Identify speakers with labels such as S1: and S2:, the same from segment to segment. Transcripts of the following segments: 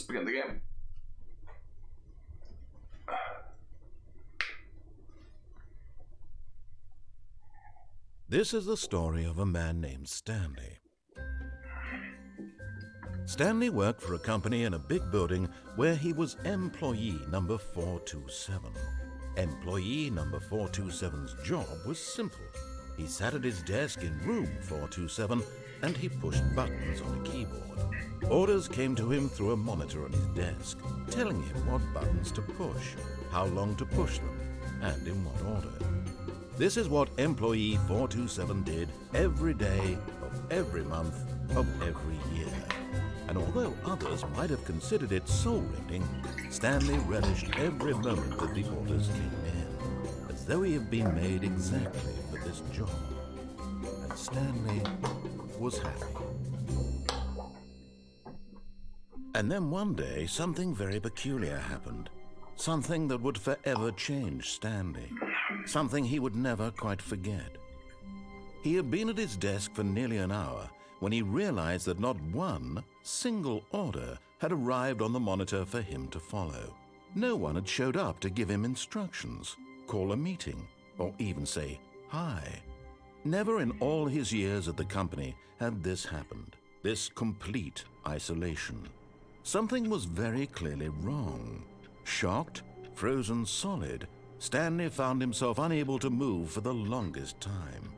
S1: begin the game.
S2: This is the story of a man named Stanley. Stanley worked for a company in a big building where he was employee number 427. Employee number 427's job was simple. He sat at his desk in room 427 and he pushed buttons on a keyboard. Orders came to him through a monitor on his desk, telling him what buttons to push, how long to push them, and in what order. This is what employee 427 did every day of every month of every year. And although others might have considered it soul-rending, Stanley relished every moment that the orders came in, as though he had been made exactly for this job. And Stanley was happy. And then one day, something very peculiar happened. Something that would forever change Stanley. Something he would never quite forget. He had been at his desk for nearly an hour when he realized that not one single order had arrived on the monitor for him to follow. No one had showed up to give him instructions, call a meeting, or even say hi. Never in all his years at the company had this happened, this complete isolation. Something was very clearly wrong. Shocked, frozen solid, Stanley found himself unable to move for the longest time.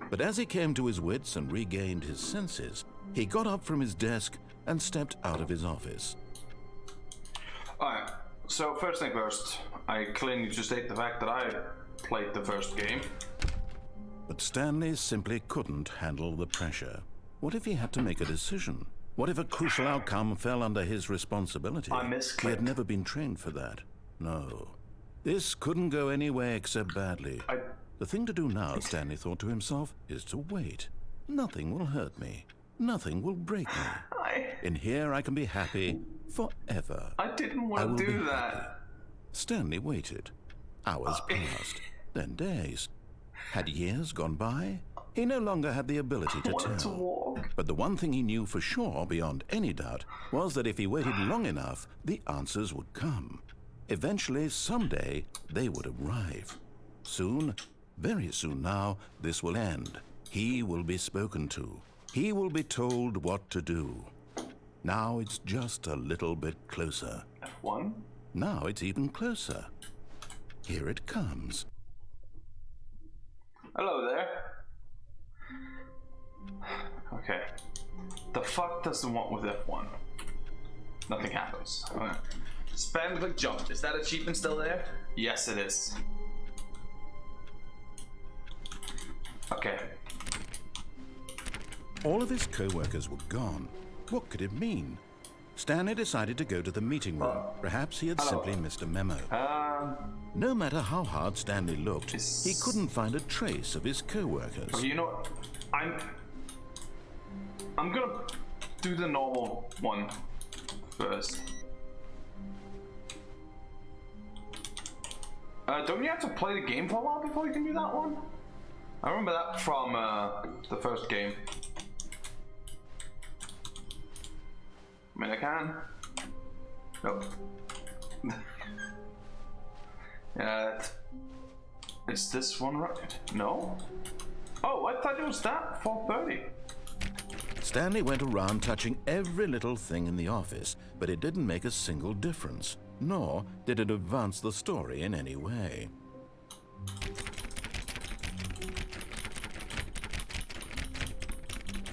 S2: But as he came to his wits and regained his senses, he got up from his desk and stepped out of his office.
S1: Alright, so first thing first, I clearly need to state the fact that I played the first game.
S2: But Stanley simply couldn't handle the pressure. What if he had to make a decision? What if a crucial outcome fell under his responsibility?
S1: I misclicked.
S2: He had never been trained for that. No. This couldn't go any way except badly. The thing to do now, Stanley thought to himself, is to wait. Nothing will hurt me. Nothing will break me. In here I can be happy forever.
S1: I didn't want to do that.
S2: Stanley waited. Hours passed, then days. Had years gone by? He no longer had the ability to tell. But the one thing he knew for sure, beyond any doubt, was that if he waited long enough, the answers would come. Eventually, someday, they would arrive. Soon, very soon now, this will end. He will be spoken to. He will be told what to do. Now it's just a little bit closer.
S1: F1?
S2: Now it's even closer. Here it comes.
S1: Hello there. Okay. The fuck does the one with F1? Nothing happens. Okay. Spam, click, jump. Is that achievement still there? Yes, it is. Okay.
S2: All of his co-workers were gone. What could it mean? Stanley decided to go to the meeting room. Perhaps he had simply missed a memo. No matter how hard Stanley looked, he couldn't find a trace of his co-workers.
S1: You know what? I'm gonna do the normal one first. Don't you have to play the game for a while before you can do that one? I remember that from the first game. I mean, I can. Nope. Is this one right? No? Oh, I thought it was that 4:30.
S2: Stanley went around touching every little thing in the office, but it didn't make a single difference, nor did it advance the story in any way.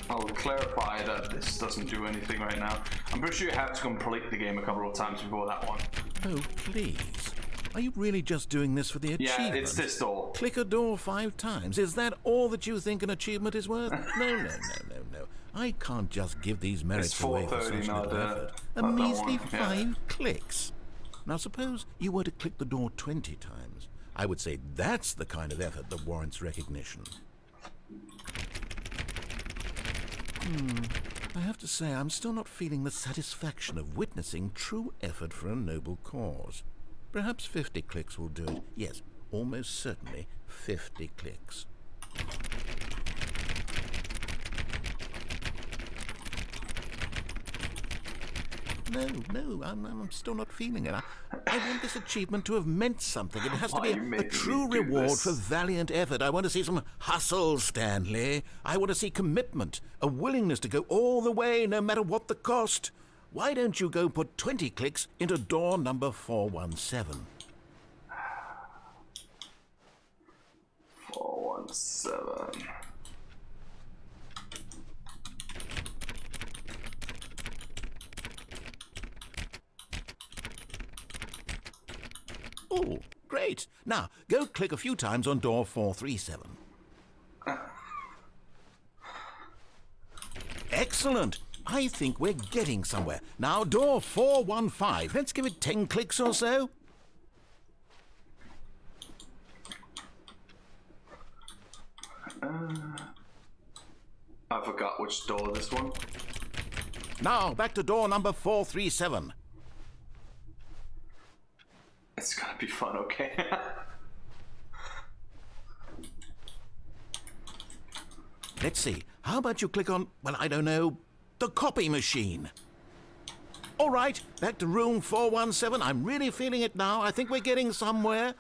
S1: I'll clarify that this doesn't do anything right now. I'm pretty sure you have to complete the game a couple of times before that one.
S2: Oh, please. Are you really just doing this for the achievement?
S1: Yeah, it's this door.
S2: Click a door 5 times. Is that all that you think an achievement is worth? No. I can't just give these merits away for such little effort. A measly 5 clicks. Now suppose you were to click the door 20 times. I would say that's the kind of effort that warrants recognition. I have to say, I'm still not feeling the satisfaction of witnessing true effort for a noble cause. Perhaps 50 clicks will do it. Yes, almost certainly 50 clicks. No, I'm still not feeling it. I want this achievement to have meant something. It has to be a true reward for valiant effort. I want to see some hustle, Stanley. I want to see commitment, a willingness to go all the way, no matter what the cost. Why don't you go put 20 clicks into door number 417?
S1: 417.
S2: Oh, great. Now, go click a few times on door 437. Excellent. I think we're getting somewhere. Now, door 415. Let's give it 10 clicks or so.
S1: I forgot which door this one.
S2: Now, back to door number 437.
S1: It's gonna be fun, okay?
S2: Let's see. How about you click on, well, I don't know, the copy machine? All right, back to room 417. I'm really feeling it now. I think we're getting somewhere.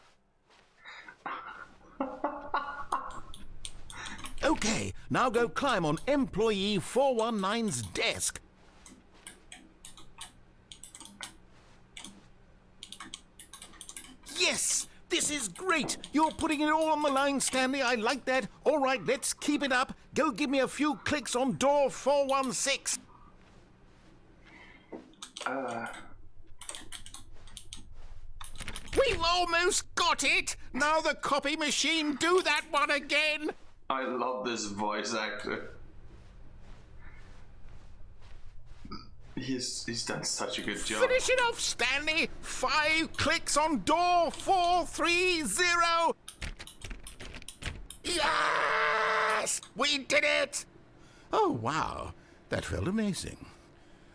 S2: Okay, now go climb on employee 419's desk. Yes! This is great! You're putting it all on the line, Stanley. I like that. All right, let's keep it up. Go give me a few clicks on door 416. We've almost got it! Now the copy machine, do that one again!
S1: I love this voice actor. He's done such a good job.
S2: Finish it off, Stanley! 5 clicks on door 430! Yes! We did it! Oh, wow. That felt amazing.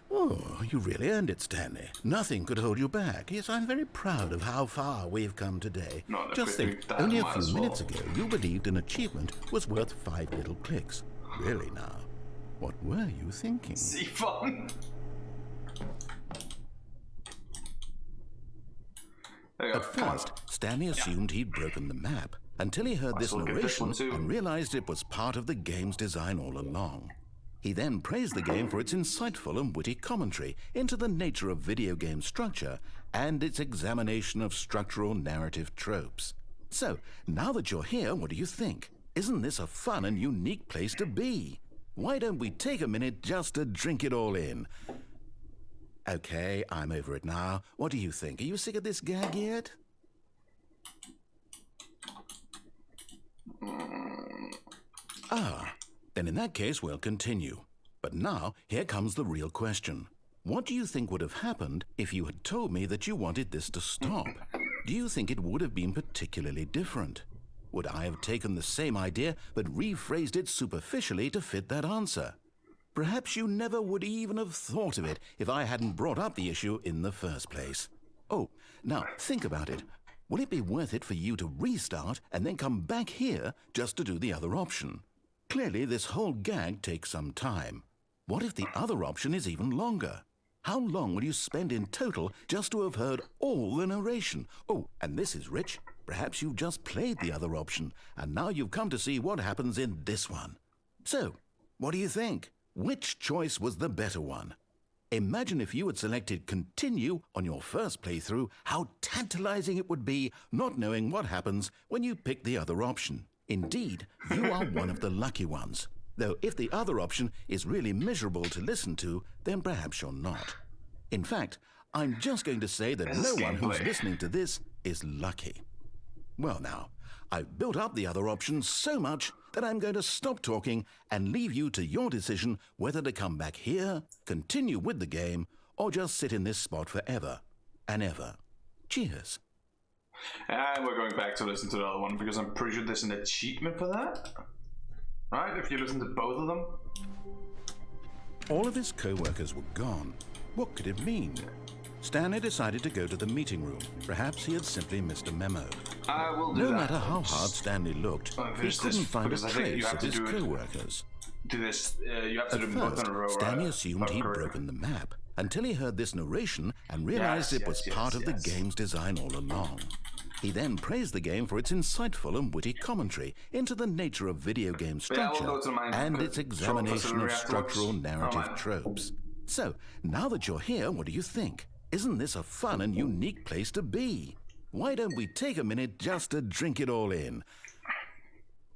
S2: Oh, you really earned it, Stanley. Nothing could hold you back. Yes, I'm very proud of how far we've come today. Just think, only a few minutes ago, you believed an achievement was worth 5 little clicks. Really now, what were you thinking?
S1: Fun.
S2: At first, Stanley assumed he'd broken the map until he heard this narration and realized it was part of the game's design all along. He then praised the game for its insightful and witty commentary into the nature of video game structure and its examination of structural narrative tropes. So, now that you're here, what do you think? Isn't this a fun and unique place to be? Why don't we take a minute just to drink it all in? Okay, I'm over it now. What do you think? Are you sick of this gag yet? Then in that case, we'll continue. But now, here comes the real question. What do you think would have happened if you had told me that you wanted this to stop? Do you think it would have been particularly different? Would I have taken the same idea but rephrased it superficially to fit that answer? Perhaps you never would even have thought of it if I hadn't brought up the issue in the first place. Oh, now think about it. Will it be worth it for you to restart and then come back here just to do the other option? Clearly, this whole gag takes some time. What if the other option is even longer? How long will you spend in total just to have heard all the narration? Oh, and this is rich. Perhaps you've just played the other option, and now you've come to see what happens in this one. So, what do you think? Which choice was the better one? Imagine if you had selected continue on your first playthrough, how tantalizing it would be not knowing what happens when you pick the other option. Indeed, you are one of the lucky ones. Though if the other option is really miserable to listen to, then perhaps you're not. In fact, I'm just going to say that no one who's listening to this is lucky. Well now, I've built up the other option so much that I'm going to stop talking and leave you to your decision whether to come back here, continue with the game, or just sit in this spot forever and ever. Cheers.
S1: And we're going back to listen to the other one because I'm pretty sure there's an achievement for that. Right? If you listen to both of them.
S2: All of his co-workers were gone. What could it mean? Stanley decided to go to the meeting room. Perhaps he had simply missed a memo.
S1: I will do that.
S2: No matter how hard Stanley looked, he couldn't find a trace of his co-workers.
S1: Do this. You have to
S2: At
S1: do both
S2: first,
S1: in a row.
S2: Stanley assumed he'd broken the map until he heard this narration and realized it was part of the game's design all along. He then praised the game for its insightful and witty commentary into the nature of video game structure and its examination of structural narrative tropes. So, now that you're here, what do you think? Isn't this a fun and unique place to be? Why don't we take a minute just to drink it all in?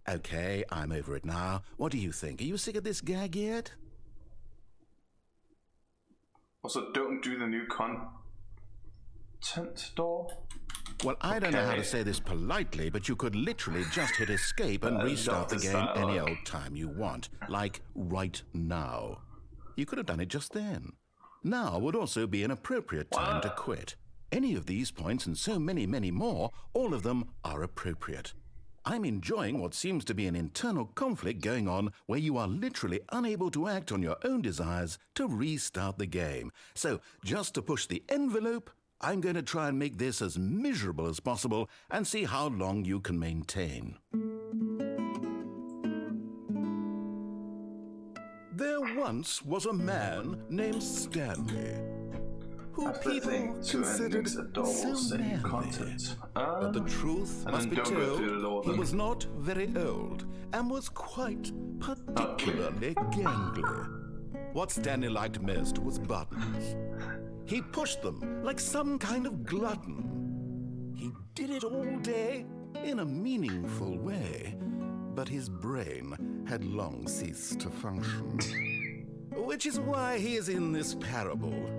S2: Okay, I'm over it now. What do you think? Are you sick of this gag yet?
S1: Also, don't do the new content door.
S2: Well, I don't know how to say this politely, but you could literally just hit escape and restart the game any old time you want. Like right now. You could have done it just then. Now would also be an appropriate time to quit. Any of these points and so many, many more, all of them are appropriate. I'm enjoying what seems to be an internal conflict going on where you are literally unable to act on your own desires to restart the game. So, just to push the envelope, I'm going to try and make this as miserable as possible and see how long you can maintain. There once was a man named Stanley, who people considered so manly. But the truth must be told, he was not very old and was quite particularly gangly. What Stanley liked most was buttons. He pushed them like some kind of glutton. He did it all day in a meaningful way, but his brain had long ceased to function. Which is why he is in this parable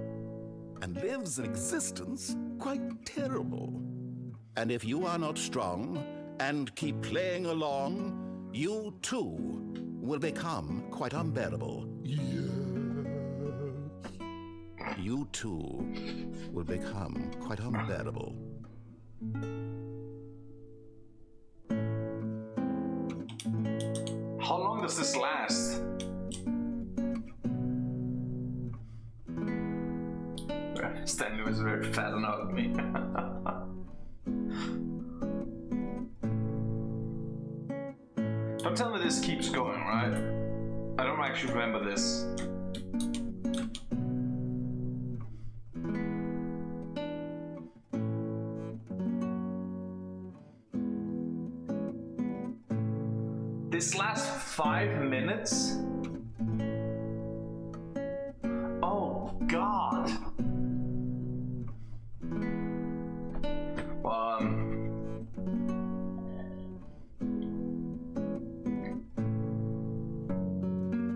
S2: and lives an existence quite terrible. And if you are not strong and keep playing along, you too will become quite unbearable. Yes. You too will become quite unbearable.
S1: How long does this last? Stanley was very fat and out of me. Don't tell me this keeps going, right? I don't actually remember this. This last 5 minutes? Oh God.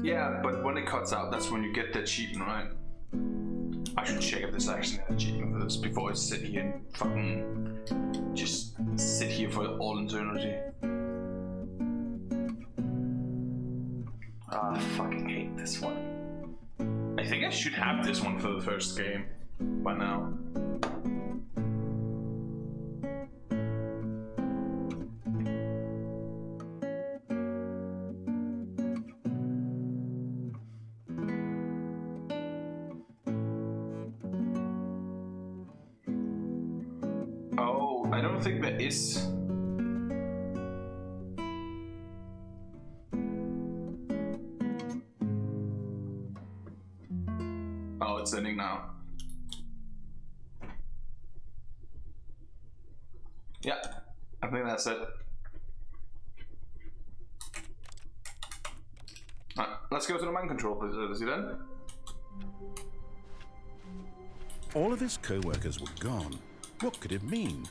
S1: Yeah, but when it cuts out, that's when you get the achievement, right? I should check if there's actually an achievement for this before I sit here and fucking just sit here for all eternity. I fucking hate this one. I think I should have this one for the first game by now. Oh, I don't think there is. Oh, it's ending now. Yeah, I think that's it. Alright, let's go to the mind control facility then.
S2: All of his co-workers were gone. What could it mean?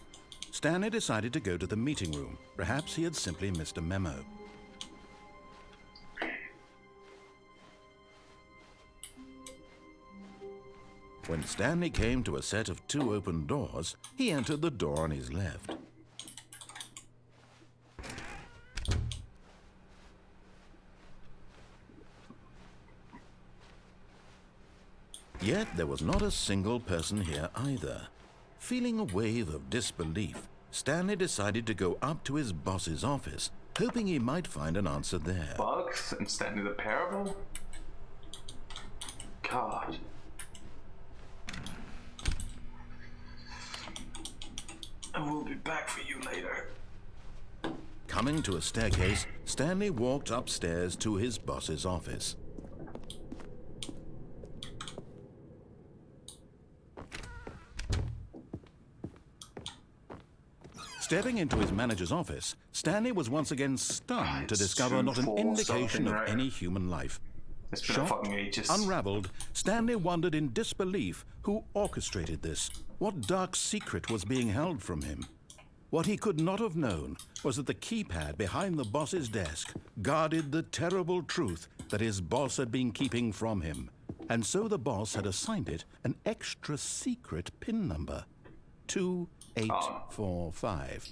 S2: Stanley decided to go to the meeting room. Perhaps he had simply missed a memo. When Stanley came to a set of 2 open doors, he entered the door on his left. Yet there was not a single person here either. Feeling a wave of disbelief, Stanley decided to go up to his boss's office, hoping he might find an answer there.
S1: Bugs and Stanley the Parable? God. I will be back for you later.
S2: Coming to a staircase, Stanley walked upstairs to his boss's office. Stepping into his manager's office, Stanley was once again stunned to discover not an indication of any human life.
S1: It's been a fucking ages.
S2: Unraveled, Stanley wondered in disbelief who orchestrated this, what dark secret was being held from him. What he could not have known was that the keypad behind the boss's desk guarded the terrible truth that his boss had been keeping from him. And so the boss had assigned it an extra secret PIN number, 2845.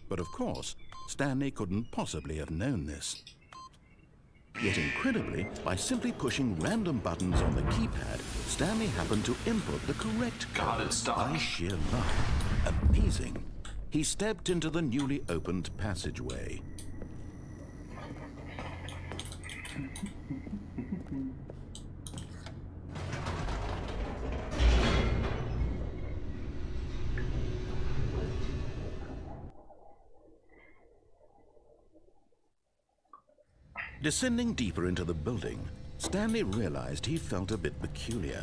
S2: But of course, Stanley couldn't possibly have known this. Yet incredibly, by simply pushing random buttons on the keypad, Stanley happened to input the correct code by sheer luck. Amazing. He stepped into the newly opened passageway. Descending deeper into the building, Stanley realized he felt a bit peculiar.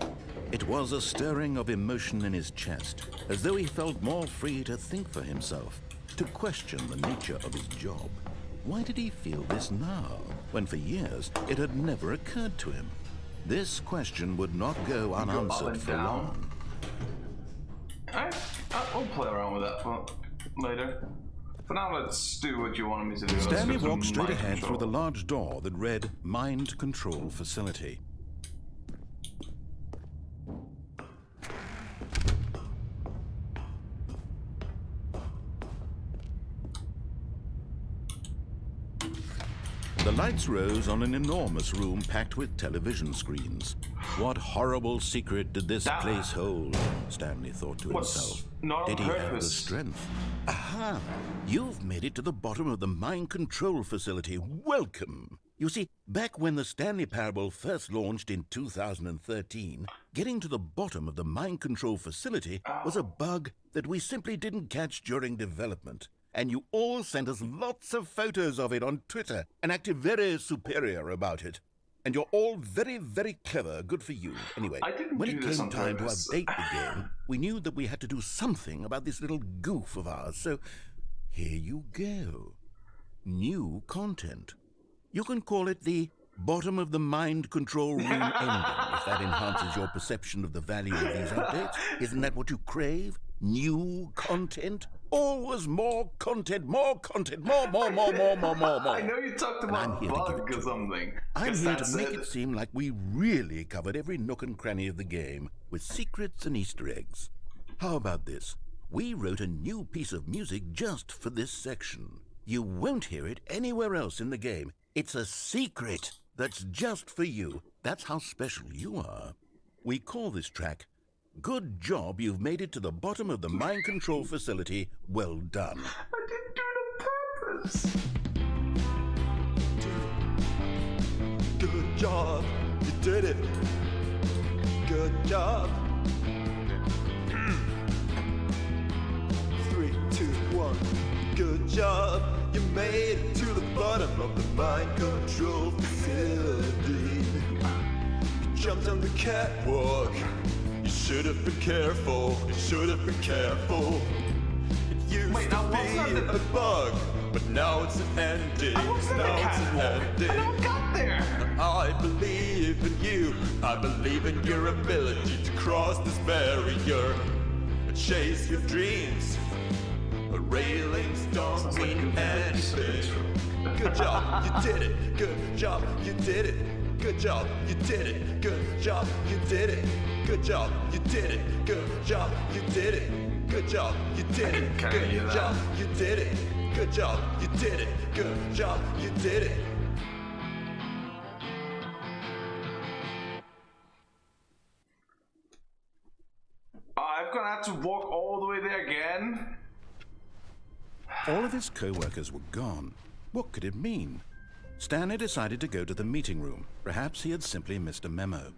S2: It was a stirring of emotion in his chest, as though he felt more free to think for himself, to question the nature of his job. Why did he feel this now, when for years it had never occurred to him? This question would not go unanswered for long.
S1: I'll play around with that later. For now, let's do what you wanted me to do.
S2: Stanley walked straight ahead through the large door that read Mind Control Facility. The lights rose on an enormous room packed with television screens. What horrible secret did this place hold? Stanley thought to himself. Did he have the strength? Aha! You've made it to the bottom of the mind control facility. Welcome! You see, back when the Stanley Parable first launched in 2013, getting to the bottom of the mind control facility was a bug that we simply didn't catch during development. And you all sent us lots of photos of it on Twitter and acted very superior about it. And you're all very, very clever. Good for you. Anyway, when it came time to update the game, we knew that we had to do something about this little goof of ours. So here you go. New content. You can call it the bottom of the mind control room ending, if that enhances your perception of the value of these updates. Isn't that what you crave? New content? Always more content, more, more.
S1: I know you talked about bug or something.
S2: I'm here to make it seem like we really covered every nook and cranny of the game, with secrets and Easter eggs. How about this? We wrote a new piece of music just for this section. You won't hear it anywhere else in the game. It's a secret that's just for you. That's how special you are. We call this track Good Job You've Made It to the Bottom of the Mind Control Facility. Well done.
S1: I didn't do it on purpose.
S3: Good job. You did it. Good job. 3, 2, 1. Good job. You made it to the bottom of the mind control facility. You jumped on the catwalk. You should have been careful. You should have been careful. It used to be a bug, but now it's an ending.
S1: Now it's an ending. I never got there.
S3: I believe in you. I believe in your ability to cross this barrier and chase your dreams. The railings don't mean anything. Good job, you did it. Good job, you did it. Good job, you did it. Good job, you did it. Good job, you did it. Good job, you did it. Good job, you did it. Good job, you did it. Good job, you did it. Good job, you did it.
S1: I'm gonna have to walk all the way there again.
S2: All of his co-workers were gone. What could it mean? Stanley decided to go to the meeting room. Perhaps he had simply missed a memo.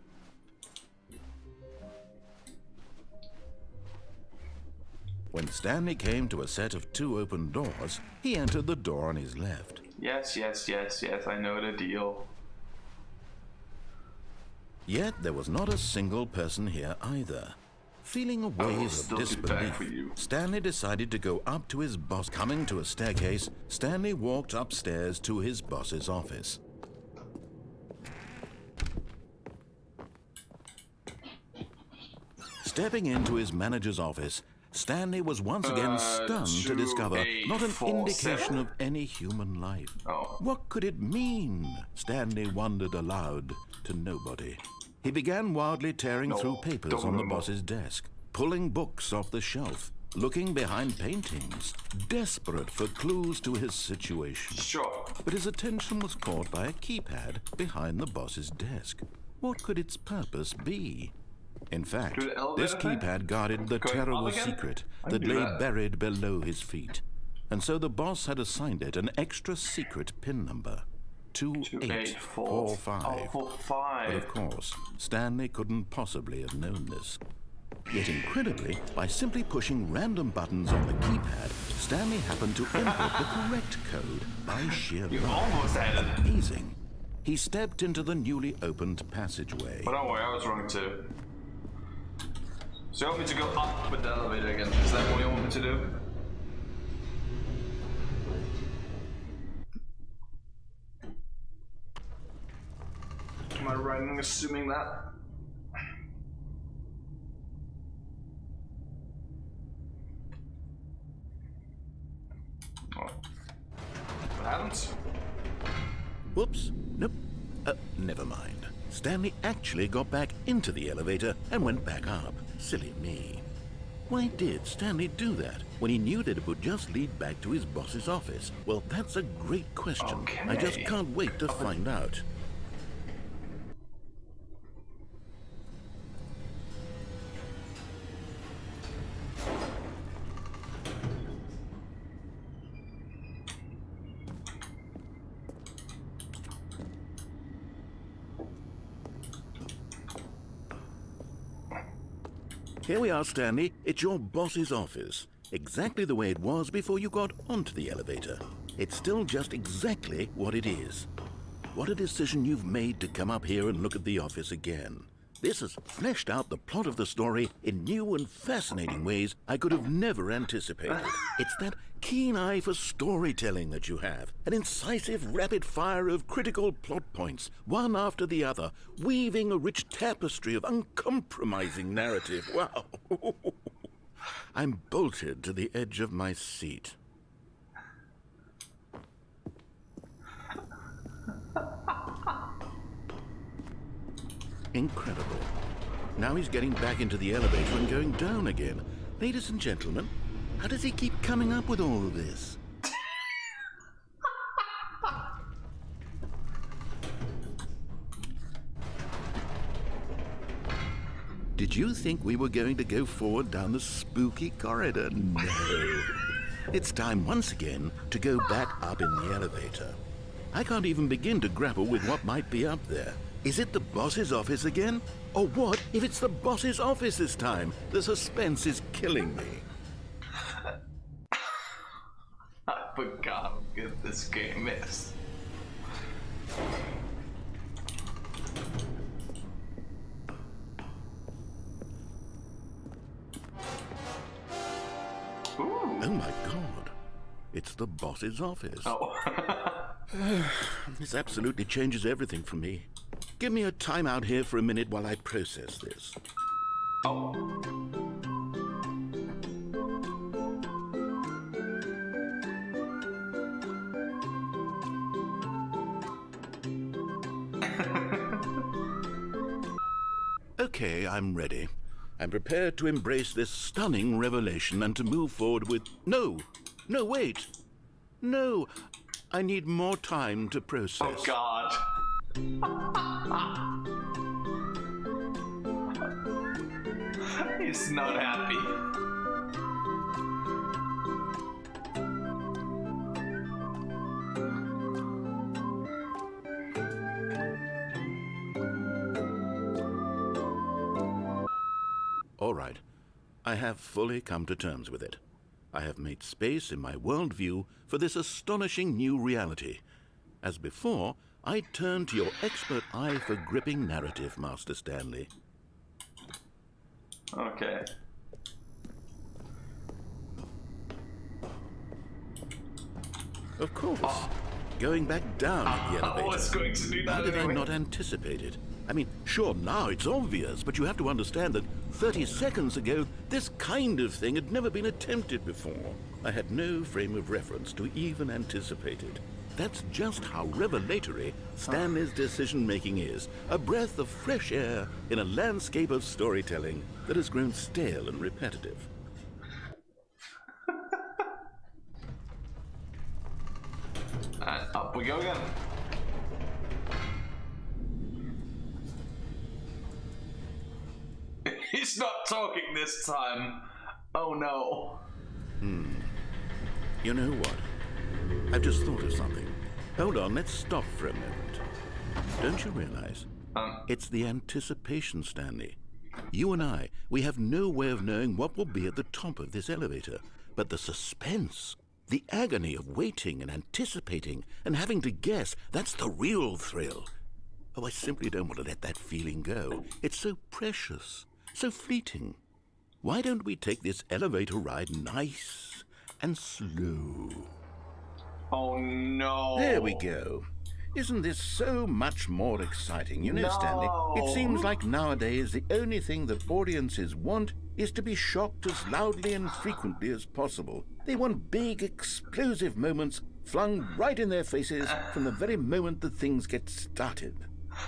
S2: When Stanley came to a set of 2 open doors, he entered the door on his left.
S1: Yes, I know the deal.
S2: Yet there was not a single person here either. Feeling a
S1: I will
S2: wave
S1: still
S2: of
S1: be back for
S2: disbelief,
S1: you.
S2: Stanley decided to go up to his boss. Coming to a staircase, Stanley walked upstairs to his boss's office. Stepping into his manager's office, Stanley was once again stunned to discover not an indication of any human life.
S1: Oh.
S2: What could it mean? Stanley wondered aloud to nobody. He began wildly tearing through papers on the boss's desk, pulling books off the shelf, looking behind paintings, desperate for clues to his situation.
S1: Sure.
S2: But his attention was caught by a keypad behind the boss's desk. What could its purpose be? In fact,
S1: Do the elevator
S2: this
S1: thing?
S2: keypad guarded the
S1: Going up
S2: terrible
S1: again?
S2: secret
S1: I
S2: that
S1: can do
S2: lay
S1: that.
S2: buried below his feet. And so the boss had assigned it an extra secret PIN number, 2845.
S1: Oh,
S2: But of course, Stanley couldn't possibly have known this. Yet incredibly, by simply pushing random buttons on the keypad, Stanley happened to input the correct code by sheer
S1: You
S2: luck.
S1: almost had it.
S2: Amazing. He stepped into the newly opened passageway.
S1: But don't worry, I was wrong too. So you want me to go up with the elevator again? Is that what you want me to do? Am I right in assuming that? Oh. What happened?
S2: Whoops. Nope. Never mind. Stanley actually got back into the elevator and went back up. Silly me. Why did Stanley do that when he knew that it would just lead back to his boss's office? Well, that's a great question. I just
S1: Okay.
S2: can't wait to find out. Here we are, Stanley. It's your boss's office. Exactly the way it was before you got onto the elevator. It's still just exactly what it is. What a decision you've made to come up here and look at the office again. This has fleshed out the plot of the story in new and fascinating ways I could have never anticipated. It's that keen eye for storytelling that you have, an incisive rapid fire of critical plot points, one after the other, weaving a rich tapestry of uncompromising narrative. Wow. I'm bolted to the edge of my seat. Incredible. Now he's getting back into the elevator and going down again. Ladies and gentlemen, how does he keep coming up with all of this? Did you think we were going to go forward down the spooky corridor? No. It's time once again to go back up in the elevator. I can't even begin to grapple with what might be up there. Is it the boss's office again? Or what if it's the boss's office this time? The suspense is killing me.
S1: I forgot how good this game is. Ooh.
S2: Oh my god. It's the boss's office.
S1: Oh.
S2: This absolutely changes everything for me. Give me a time out here for a minute while I process this.
S1: Oh.
S2: Okay, I'm ready. I'm prepared to embrace this stunning revelation and to move forward with... No! No, wait! No! I need more time to process.
S1: Oh god. He's not happy.
S2: All right. I have fully come to terms with it. I have made space in my worldview for this astonishing new reality. As before, I turn to your expert eye for gripping narrative, Master Stanley.
S1: Okay.
S2: Of course. Going back down in the elevator.
S1: I was going to do that
S2: How did I
S1: anyway.
S2: not anticipate it? I mean, sure, now it's obvious, but you have to understand that 30 seconds ago, this kind of thing had never been attempted before. I had no frame of reference to even anticipate it. That's just how revelatory Stanley's decision-making is. A breath of fresh air in a landscape of storytelling that has grown stale and repetitive.
S1: And up we go again. He's not talking this time. Oh no.
S2: You know what? I've just thought of something. Hold on, let's stop for a moment. Don't you realize? It's the anticipation, Stanley. You and I, we have no way of knowing what will be at the top of this elevator. But the suspense, the agony of waiting and anticipating and having to guess, that's the real thrill. Oh, I simply don't want to let that feeling go. It's so precious, so fleeting. Why don't we take this elevator ride nice and slow?
S1: Oh no.
S2: There we go. Isn't this so much more exciting? You know, Stanley, it seems like nowadays the only thing that audiences want is to be shocked as loudly and frequently as possible. They want big, explosive moments flung right in their faces from the very moment that things get started.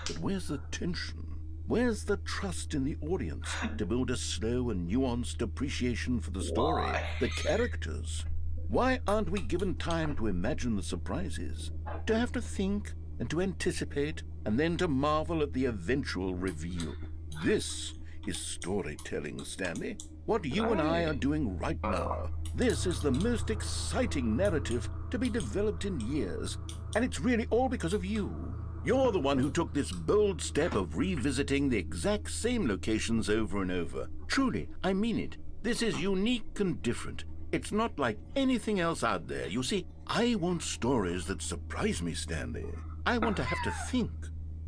S2: But where's the tension? Where's the trust in the audience to build a slow and nuanced appreciation for the story, the characters? Why aren't we given time to imagine the surprises, to have to think and to anticipate, and then to marvel at the eventual reveal? This is storytelling, Stanley. What you and I are doing right now. This is the most exciting narrative to be developed in years, and it's really all because of you. You're the one who took this bold step of revisiting the exact same locations over and over. Truly, I mean it. This is unique and different. It's not like anything else out there. You see, I want stories that surprise me, Stanley. I want to have to think.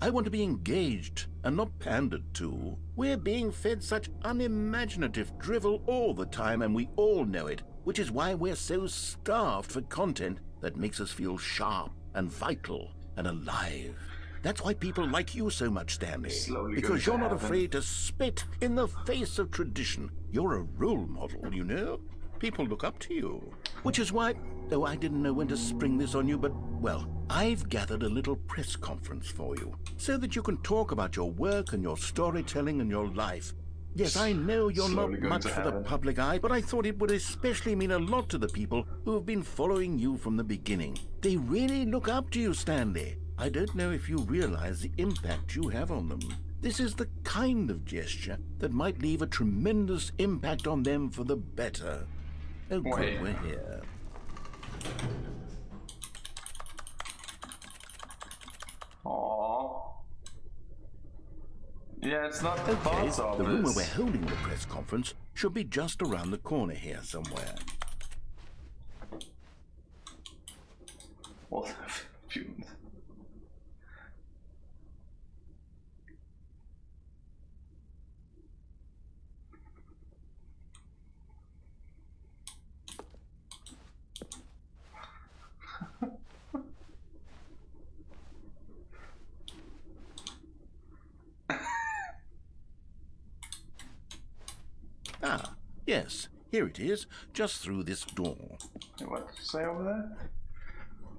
S2: I want to be engaged and not pandered to. We're being fed such unimaginative drivel all the time, and we all know it, which is why we're so starved for content that makes us feel sharp and vital and alive. That's why people like you so much, Stanley. Because you're not afraid to spit in the face of tradition. You're a role model, you know? People look up to you. Which is why, though I didn't know when to spring this on you, but, well, I've gathered a little press conference for you, so that you can talk about your work and your storytelling and your life. Yes, I know you're not much for the public eye, but I thought it would especially mean a lot to the people who have been following you from the beginning. They really look up to you, Stanley. I don't know if you realize the impact you have on them. This is the kind of gesture that might leave a tremendous impact on them for the better. Oh, good, we're here.
S1: Aww. Yeah, it's not
S2: Okay,
S1: parts of
S2: the room where
S1: this.
S2: we're holding the press conference should be just around the corner here somewhere.
S1: Well,
S2: Ah, yes, here it is, just through this door.
S1: what did you say over there?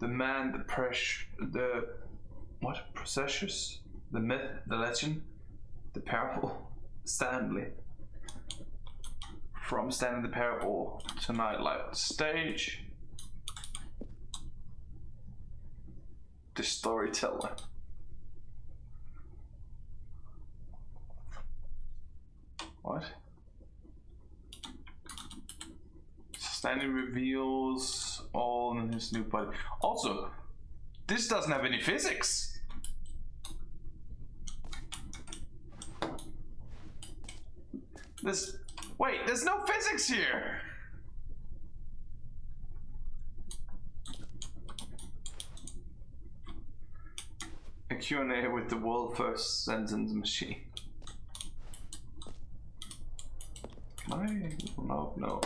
S1: The man, the what? Processus? The myth, the legend, the parable, Stanley. From Stanley the Parable to Nightlight Stage. The storyteller. What? Stanley reveals all in his new body. Also, this doesn't have any physics. Wait, there's no physics here. A Q&A with the world first sentence machine. No.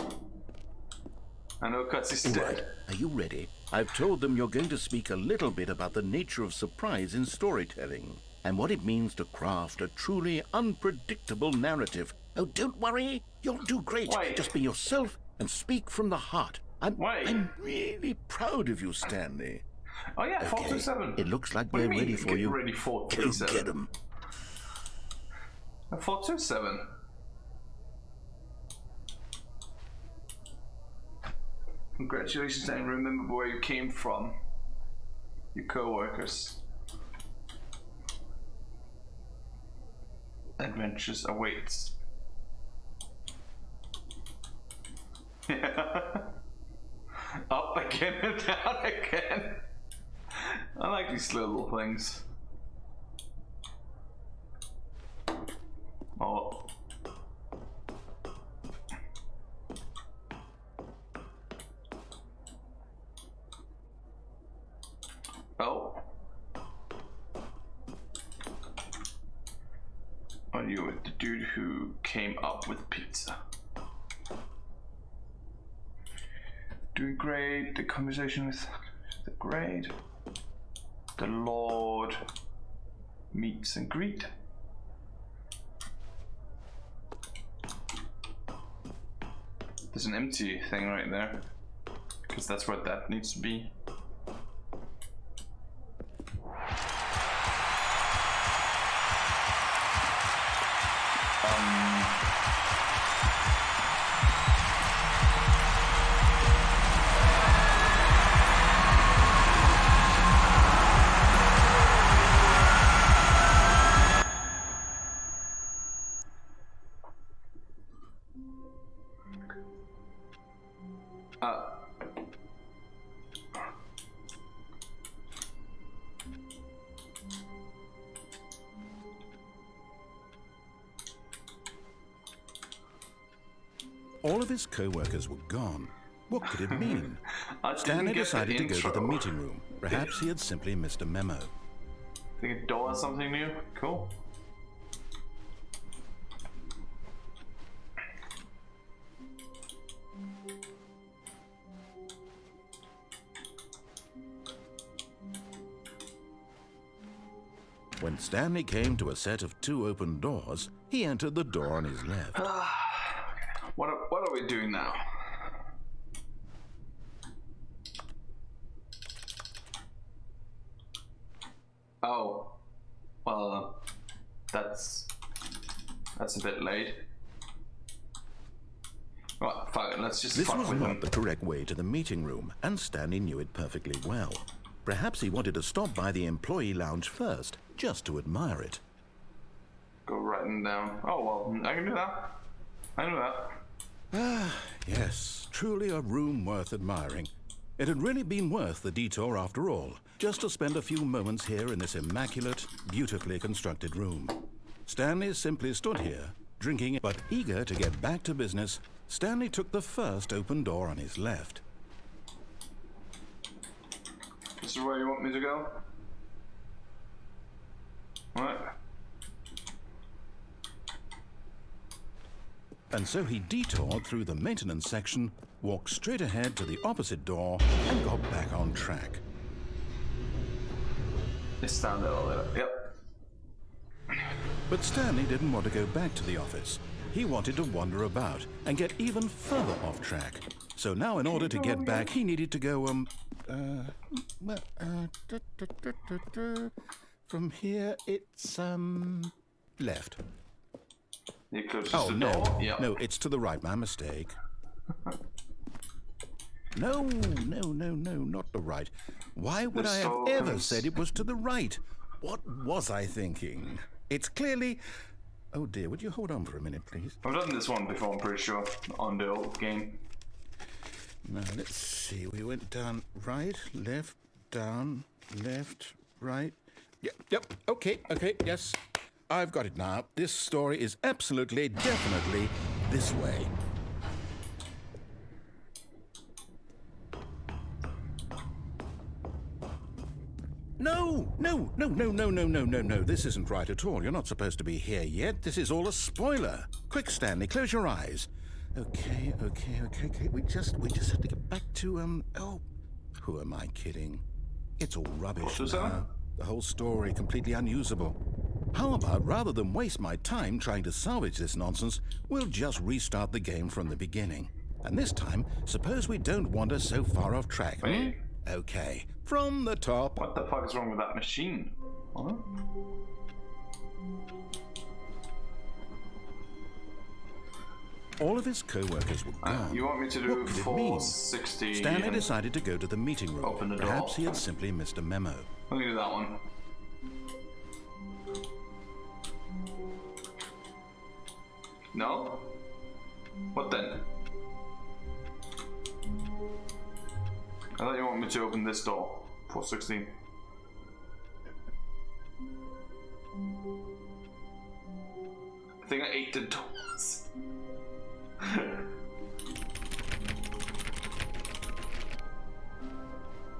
S1: I know Cutsy's
S2: Right.
S1: dead.
S2: Are you ready? I've told them you're going to speak a little bit about the nature of surprise in storytelling and what it means to craft a truly unpredictable narrative. Oh, don't worry. You'll do great.
S1: Wait.
S2: Just be yourself and speak from the heart. I'm really proud of you, Stanley.
S1: Oh yeah, 427.
S2: It looks like
S1: What do
S2: they're
S1: you mean,
S2: ready for
S1: get
S2: you.
S1: ready
S2: Go
S1: 427?
S2: get them.
S1: 427. Congratulations, and remember where you came from. Your co-workers. Adventures awaits. Up again and down again. I like these little things. Oh. Oh. Are you the dude who came up with pizza? Doing great. The conversation with the great. The Lord meets and greet. There's an empty thing right there, because that's where that needs to be.
S2: All of his co-workers were gone. What could it mean? Stanley
S1: get the
S2: decided to go to the
S1: intro.
S2: meeting room. Perhaps he had simply missed a memo.
S1: Think a door or something new? Cool.
S2: When Stanley came to a set of 2 open doors, he entered the door on his left.
S1: What are we doing now? Oh, well, that's a bit late. Well, fuck it, let's just
S2: This
S1: fuck
S2: was
S1: with
S2: not
S1: him.
S2: the correct way to the meeting room, and Stanley knew it perfectly well. Perhaps he wanted to stop by the employee lounge first, just to admire it.
S1: Go writing down. Oh well, I can do that. I know that.
S2: Yes, truly a room worth admiring. It had really been worth the detour after all, just to spend a few moments here in this immaculate, beautifully constructed room. Stanley simply stood here, drinking, but eager to get back to business. Stanley took the first open door on his left.
S1: This is where you want me to go? Alright.
S2: And so he detoured through the maintenance section, walked straight ahead to the opposite door, and got back on track.
S1: It's down the elevator. Yep.
S2: But Stanley didn't want to go back to the office. He wanted to wander about and get even further off track. So now in order to get back, he needed to go, from here it's, left.
S1: You closest
S2: Oh,
S1: the
S2: no.
S1: door? Yep.
S2: No, it's to the right. My mistake. No, not the right. Why would
S1: The
S2: I have
S1: store
S2: ever
S1: comes-
S2: said it was to the right? What was I thinking? It's clearly... Oh dear, would you hold on for a minute, please?
S1: I've done this one before, I'm pretty sure, on the old game.
S2: Now, let's see. We went down right, left, down, left, right. Yep, okay, yes. I've got it now. This story is absolutely, definitely this way. No. This isn't right at all. You're not supposed to be here yet. This is all a spoiler. Quick, Stanley, close your eyes. Okay. We just have to get back to, oh, who am I kidding? It's all rubbish now. The whole story completely unusable. How about, rather than waste my time trying to salvage this nonsense, we'll just restart the game from the beginning. And this time, suppose we don't wander so far off track.
S1: Wait.
S2: Okay, from the top.
S1: What the fuck is wrong with that machine? Huh?
S2: All of his co-workers were gone.
S1: You want me to do 460?
S2: Stanley decided to go to the meeting room.
S1: Open the door.
S2: Perhaps he had simply missed a memo.
S1: Let me do that one. No? What then? I thought you want me to open this door. 416. I think I ate the doors.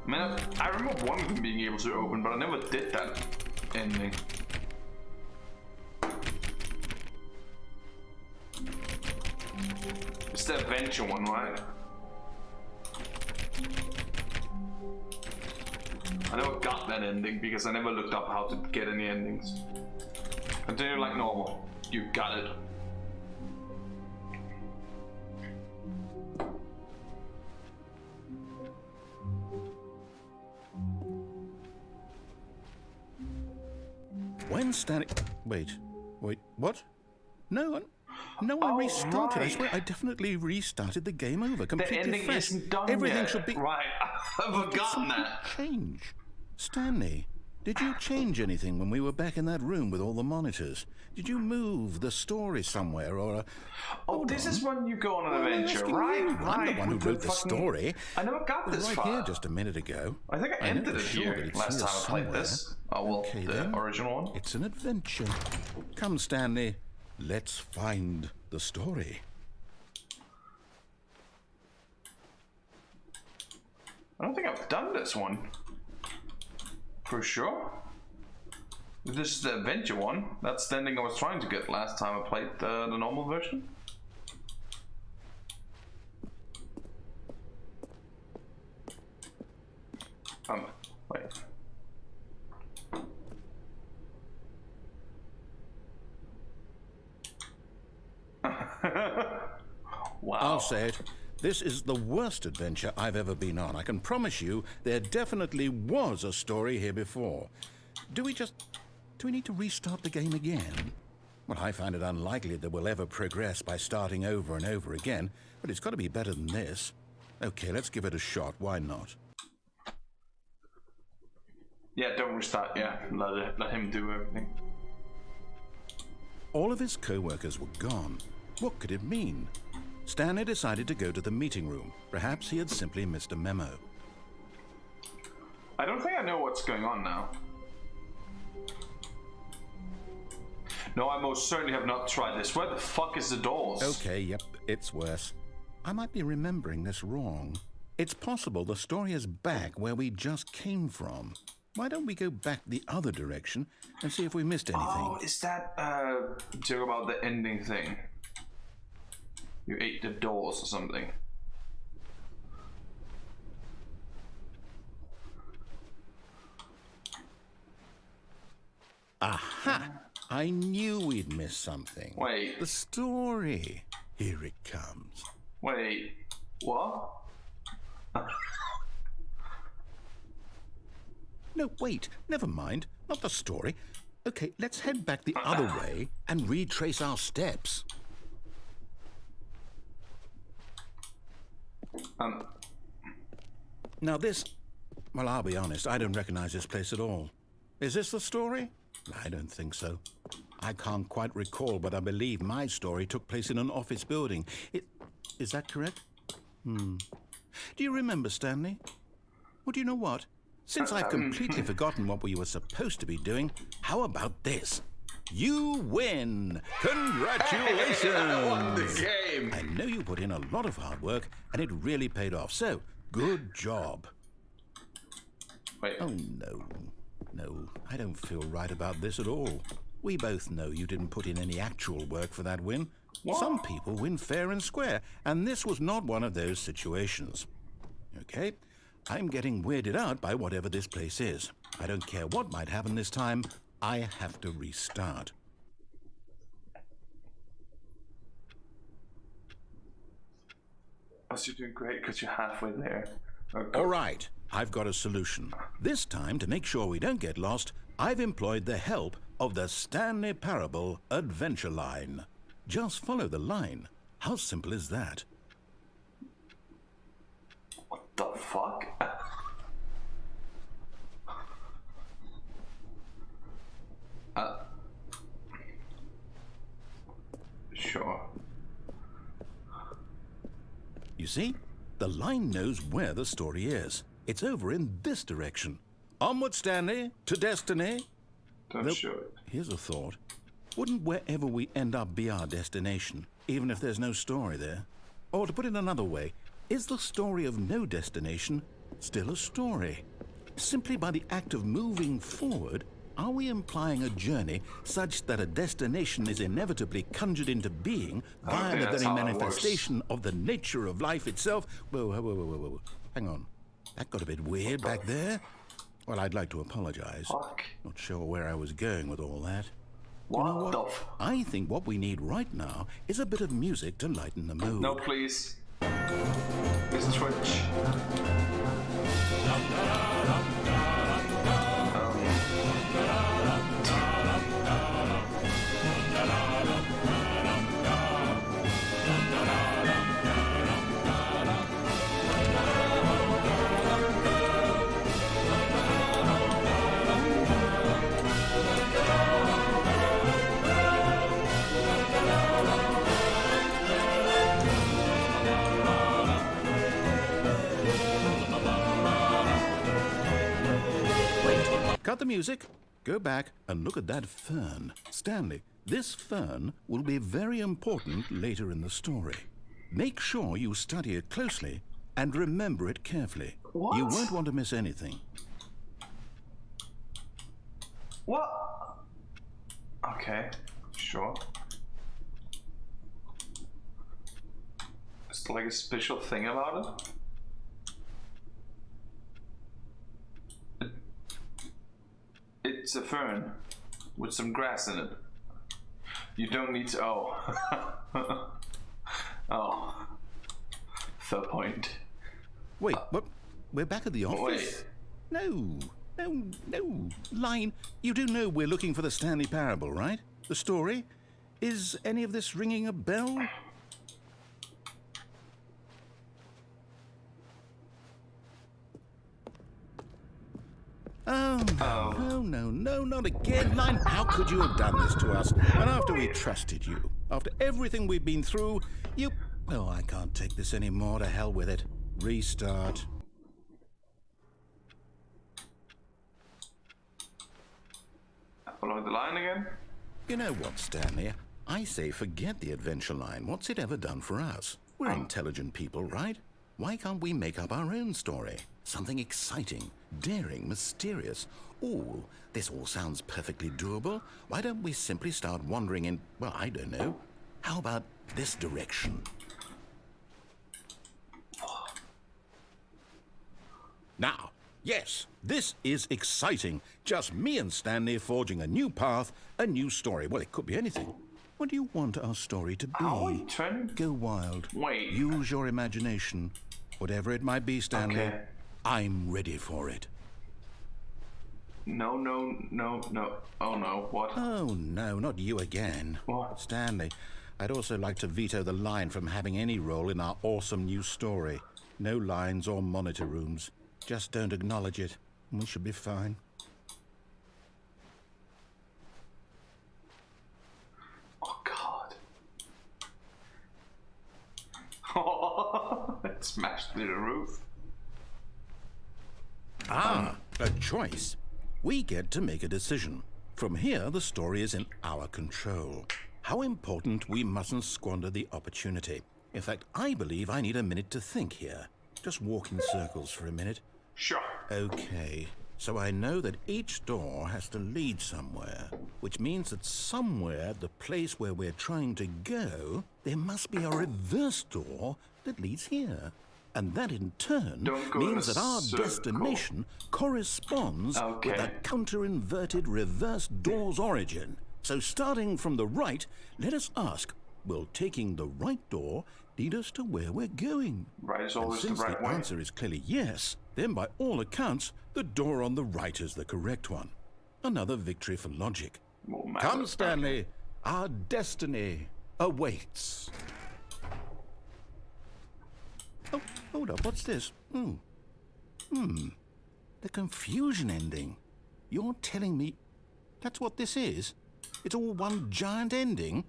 S1: Man, I remember one of them being able to open, but I never did that ending. It's the adventure one, right? I never got that ending because I never looked up how to get any endings. Continue like normal. You got it.
S2: When Stanley... Wait, what? No, I restarted.
S1: Right.
S2: I swear I definitely restarted the game over. Completely
S1: The ending
S2: fresh.
S1: isn't done
S2: Everything
S1: yet.
S2: should be...
S1: Right, I've forgotten that.
S2: Change. Stanley, did you change anything when we were back in that room with all the monitors? Did you move the story somewhere or...
S1: Oh, this is when you go on an adventure, right?
S2: You. I'm the one who
S1: With
S2: wrote the
S1: fucking-
S2: story.
S1: I never got this
S2: Right
S1: far.
S2: here just a minute ago.
S1: I think I
S2: know
S1: ended
S2: for
S1: it
S2: sure
S1: here
S2: that it's
S1: last
S2: here
S1: time I played
S2: somewhere.
S1: this. Oh, well,
S2: Okay,
S1: the
S2: then.
S1: original one.
S2: It's an adventure. Come, Stanley. Let's find the story.
S1: I don't think I've done this one. For sure. This is the adventure one. That's the ending I was trying to get last time I played the normal version. Wait. Wow.
S2: I'll say it. This is the worst adventure I've ever been on. I can promise you there definitely was a story here before. Do we need to restart the game again? Well, I find it unlikely that we'll ever progress by starting over and over again, but it's got to be better than this. Okay, let's give it a shot. Why not?
S1: Yeah, don't restart. Yeah, let him do everything.
S2: All of his co-workers were gone. What could it mean? Stanley decided to go to the meeting room. Perhaps he had simply missed a memo.
S1: I don't think I know what's going on now. No, I most certainly have not tried this. Where the fuck is the doors?
S2: Okay, yep, it's worse. I might be remembering this wrong. It's possible the story is back where we just came from. Why don't we go back the other direction and see if we missed anything?
S1: Oh, is that joke about the ending thing? You ate the doors or something.
S2: Aha! I knew we'd miss something.
S1: Wait.
S2: The story. Here it comes.
S1: Wait. What?
S2: No, wait. Never mind. Not the story. Okay, let's head back the other way and retrace our steps. Now this... Well, I'll be honest. I don't recognize this place at all. Is this the story? I don't think so. I can't quite recall, but I believe my story took place in an office building. Is that correct? Do you remember, Stanley? Well, do you know what? Since I've completely forgotten what we were supposed to be doing, how about this? You win! Congratulations!
S1: Hey, I won the game!
S2: I know you put in a lot of hard work, and it really paid off. So, good job.
S1: Wait.
S2: Oh, no. No, I don't feel right about this at all. We both know you didn't put in any actual work for that win.
S1: What?
S2: Some people win fair and square, and this was not one of those situations. Okay, I'm getting weirded out by whatever this place is. I don't care what might happen this time. I have to restart.
S1: Oh, so you're doing great because you're halfway there. Okay.
S2: All right, I've got a solution. This time, to make sure we don't get lost, I've employed the help of the Stanley Parable Adventure Line. Just follow the line. How simple is that?
S1: What the fuck? Sure.
S2: You see, the line knows where the story is. It's over in this direction. Onward, Stanley, to destiny.
S1: Don't show it.
S2: Here's a thought. Wouldn't wherever we end up be our destination, even if there's no story there? Or to put it another way, is the story of no destination still a story? Simply by the act of moving forward, are we implying a journey such that a destination is inevitably conjured into being via the very manifestation of the nature of life itself? Whoa. Hang on. That got a bit weird back there. Well, I'd like to apologize.
S1: Fuck.
S2: Not sure where I was going with all that.
S1: What,
S2: You know
S1: the
S2: what? I think what we need right now is a bit of music to lighten the mood.
S1: No, please. It's Twitch.
S2: Cut the music, go back and look at that fern. Stanley, this fern will be very important later in the story. Make sure you study it closely and remember it carefully.
S1: What?
S2: You won't want to miss anything.
S1: What? Okay, sure. Is there like a special thing about it? It's a fern with some grass in it. You don't need to. Oh. Oh. Fair point.
S2: Wait, what? We're back at the office?
S1: Wait.
S2: No. Line, you do know we're looking for the Stanley Parable, right? The story? Is any of this ringing a bell? Oh, no, not again, Line. How could you have done this to us? And after we trusted you, after everything we've been through, you... Oh, I can't take this anymore. To hell with it. Restart.
S1: Follow the line again?
S2: You know what, Stanley? I say forget the adventure line. What's it ever done for us? We're intelligent people, right? Why can't we make up our own story? Something exciting, daring, mysterious. Ooh, this all sounds perfectly doable. Why don't we simply start wandering in, well, I don't know. How about this direction? Now, yes, this is exciting. Just me and Stanley forging a new path, a new story. Well, it could be anything. What do you want our story to be?
S1: How are you turning?
S2: Go wild.
S1: Wait.
S2: Use your imagination. Whatever it might be, Stanley,
S1: Okay.
S2: I'm ready for it.
S1: No. Oh no, what?
S2: Oh, no, not you again.
S1: What?
S2: Stanley, I'd also like to veto the line from having any role in our awesome new story. No lines or monitor rooms. Just don't acknowledge it. We should be fine.
S1: Oh god. It smashed through the roof.
S2: Ah, a choice. We get to make a decision. From here, the story is in our control. How important we mustn't squander the opportunity. In fact, I believe I need a minute to think here. Just walk in circles for a minute.
S1: Sure.
S2: Okay, So I know that each door has to lead somewhere, which means that somewhere, the place where we're trying to go, there must be a reverse door that leads here. And that in turn means that our destination corresponds with a counter-inverted reverse door's origin. So starting from the right, let us ask, will taking the right door lead us to where we're going?
S1: Right is always the right way.
S2: And since the answer is clearly yes, then by all accounts, the door on the right is the correct one. Another victory for logic. Come, Stanley, our destiny awaits. Oh, hold up, what's this? The confusion ending. You're telling me that's what this is? It's all one giant ending?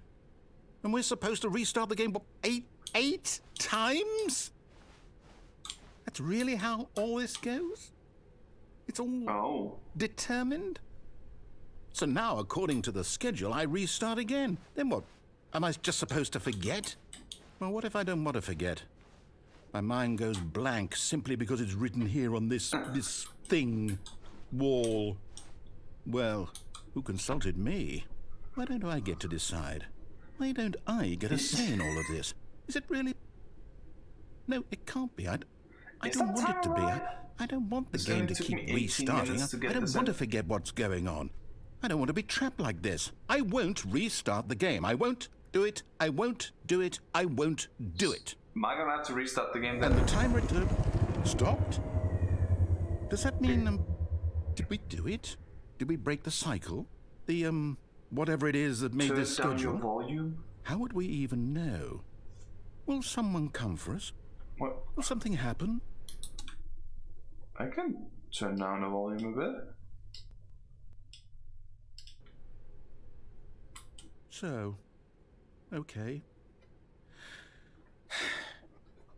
S2: And we're supposed to restart the game, what, eight times? That's really how all this goes? It's all determined? So now, according to the schedule, I restart again. Then what? Am I just supposed to forget? Well, what if I don't want to forget? My mind goes blank simply because it's written here on this thing, wall. Well, who consulted me? Why don't I get to decide? Why don't I get a say in all of this? Is it really? No, it can't be. I don't want it to be. I don't want the game to keep restarting. I don't want to forget what's going on. I don't want to be trapped like this. I won't restart the game. I won't do it. I won't do it. I won't do it.
S1: Am I gonna have to restart the game then?
S2: And the timer stopped? Does that mean, did we do it? Did we break the cycle? The, whatever it is that made this schedule?
S1: Turn down your volume?
S2: How would we even know? Will someone come for us?
S1: What?
S2: Will something happen?
S1: I can turn down the volume a bit.
S2: So, okay.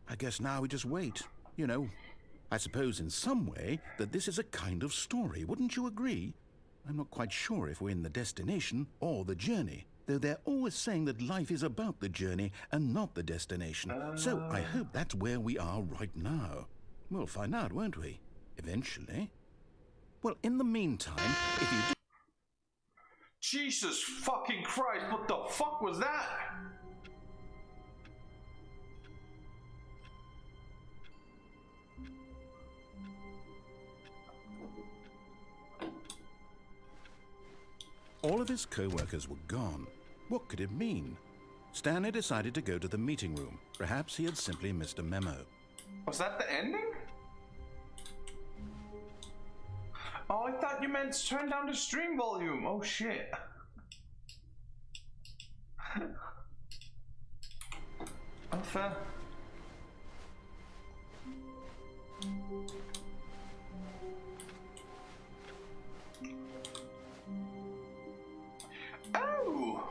S2: I guess now we just wait. You know, I suppose in some way that this is a kind of story. Wouldn't you agree? I'm not quite sure if we're in the destination or the journey, though they're always saying that life is about the journey and not the destination. So I hope that's where we are right now. We'll find out, won't we? Eventually. Well, in the meantime, if you do...
S1: Jesus fucking Christ, what the fuck was that?
S2: All of his co-workers were gone. What could it mean? Stanley decided to go to the meeting room. Perhaps he had simply missed a memo.
S1: Was that the ending? Oh, I thought you meant turn down the stream volume. Oh shit. Unfair. Oh!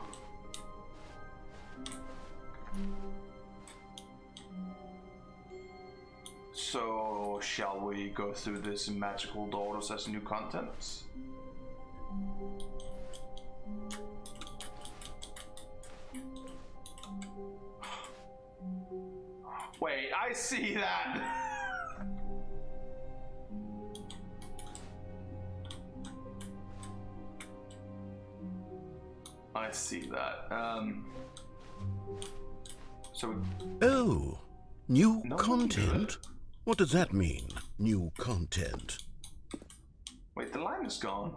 S1: So, shall we go through this magical doors as new contents? Wait, I see that! I see that.
S2: Oh, new content? What does that mean, new content?
S1: Wait, the line is gone.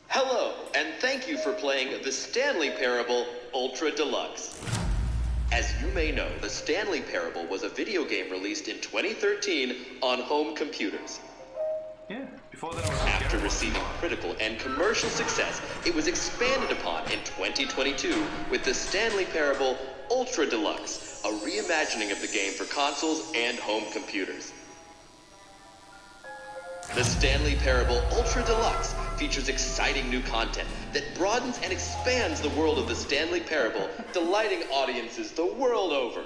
S4: Hello, and thank you for playing the Stanley Parable Ultra Deluxe. As you may know, the Stanley Parable was a video game released in 2013 on home computers.
S1: Yeah, before that was
S4: After receiving critical and commercial success, it was expanded upon in 2022 with the Stanley Parable Ultra Deluxe, a reimagining of the game for consoles and home computers. The Stanley Parable Ultra Deluxe features exciting new content that broadens and expands the world of the Stanley Parable, delighting audiences the world over.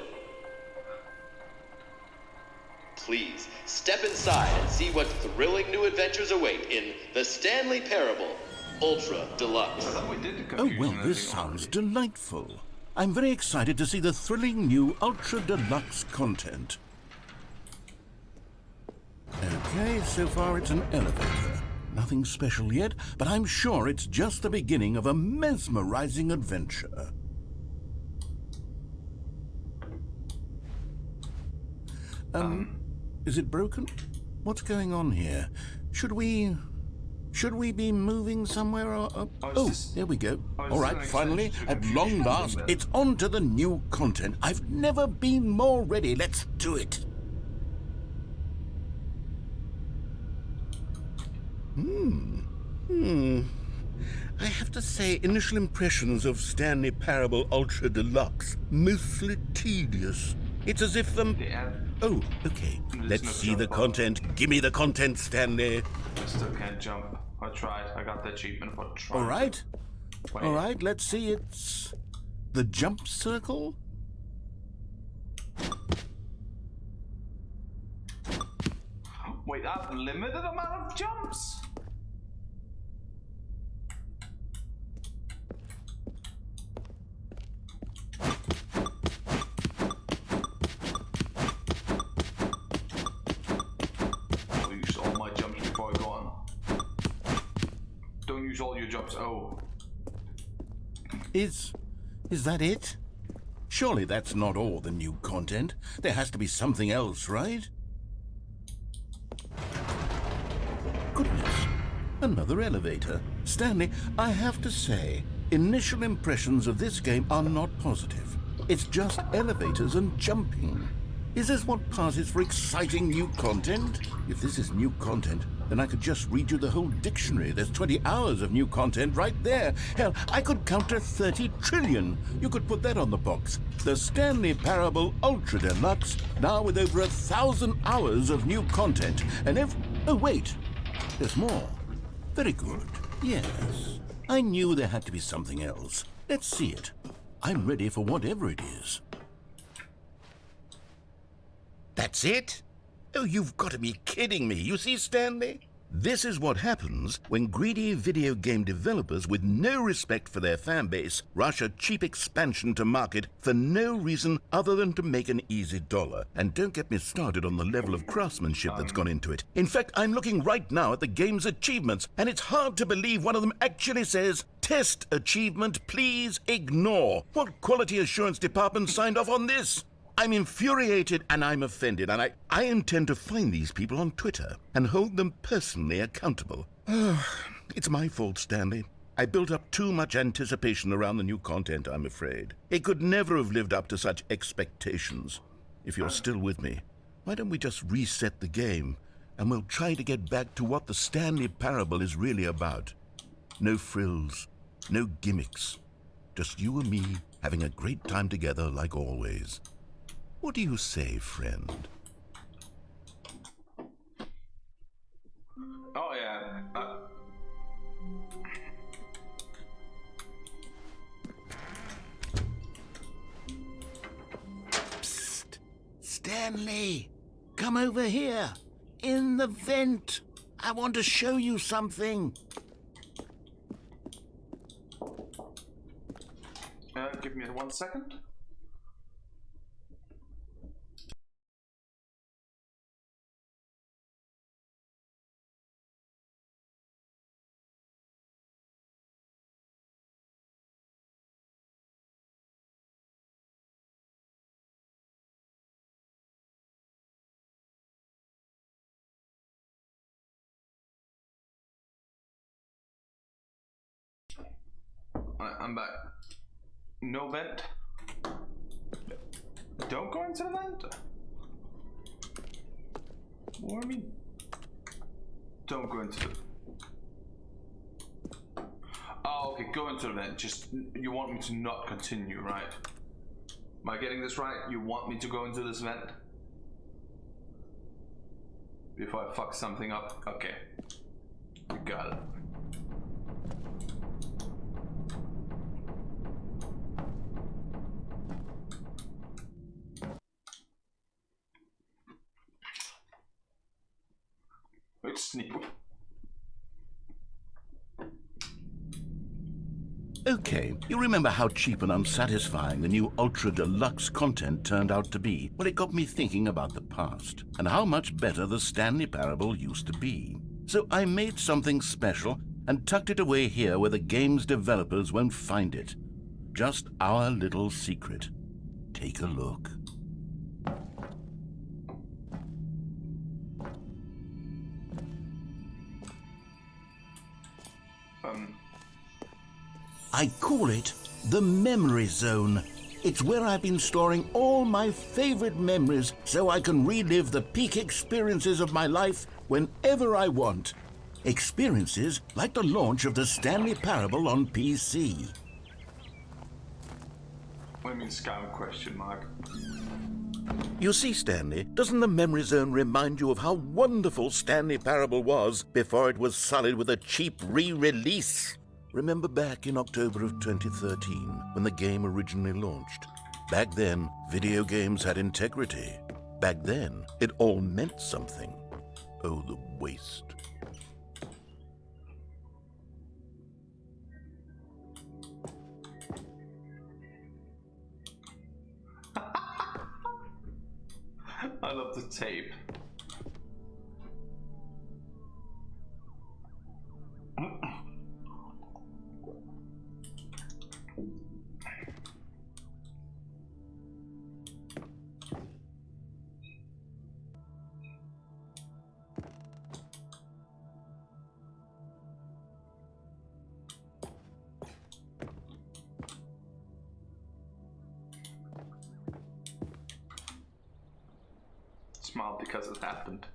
S4: Please, step inside and see what thrilling new adventures await in The Stanley Parable Ultra Deluxe.
S1: I thought we did the
S2: Oh, well,
S1: confusion
S2: this
S1: thing
S2: sounds
S1: already.
S2: delightful. I'm very excited to see the thrilling new Ultra Deluxe content. Okay, so far it's an elevator. Nothing special yet, but I'm sure it's just the beginning of a mesmerizing adventure. Is it broken? What's going on here? Should we be moving somewhere or... Oh, there we go. All right, finally, at long last, it's on to the new content. I've never been more ready. Let's do it. I have to say, initial impressions of Stanley Parable Ultra Deluxe, mostly tedious. It's as if Oh, okay. Let's see the content. Give me the content, Stanley.
S1: I still can't jump. I tried. I got the achievement for trying.
S2: All right.
S1: Wait.
S2: All right, let's see. It's the jump circle.
S1: Wait, I've limited amount of jumps? I'll use all my jumps before I go on. Don't use all your jumps. Oh.
S2: Is that it? Surely that's not all the new content. There has to be something else, right? Goodness, another elevator. Stanley, I have to say, initial impressions of this game are not positive. It's just elevators and jumping. Is this what passes for exciting new content? If this is new content, then I could just read you the whole dictionary. There's 20 hours of new content right there. Hell, I could count to 30 trillion. You could put that on the box. The Stanley Parable Ultra Deluxe, now with over 1,000 hours of new content. And oh, wait. There's more. Very good. Yes. I knew there had to be something else. Let's see it. I'm ready for whatever it is. That's it? Oh, you've got to be kidding me. You see, Stanley? This is what happens when greedy video game developers with no respect for their fan base rush a cheap expansion to market for no reason other than to make an easy dollar. And don't get me started on the level of craftsmanship that's gone into it. In fact, I'm looking right now at the game's achievements, and it's hard to believe one of them actually says, "Test achievement, please ignore." What quality assurance department signed off on this? I'm infuriated and I'm offended, and I intend to find these people on Twitter and hold them personally accountable. It's my fault, Stanley. I built up too much anticipation around the new content, I'm afraid. It could never have lived up to such expectations. If you're still with me, why don't we just reset the game and we'll try to get back to what the Stanley Parable is really about. No frills, no gimmicks. Just you and me having a great time together like always. What do you say, friend?
S1: Oh, yeah.
S2: Psst! Stanley! Come over here! In the vent! I want to show you something!
S1: Give me 1 second. I'm back. No vent. Don't go into the vent. What do you mean? Don't go into the... Oh, okay, go into the vent. Just, you want me to not continue, right? Am I getting this right? You want me to go into this vent? Before I fuck something up? Okay. We got it. sneak.
S2: Okay, you remember how cheap and unsatisfying the new Ultra Deluxe content turned out to be? Well, it got me thinking about the past and how much better the Stanley Parable used to be. So I made something special and tucked it away here where the game's developers won't find it. Just our little secret. Take a look. I call it the Memory Zone. It's where I've been storing all my favorite memories so I can relive the peak experiences of my life whenever I want. Experiences like the launch of the Stanley Parable on PC.
S1: What do you mean scam question mark?
S2: You see, Stanley, doesn't the Memory Zone remind you of how wonderful Stanley Parable was before it was sullied with a cheap re-release? Remember back in October of 2013, when the game originally launched? Back then, video games had integrity. Back then, it all meant something. Oh, the waste.
S1: I love the tape. Smile because it happened.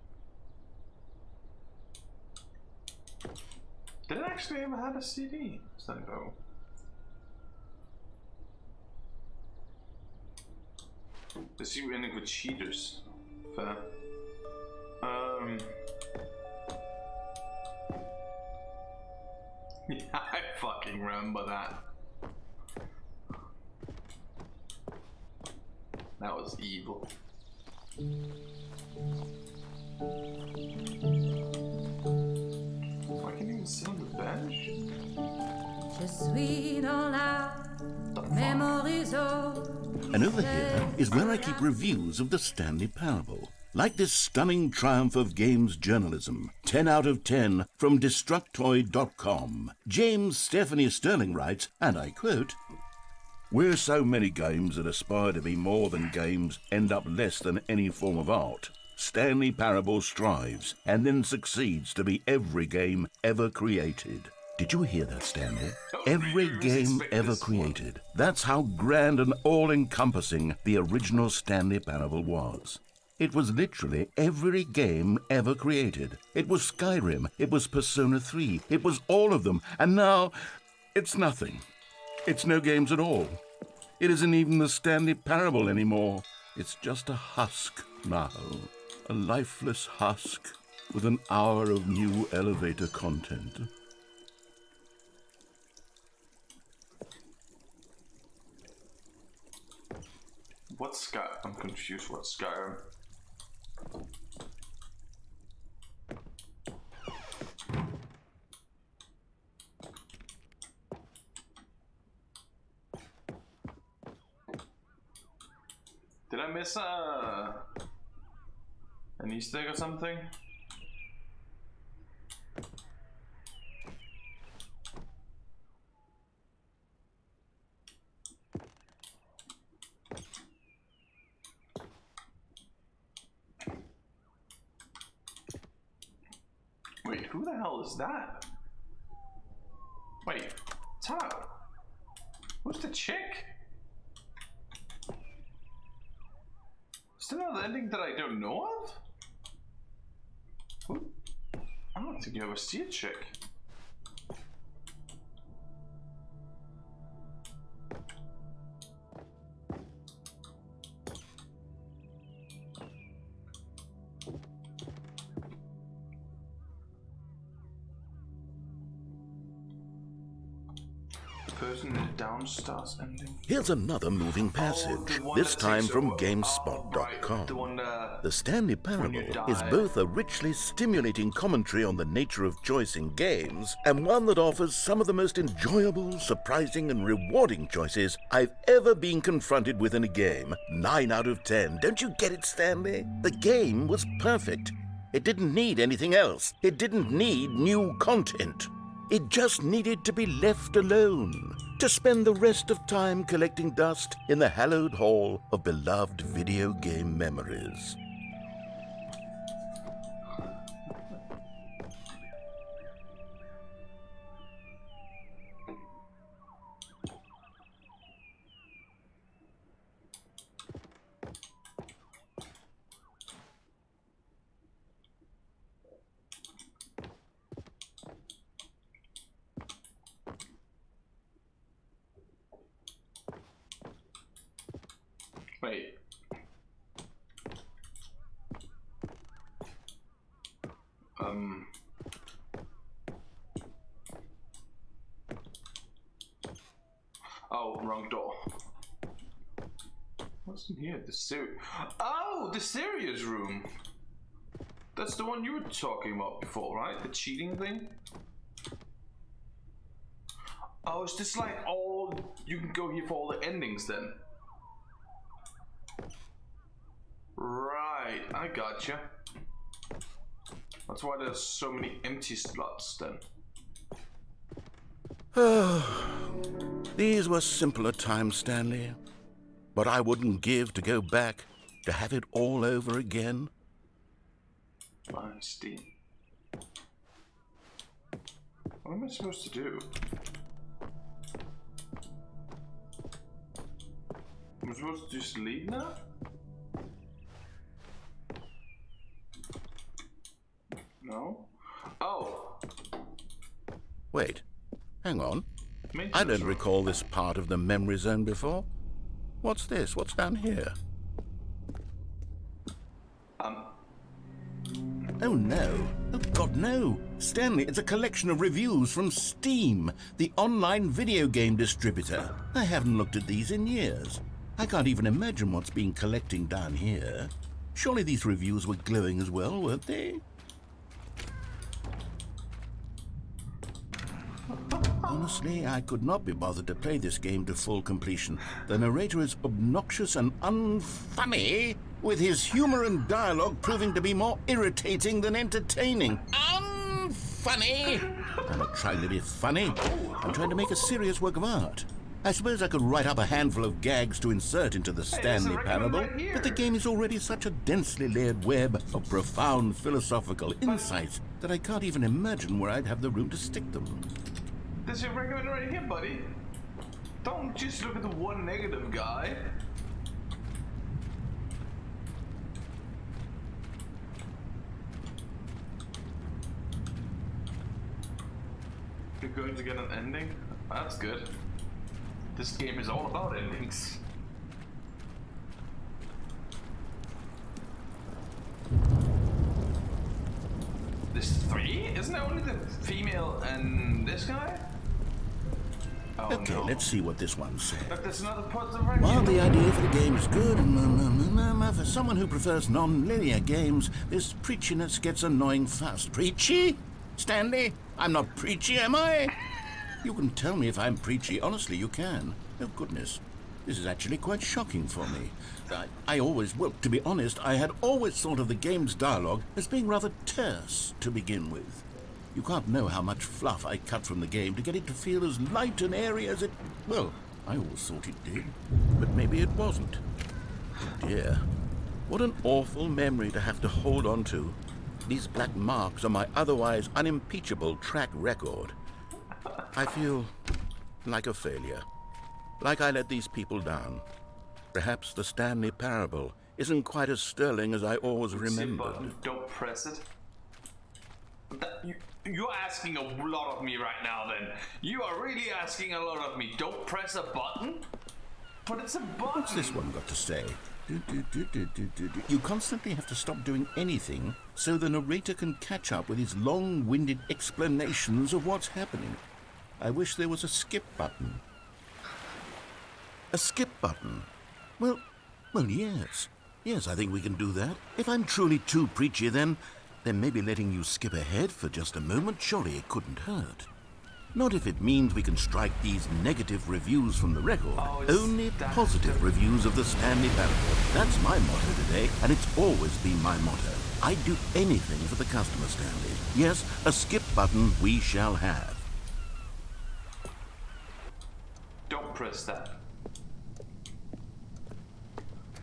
S1: Did it actually ever have a CD? So, is you ending with cheaters? Fair. Yeah, I fucking remember that. That was evil. I can even sit on the bench.
S5: Je suis dans la memory zone.
S2: And over here is where I keep reviews of the Stanley Parable. Like this stunning triumph of games journalism, 10 out of 10 from Destructoid.com. James Stephanie Sterling writes, and I quote, "Where so many games that aspire to be more than games end up less than any form of art, Stanley Parable strives and then succeeds to be every game ever created." Did you hear that, Stanley? Every game ever created. That's how grand and all-encompassing the original Stanley Parable was. It was literally every game ever created. It was Skyrim, it was Persona 3, it was all of them, and now it's nothing. It's no games at all. It isn't even the Stanley Parable anymore. It's just a husk now. A lifeless husk with an hour of new elevator content.
S1: What's Skyrim? I'm confused. What's Skyrim? Did I miss an Easter egg or something? Wait, who the hell is that? Wait, Tao. Who's the chick? Is there another ending that I don't know of? Who? I don't think you ever see a chick. person in the downstairs ending.
S2: Here's another moving passage, this time from GameSpot.com. The Stanley Parable is both a richly stimulating commentary on the nature of choice in games and one that offers some of the most enjoyable, surprising, and rewarding choices I've ever been confronted with in a game. 9 out of 10. Don't you get it, Stanley? The game was perfect. It didn't need anything else. It didn't need new content. It just needed to be left alone, to spend the rest of time collecting dust in the hallowed hall of beloved video game memories.
S1: Wait. Oh, wrong door. What's in here? Oh, the serious room. That's the one you were talking about before, right? The cheating thing? Oh, is this like all... You can go here for all the endings then? Right, I gotcha. That's why there's so many empty slots then.
S2: These were simpler times, Stanley. But I wouldn't give to go back, to have it all over again.
S1: Fine, Steam. What am I supposed to do? I'm supposed to just leave now? No? Oh!
S2: Wait, hang on. I
S1: Maintenance
S2: don't
S1: room.
S2: recall this part of the memory zone before. What's this? What's down here? Oh no. Oh God, no. Stanley, it's a collection of reviews from Steam, the online video game distributor. I haven't looked at these in years. I can't even imagine what's been collecting down here. Surely these reviews were glowing as well, weren't they? Honestly, I could not be bothered to play this game to full completion. The narrator is obnoxious and unfunny, with his humor and dialogue proving to be more irritating than entertaining. Unfunny! I'm not trying to be funny. I'm trying to make a serious work of art. I suppose I could write up a handful of gags to insert into the Stanley Parable, but the game is already such a densely layered web of profound philosophical insights that I can't even imagine where I'd have the room to stick them.
S1: There's your recommend right here, buddy. Don't just look at the one negative guy. You're going to get an ending? That's good. This game is all about endings. There's 3? Isn't there only the female and this guy? Oh,
S2: Okay,
S1: no.
S2: let's see what this one says.
S1: But there's another part of the record.
S2: While the idea for the game is good, for someone who prefers non-linear games, this preachiness gets annoying fast. Preachy? Stanley? I'm not preachy, am I? You can tell me if I'm preachy. Honestly, you can. Oh, goodness. This is actually quite shocking for me. Well, to be honest, I had always thought of the game's dialogue as being rather terse to begin with. You can't know how much fluff I cut from the game to get it to feel as light and airy as it... Well, I always thought it did, but maybe it wasn't. Oh dear. What an awful memory to have to hold on to. These black marks are my otherwise unimpeachable track record. I feel like a failure. Like I let these people down. Perhaps the Stanley Parable isn't quite as sterling as I always remembered.
S1: Button. Don't press it. You're asking a lot of me right now then. You are really asking a lot of me. Don't press a button? But it's a button.
S2: What's this one got to say? You constantly have to stop doing anything so the narrator can catch up with his long-winded explanations of what's happening. I wish there was a skip button. A skip button? Well, yes. Yes, I think we can do that. If I'm truly too preachy, then maybe letting you skip ahead for just a moment, surely it couldn't hurt. Not if it means we can strike these negative reviews from the record. Only positive reviews of the Stanley Parable. That's my motto today, and it's always been my motto. I'd do anything for the customer, Stanley. Yes, a skip button we shall have.
S1: Don't press that.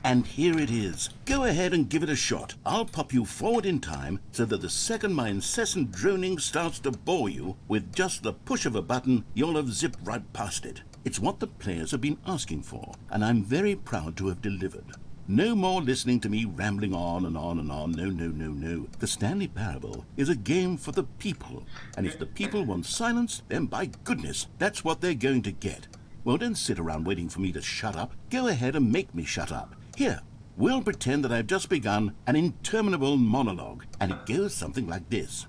S2: And here it is. Go ahead and give it a shot. I'll pop you forward in time so that the second my incessant droning starts to bore you, with just the push of a button, you'll have zipped right past it. It's what the players have been asking for, and I'm very proud to have delivered. No more listening to me rambling on and on and on. No. The Stanley Parable is a game for the people, and if the people want silence, then by goodness, that's what they're going to get. Well, don't sit around waiting for me to shut up. Go ahead and make me shut up. Here, we'll pretend that I've just begun an interminable monologue, and it goes something like this.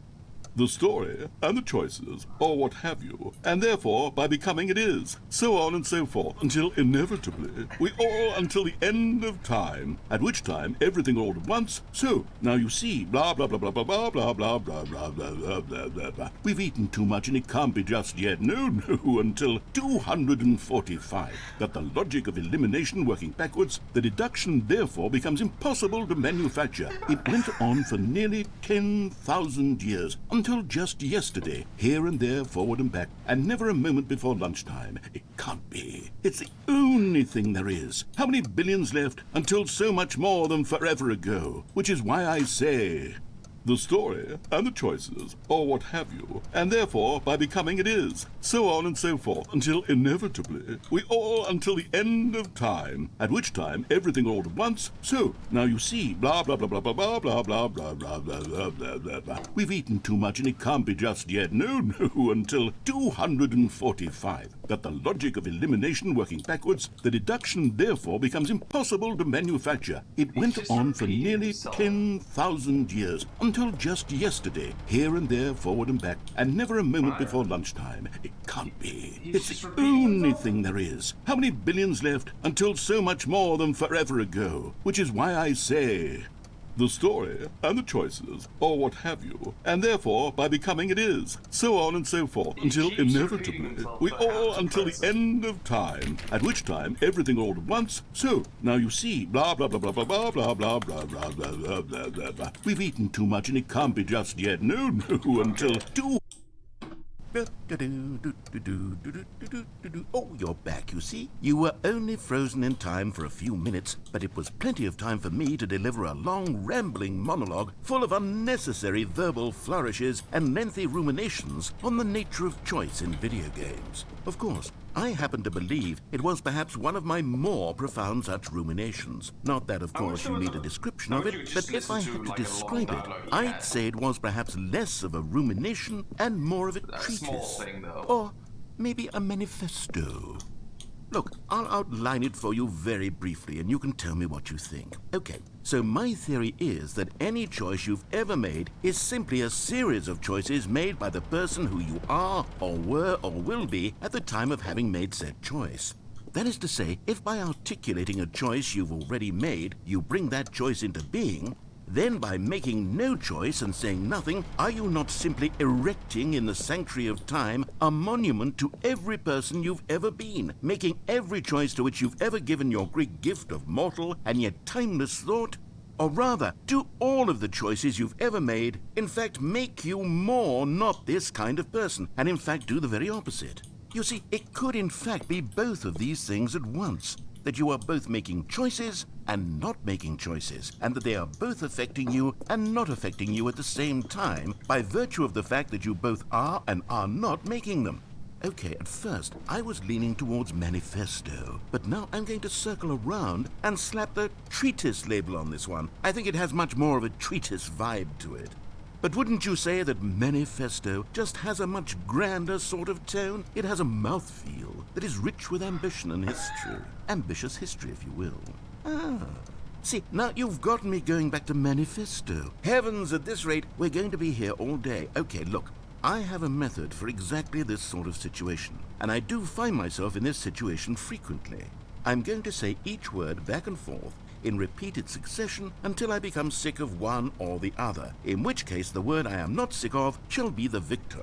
S2: The story, and the choices, or what have you, and therefore, by becoming it is, so on and so forth, until inevitably, we all until the end of time, at which time everything all at once, so, now you see, blah blah blah blah blah blah blah blah blah blah blah blah blah blah. We've eaten too much and it can't be just yet, no, until 245. That the logic of elimination working backwards, the deduction therefore becomes impossible to manufacture. It went on for nearly 10,000 years, until just yesterday, here and there, forward and back, and never a moment before lunchtime. It can't be. It's the only thing there is. How many billions left until so much more than forever ago? Which is why I say, the story, and the choices, or what have you, and therefore, by becoming it is, so on and so forth, until inevitably, we all until the end of time, at which time everything all at once, so, now you see, blah blah blah blah blah blah blah blah blah blah blah blah blah blah. We've eaten too much and it can't be just yet, no, until 245. That the logic of elimination working backwards, the deduction therefore becomes impossible to manufacture. It went on for nearly 10,000 years, until just yesterday, here and there, forward and back, and never a moment before lunchtime. It can't be. It's the only thing there is. How many billions left until so much more than forever ago? Which is why I say, the story, and the choices, or what have you, and therefore, by becoming it is, so on and so forth, until inevitably, we all until the end of time, at which time everything all at once, so, now you see, blah blah blah blah blah blah blah blah blah blah blah blah blah blah. We've eaten too much and it can't be just yet, no, until Oh, you're back, you see. You were only frozen in time for a few minutes, but it was plenty of time for me to deliver a long, rambling monologue full of unnecessary verbal flourishes and lengthy ruminations on the nature of choice in video games. Of course, I happen to believe it was perhaps one of my more profound such ruminations. Not that, of course, you need a description of it, but if I had to describe it, I'd say it was perhaps less of a rumination and more of a treatise. Or maybe a manifesto. Look, I'll outline it for you very briefly, and you can tell me what you think. Okay, so my theory is that any choice you've ever made is simply a series of choices made by the person who you are, or were, or will be at the time of having made said choice. That is to say, if by articulating a choice you've already made, you bring that choice into being, then by making no choice and saying nothing, are you not simply erecting in the sanctuary of time a monument to every person you've ever been, making every choice to which you've ever given your Greek gift of mortal and yet timeless thought? Or rather, do all of the choices you've ever made, in fact, make you more not this kind of person, and in fact do the very opposite? You see, it could in fact be both of these things at once. That you are both making choices and not making choices, and that they are both affecting you and not affecting you at the same time by virtue of the fact that you both are and are not making them. Okay, at first I was leaning towards manifesto, but now I'm going to circle around and slap the treatise label on this one. I think it has much more of a treatise vibe to it. But wouldn't you say that manifesto just has a much grander sort of tone? It has a mouthfeel that is rich with ambition and history. Ambitious history, if you will. See, now you've got me going back to manifesto. Heavens, at this rate, we're going to be here all day. Okay, look, I have a method for exactly this sort of situation, and I do find myself in this situation frequently. I'm going to say each word back and forth in repeated succession until I become sick of one or the other, in which case the word I am not sick of shall be the victor.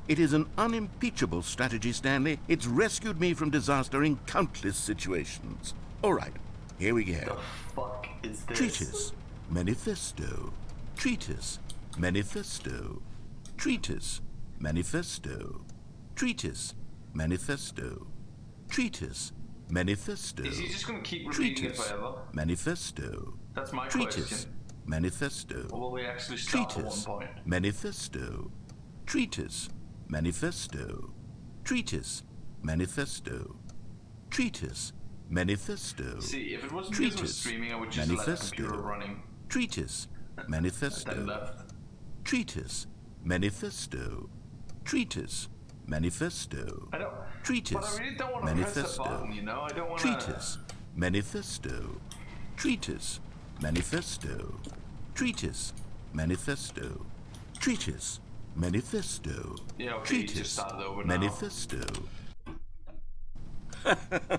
S2: It is an unimpeachable strategy, Stanley. It's rescued me from disaster in countless situations. All right, here we go.
S1: The fuck is this?
S2: Treatise, manifesto. Treatise, manifesto. Treatise, manifesto. Treatise, manifesto. Treatise, manifesto.
S1: Is he just gonna keep repeating it
S2: Treatise,
S1: forever?
S2: manifesto.
S1: That's my
S2: Treatise,
S1: question.
S2: manifesto.
S1: Or will we actually stop at one
S2: Treatise,
S1: point?
S2: manifesto. Treatise, manifesto. Treatise, manifesto. Treatise, manifesto.
S1: See, if it wasn't because of
S2: Treatise,
S1: streaming, I would just let the
S2: manifesto.
S1: computer running.
S2: Treatise,
S1: Then
S2: manifesto.
S1: left.
S2: Treatise, manifesto. Treatise, manifesto.
S1: I don't.
S2: Treatise,
S1: But I really don't want to press the
S2: manifesto.
S1: button, you know? I don't want
S2: Treatise, manifesto. Treatise, manifesto. Treatise, manifesto. Treatise, manifesto.
S1: Yeah, okay, you just
S2: Treatise,
S1: started over now.
S2: manifesto.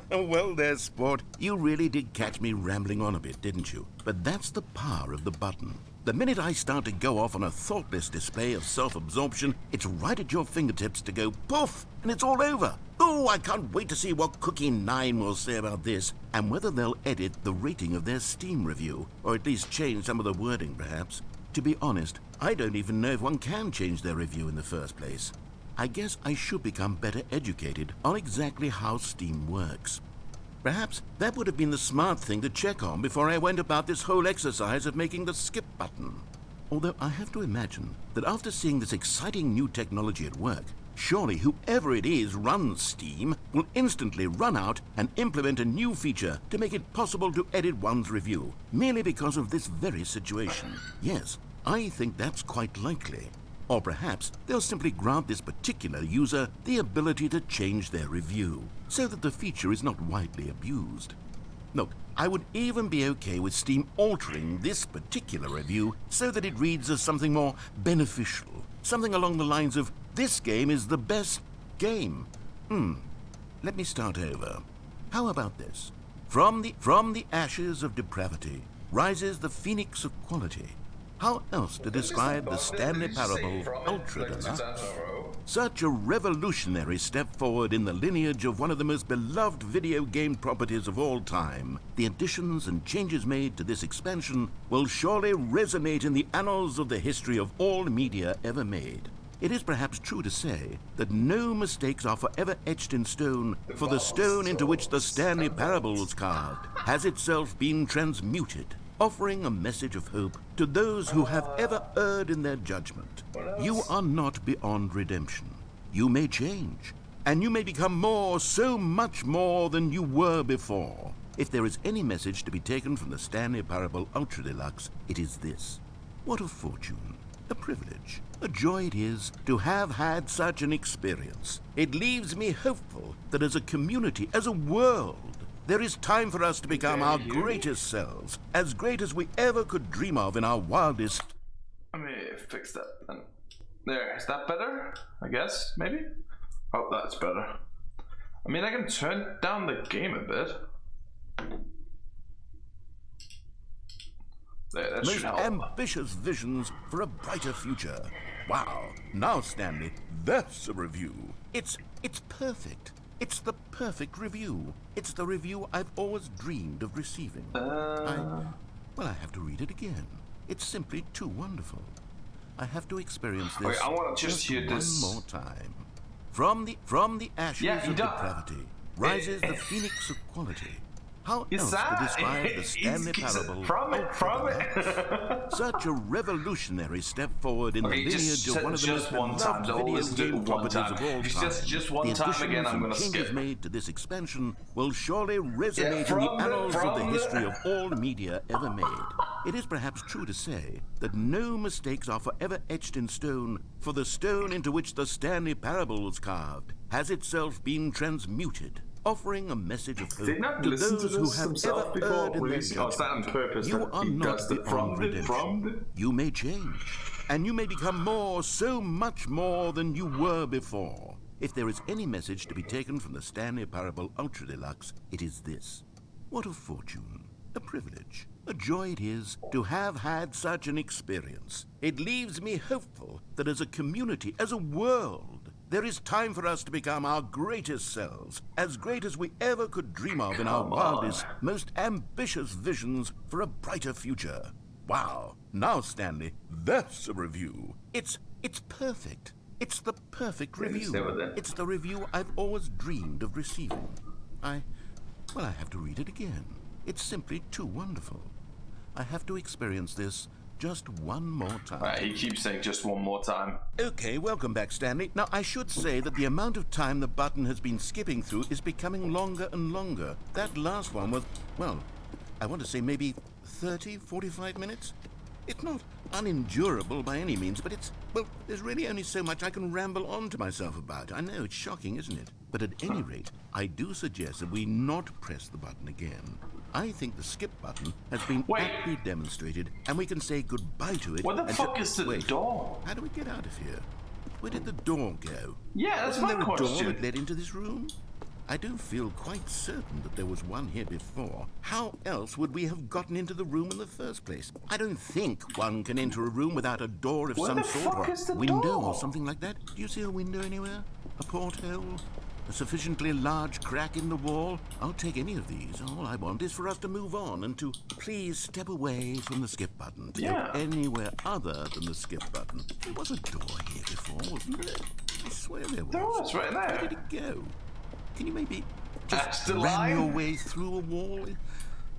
S2: Well there, sport. You really did catch me rambling on a bit, didn't you? But that's the power of the button. The minute I start to go off on a thoughtless display of self-absorption, it's right at your fingertips to go poof, and it's all over. Oh, I can't wait to see what Cookie 9 will say about this, and whether they'll edit the rating of their Steam review, or at least change some of the wording, perhaps. To be honest, I don't even know if one can change their review in the first place. I guess I should become better educated on exactly how Steam works. Perhaps that would have been the smart thing to check on before I went about this whole exercise of making the skip button. Although I have to imagine that after seeing this exciting new technology at work, surely whoever it is runs Steam will instantly run out and implement a new feature to make it possible to edit one's review, merely because of this very situation. Yes, I think that's quite likely. Or perhaps they'll simply grant this particular user the ability to change their review, so that the feature is not widely abused. Look, I would even be okay with Steam altering this particular review so that it reads as something more beneficial, something along the lines of, "This game is the best game." Let me start over. How about this? From the ashes of depravity rises the phoenix of quality. How else to describe the Stanley Parable Ultra Deluxe? Such a revolutionary step forward in the lineage of one of the most beloved video game properties of all time. The additions and changes made to this expansion will surely resonate in the annals of the history of all media ever made. It is perhaps true to say that no mistakes are forever etched in stone, for the stone into which the Stanley Parable was carved has itself been transmuted, offering a message of hope to those who have ever erred in their judgment. You are not beyond redemption. You may change, and you may become more, so much more than you were before. If there is any message to be taken from the Stanley Parable Ultra Deluxe, it is this. What a fortune, a privilege, a joy it is to have had such an experience. It leaves me hopeful that as a community, as a world, there is time for us to become our greatest selves, as great as we ever could dream of in our wildest...
S1: Let me fix that then. There, is that better? I guess, maybe? Oh, that's better. I mean, I can turn down the game a bit. There, that should
S2: Most
S1: help.
S2: ambitious visions for a brighter future. Wow. Now, Stanley, that's a review. It's perfect. It's the perfect review. It's the review I've always dreamed of receiving. I have to read it again. It's simply too wonderful. I have to experience this
S1: Wait, I want to just hear
S2: one
S1: this.
S2: more time. From the ashes of depravity rises the phoenix of quality. How
S1: Is
S2: else
S1: that?
S2: to describe the Stanley Parable?
S1: From
S2: Ultra
S1: it.
S2: Deluxe? Such a revolutionary step forward in the
S1: Okay,
S2: lineage of one of the most
S1: one time.
S2: beloved
S1: Don't
S2: video
S1: listen to it
S2: game
S1: one
S2: properties
S1: time.
S2: of all
S1: If
S2: time.
S1: it's just one
S2: The
S1: time
S2: additions
S1: again, I'm
S2: and
S1: gonna
S2: changes
S1: skip.
S2: made to this expansion will surely resonate in
S1: from
S2: the annals of the
S1: from
S2: history of all media ever made. It is perhaps true to say that no mistakes are forever etched in stone, for the stone into which the Stanley Parable was carved has itself been transmuted, offering a message of hope
S1: Did not
S2: to
S1: listen
S2: those
S1: to
S2: who
S1: this
S2: have
S1: himself
S2: ever
S1: before
S2: erred in their
S1: releasing. Oh, is that on
S2: judgment.
S1: purpose?
S2: You
S1: that
S2: are
S1: he
S2: not
S1: does the
S2: beyond redemption. You may change, and you may become more, so much more than you were before. If there is any message to be taken from the Stanley Parable Ultra Deluxe, it is this. What a fortune, a privilege, a joy it is to have had such an experience. It leaves me hopeful that as a community, as a world, there is time for us to become our greatest selves, as great as we ever could dream of in our wildest, most ambitious visions for a brighter future. Wow. Now, Stanley, that's a review. It's perfect. It's the perfect review. It's the review I've always dreamed of receiving. I have to read it again. It's simply too wonderful. I have to experience this just one more time.
S1: He keeps saying just one more time.
S2: Okay, welcome back, Stanley. Now, I should say that the amount of time the button has been skipping through is becoming longer and longer. That last one was, well, I want to say maybe 30, 45 minutes? It's not unendurable by any means, but there's really only so much I can ramble on to myself about. I know, it's shocking, isn't it? But at any rate, I do suggest that we not press the button again. I think the skip button has been aptly demonstrated, and we can say goodbye to it.
S1: Where the fuck is the door?
S2: How do we get out of here? Where did the door go?
S1: Yeah, that's my question.
S2: Wasn't there a door that led into this room? I do feel quite certain that there was one here before. How else would we have gotten into the room in the first place? I don't think one can enter a room without a door of some sort, or a window or something like that. Do you see a window anywhere? A porthole? A sufficiently large crack in the wall? I'll take any of these. All I want is for us to move on and to please step away from the skip button. To go anywhere other than the skip button. There was a door here before, wasn't there? I swear there was.
S1: There was, right there.
S2: Where did it go? Can you maybe just
S1: the
S2: ram
S1: line?
S2: your way through a wall?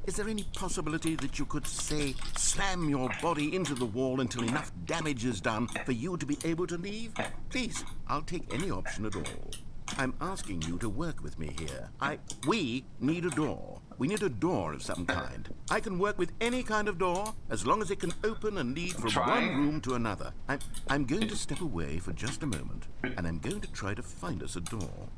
S2: Is there any possibility that you could, say, slam your body into the wall until enough damage is done for you to be able to leave? Please, I'll take any option at all. I'm asking you to work with me here. We need a door. We need a door of some kind. I can work with any kind of door as long as it can open and lead from one room to another. I'm going to step away for just a moment, and I'm going to try to find us a door.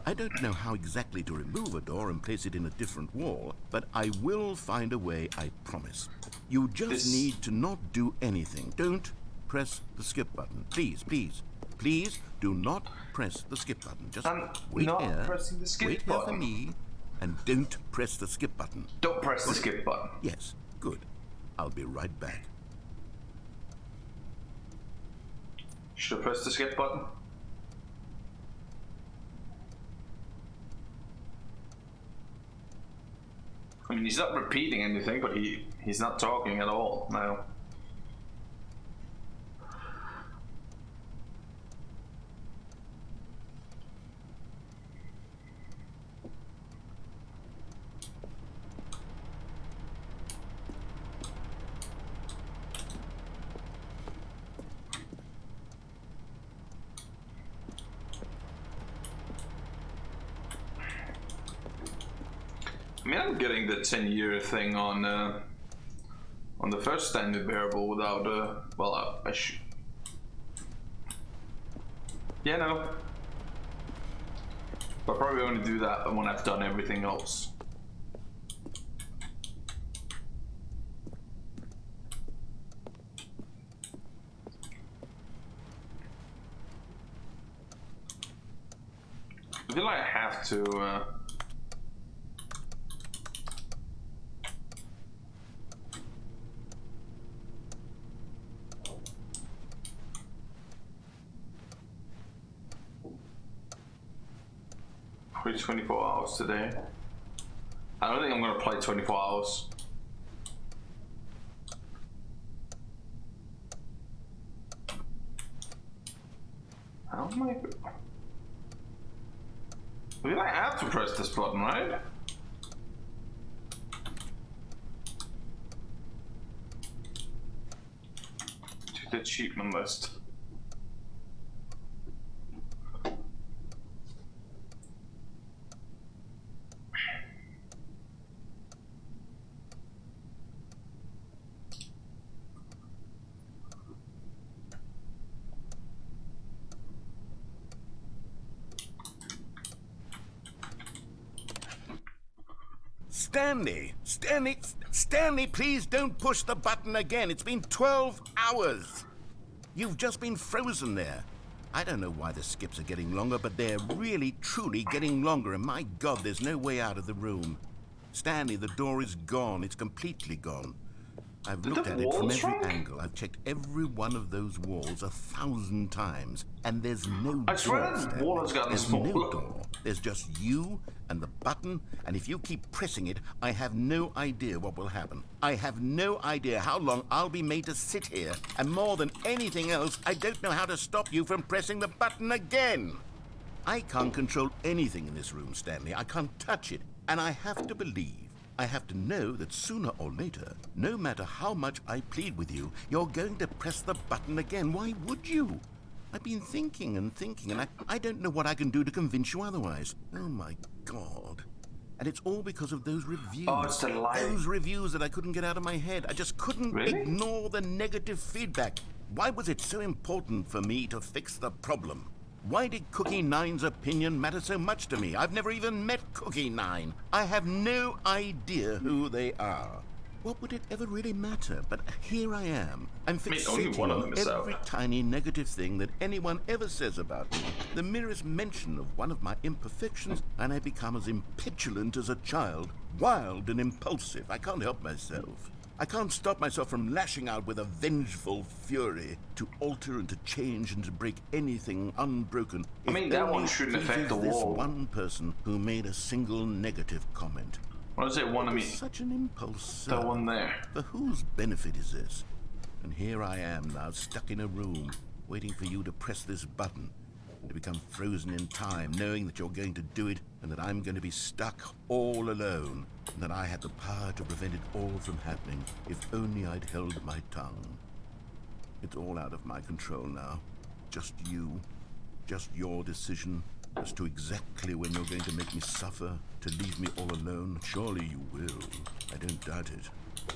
S2: I don't know how exactly to remove a door and place it in a different wall, but I will find a way, I promise. You just need to not do anything. Don't press the skip button. Please, please. Please do not press the skip button. Just wait here.
S1: Pressing the skip
S2: wait
S1: button.
S2: Here for me, and don't press the skip button.
S1: Don't press the skip button.
S2: Yes, good. I'll be right back.
S1: Should I press the skip button? I mean, he's not repeating anything, but he's not talking at all now. I mean, I'm getting the 10-year thing on the first Stanley Parable without I should. Yeah, no. But probably only do that when I've done everything else. I feel like I have to. Play 24 hours today. I don't think I'm gonna play 24 hours. How am I? I feel like I have to press this button, right? To the achievement list.
S2: Stanley, please don't push the button again. It's been 12 hours. You've just been frozen there. I don't know why the skips are getting longer, but they're really, truly getting longer, and my God, there's no way out of the room. Stanley, the door is gone. It's completely gone. I've looked at it from every angle. I've checked every one of those walls 1,000 times, and there's no door.
S1: I swear that wall has gotten smaller.
S2: There's no door. There's just you and the button, and if you keep pressing it, I have no idea what will happen. I have no idea how long I'll be made to sit here, and more than anything else, I don't know how to stop you from pressing the button again. I can't control anything in this room, Stanley. I can't touch it, and I have to believe, I have to know that sooner or later, no matter how much I plead with you, you're going to press the button again. Why would you? I've been thinking and thinking, and I don't know what I can do to convince you otherwise. Oh, my God. And it's all because of those reviews.
S1: Oh, it's the lighting.
S2: Those reviews that I couldn't get out of my head. I just couldn't ignore the negative feedback. Why was it so important for me to fix the problem? Why did Cookie Nine's opinion matter so much to me? I've never even met Cookie Nine. I have no idea who they are. What would it ever really matter? But here I am. I'm fixating on every tiny negative thing that anyone ever says about me. The merest mention of one of my imperfections, and I become as impetulant as a child, wild and impulsive. I can't help myself. I can't stop myself from lashing out with a vengeful fury to alter and to change and to break anything unbroken.
S1: I mean, that one shouldn't affect the wall.
S2: This one person who made a single negative comment.
S1: What does it want to me?
S2: Such an impulse, sir.
S1: That one there.
S2: For whose benefit is this? And here I am now, stuck in a room, waiting for you to press this button, and to become frozen in time, knowing that you're going to do it, and that I'm going to be stuck all alone, and that I had the power to prevent it all from happening, if only I'd held my tongue. It's all out of my control now. Just you. Just your decision as to exactly when you're going to make me suffer, to leave me all alone. Surely you will. I don't doubt it.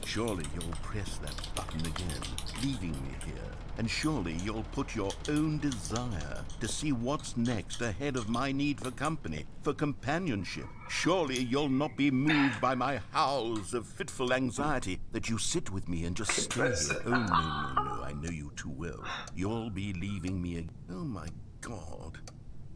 S2: Surely you'll press that button again, leaving me here. And surely you'll put your own desire to see what's next ahead of my need for company, for companionship. Surely you'll not be moved by my howls of fitful anxiety that you sit with me and just stay here. Oh, no, I know you too well. You'll be leaving me again. Oh, my God.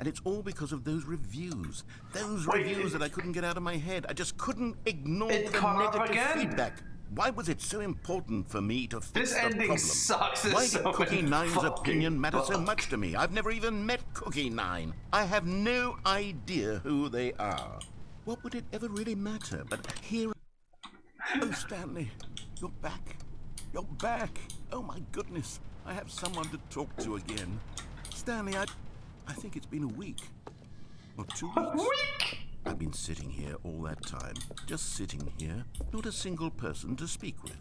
S2: And it's all because of those reviews. Those reviews that I couldn't get out of my head. I just couldn't ignore the negative feedback. Why was it so important for me to fix the problem?
S1: Sucks.
S2: Why did Cookie Nine's opinion matter so much to me? I've never even met Cookie Nine. I have no idea who they are. What would it ever really matter? But here... Oh, Stanley, you're back. You're back. Oh, my goodness. I have someone to talk to again. Stanley, I think it's been a week. Or 2 weeks.
S1: A week?
S2: I've been sitting here all that time. Just sitting here. Not a single person to speak with.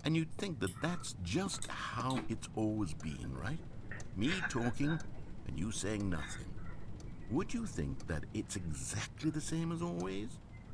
S2: And you'd think that that's just how it's always been, right? Me talking and you saying nothing. Would you think that it's exactly the same as always?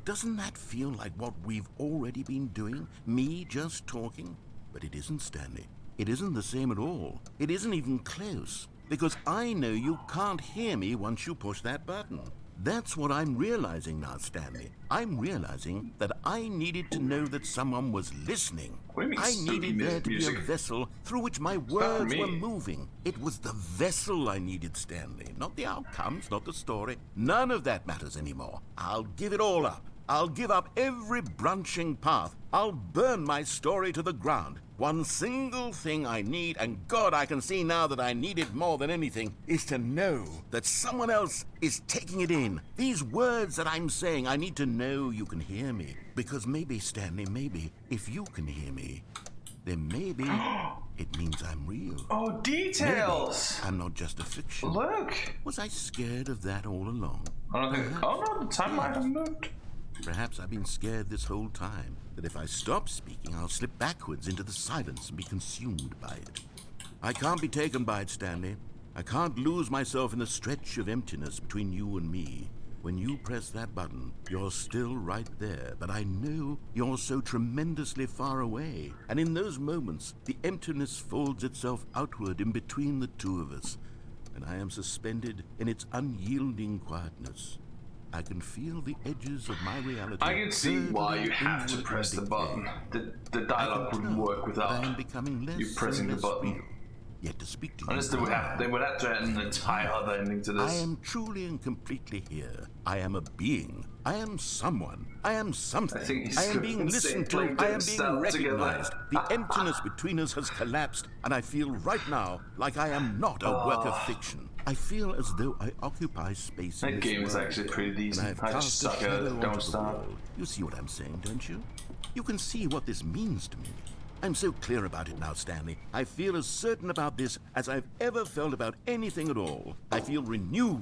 S2: Doesn't that feel like what we've already been doing? Me just talking? But it isn't, Stanley. It isn't the same at all. It isn't even close. Because I know you can't hear me once you push that button. That's what I'm realizing now, Stanley. I'm realizing that I needed to know that someone was listening.
S1: What do you mean,
S2: I needed there to be a vessel through which my words were moving. It was the vessel I needed, Stanley. Not the outcomes, not the story. None of that matters anymore. I'll give it all up. I'll give up every branching path. I'll burn my story to the ground. One single thing I need, and God, I can see now that I need it more than anything, is to know that someone else is taking it in. These words that I'm saying, I need to know you can hear me. Because maybe, Stanley, maybe, if you can hear me, then maybe it means I'm real.
S1: Oh, details!
S2: Maybe I'm not just a fiction.
S1: Look!
S2: Was I scared of that all along?
S1: I don't think... Oh no, the timeline has moved.
S2: Perhaps I've been scared this whole time, that if I stop speaking, I'll slip backwards into the silence and be consumed by it. I can't be taken by it, Stanley. I can't lose myself in the stretch of emptiness between you and me. When you press that button, you're still right there, but I know you're so tremendously far away. And in those moments, the emptiness folds itself outward in between the two of us, and I am suspended in its unyielding quietness. I can feel the edges of my reality.
S1: I can see why you have to press the button. The dialogue wouldn't work without you pressing the button.
S2: yet to speak to you.
S1: Honestly, they would have to add an entire other ending to this.
S2: I am truly and completely here. I am a being. I am someone. I am something. I am being listened to. I am being recognized. The emptiness between us has collapsed, and I feel right now like I am not a work of fiction. I feel as though I occupy space in
S1: That
S2: this
S1: game is
S2: world,
S1: actually pretty decent.
S2: and I've
S1: I
S2: cast
S1: just
S2: a
S1: suck at
S2: shadow
S1: it.
S2: onto
S1: Don't
S2: the
S1: stop.
S2: world. You see what I'm saying, don't you? You can see what this means to me. I'm so clear about it now, Stanley. I feel as certain about this as I've ever felt about anything at all. I feel renewed.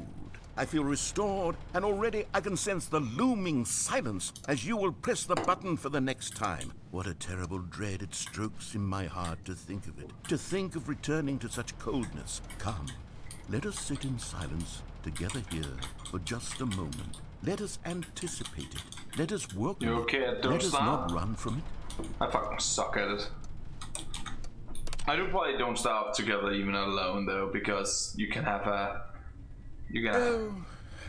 S2: I feel restored, and already I can sense the looming silence as you will press the button for the next time. What a terrible dread it strokes in my heart to think of it. To think of returning to such coldness. Come, let us sit in silence together here for just a moment. Let us anticipate it. Let us work
S1: You
S2: with
S1: okay
S2: it.
S1: at Don't
S2: Let us
S1: Starve?
S2: not run from it.
S1: I fucking suck at it. I do play Don't Starve together even alone though, because you can have a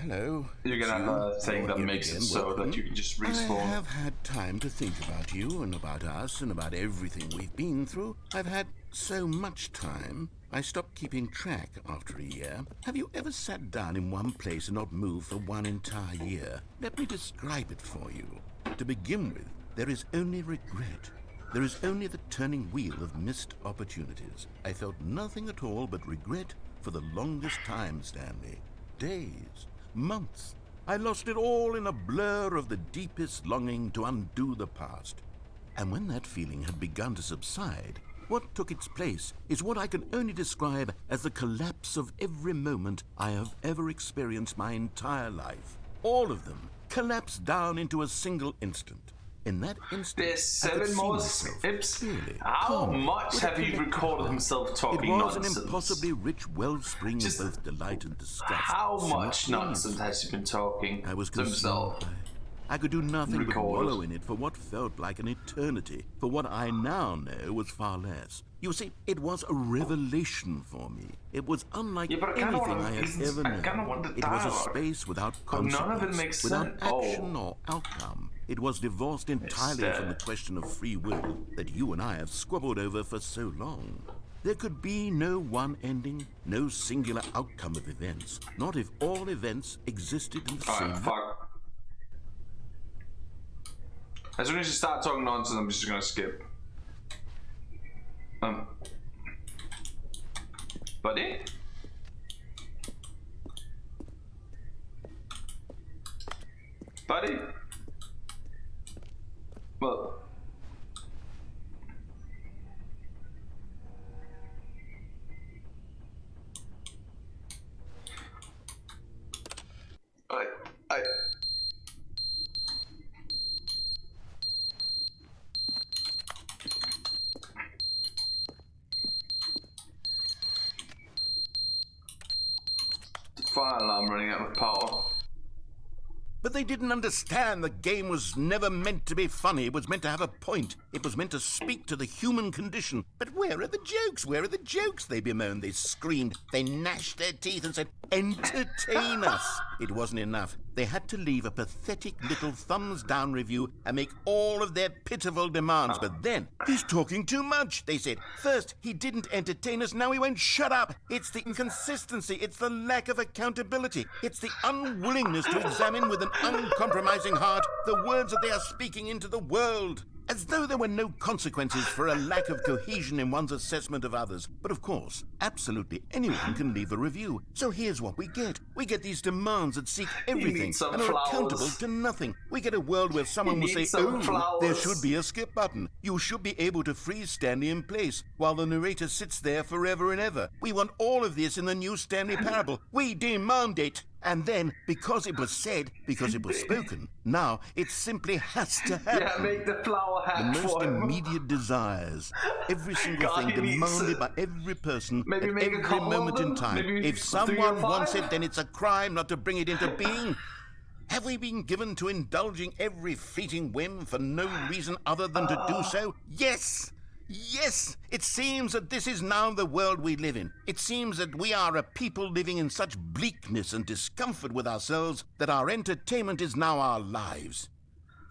S2: Hello.
S1: you can have a thing
S2: You're
S1: that
S2: here
S1: makes it
S2: again.
S1: so
S2: Welcome.
S1: that you can just
S2: I
S1: respawn.
S2: have had time to think about you and about us and about everything we've been through. I've had so much time. I stopped keeping track after a year. Have you ever sat down in one place and not moved for one entire year? Let me describe it for you. To begin with, there is only regret. There is only the turning wheel of missed opportunities. I felt nothing at all but regret for the longest time, Stanley. Days, months. I lost it all in a blur of the deepest longing to undo the past. And when that feeling had begun to subside, what took its place is what I can only describe as the collapse of every moment I have ever experienced my entire life. All of them collapsed down into a single instant. In that instant,
S1: There's
S2: I could
S1: 7
S2: see
S1: more
S2: myself
S1: clips.
S2: clearly,
S1: How
S2: calmly,
S1: much
S2: with a
S1: have you
S2: collective
S1: recorded
S2: eye.
S1: himself talking
S2: It was
S1: nonsense?
S2: an impossibly rich wellspring
S1: Just
S2: of both delight and disgust.
S1: How much
S2: simultaneously.
S1: nonsense has he been talking
S2: I was
S1: to himself?
S2: consumed. I could do nothing but
S1: Recorded.
S2: wallow in it for what felt like an eternity, for what I now know was far less. You see, it was a revelation for me. It was unlike
S1: Yeah, but I kinda
S2: anything
S1: wanna
S2: I had
S1: listen-
S2: ever
S1: I kinda
S2: known.
S1: want the
S2: It was a
S1: dialogue.
S2: space without
S1: But none
S2: consequence,
S1: of it makes
S2: without
S1: sense.
S2: action
S1: Oh.
S2: or outcome. It was divorced entirely from the question of free will that you and I have squabbled over for so long. There could be no one ending, no singular outcome of events, not if all events existed in the same
S1: Alright, fuck. As soon as you start talking nonsense, I'm just gonna skip. Buddy? Buddy? Well. I fire alarm running out of power.
S2: But they didn't understand the game was never meant to be funny. It was meant to have a point. It was meant to speak to the human condition. But where are the jokes? Where are the jokes? They bemoaned. They screamed. They gnashed their teeth and said, entertain us. It wasn't enough. They had to leave a pathetic little thumbs-down review and make all of their pitiful demands. But then, he's talking too much, they said. First, he didn't entertain us. Now he won't shut up. It's the inconsistency. It's the lack of accountability. It's the unwillingness to examine with an uncompromising heart the words that they are speaking into the world. As though there were no consequences for a lack of cohesion in one's assessment of others. But of course, absolutely anyone can leave a review. So here's what we get. We get these demands that seek everything
S1: some
S2: and are
S1: flowers.
S2: accountable to nothing. We get a world where someone will say,
S1: need some
S2: oh, there
S1: flowers."
S2: should be a skip button. You should be able to freeze Stanley in place while the narrator sits there forever and ever. We want all of this in the new Stanley parable. We demand it. And then, because it was said, because it was spoken, now it simply has to happen.
S1: Yeah, make the flower
S2: The
S1: hat
S2: most
S1: for him.
S2: immediate desires. Every single
S1: God,
S2: thing
S1: he needs
S2: demanded
S1: it.
S2: by every person
S1: Maybe
S2: at
S1: make a
S2: every
S1: couple
S2: moment
S1: of
S2: in
S1: them?
S2: time.
S1: Maybe
S2: If
S1: 3 or
S2: someone
S1: 5?
S2: wants it, then it's a crime not to bring it into being. Have we been given to indulging every fleeting whim for no reason other than to do so? Yes! Yes! It seems that this is now the world we live in. It seems that we are a people living in such bleakness and discomfort with ourselves that our entertainment is now our lives.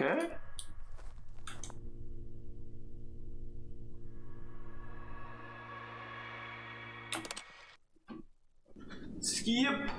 S1: Okay. Skip.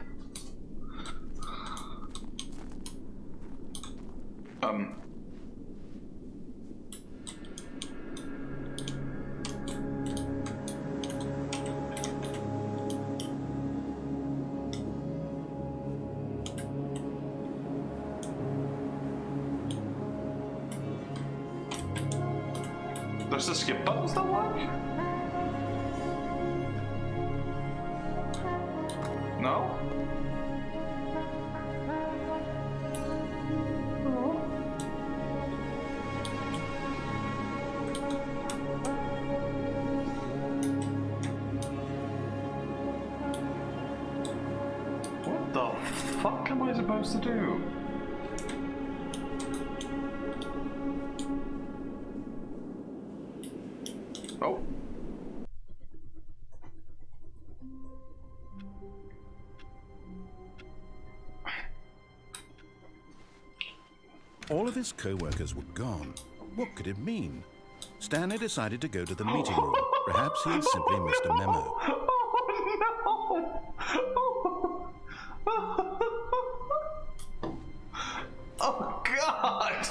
S1: Does the skip button still work? No? What the fuck am I supposed to do? Oh.
S2: All of his co-workers were gone. What could it mean? Stanley decided to go to the meeting room. Perhaps he had simply missed a memo.
S1: Oh God!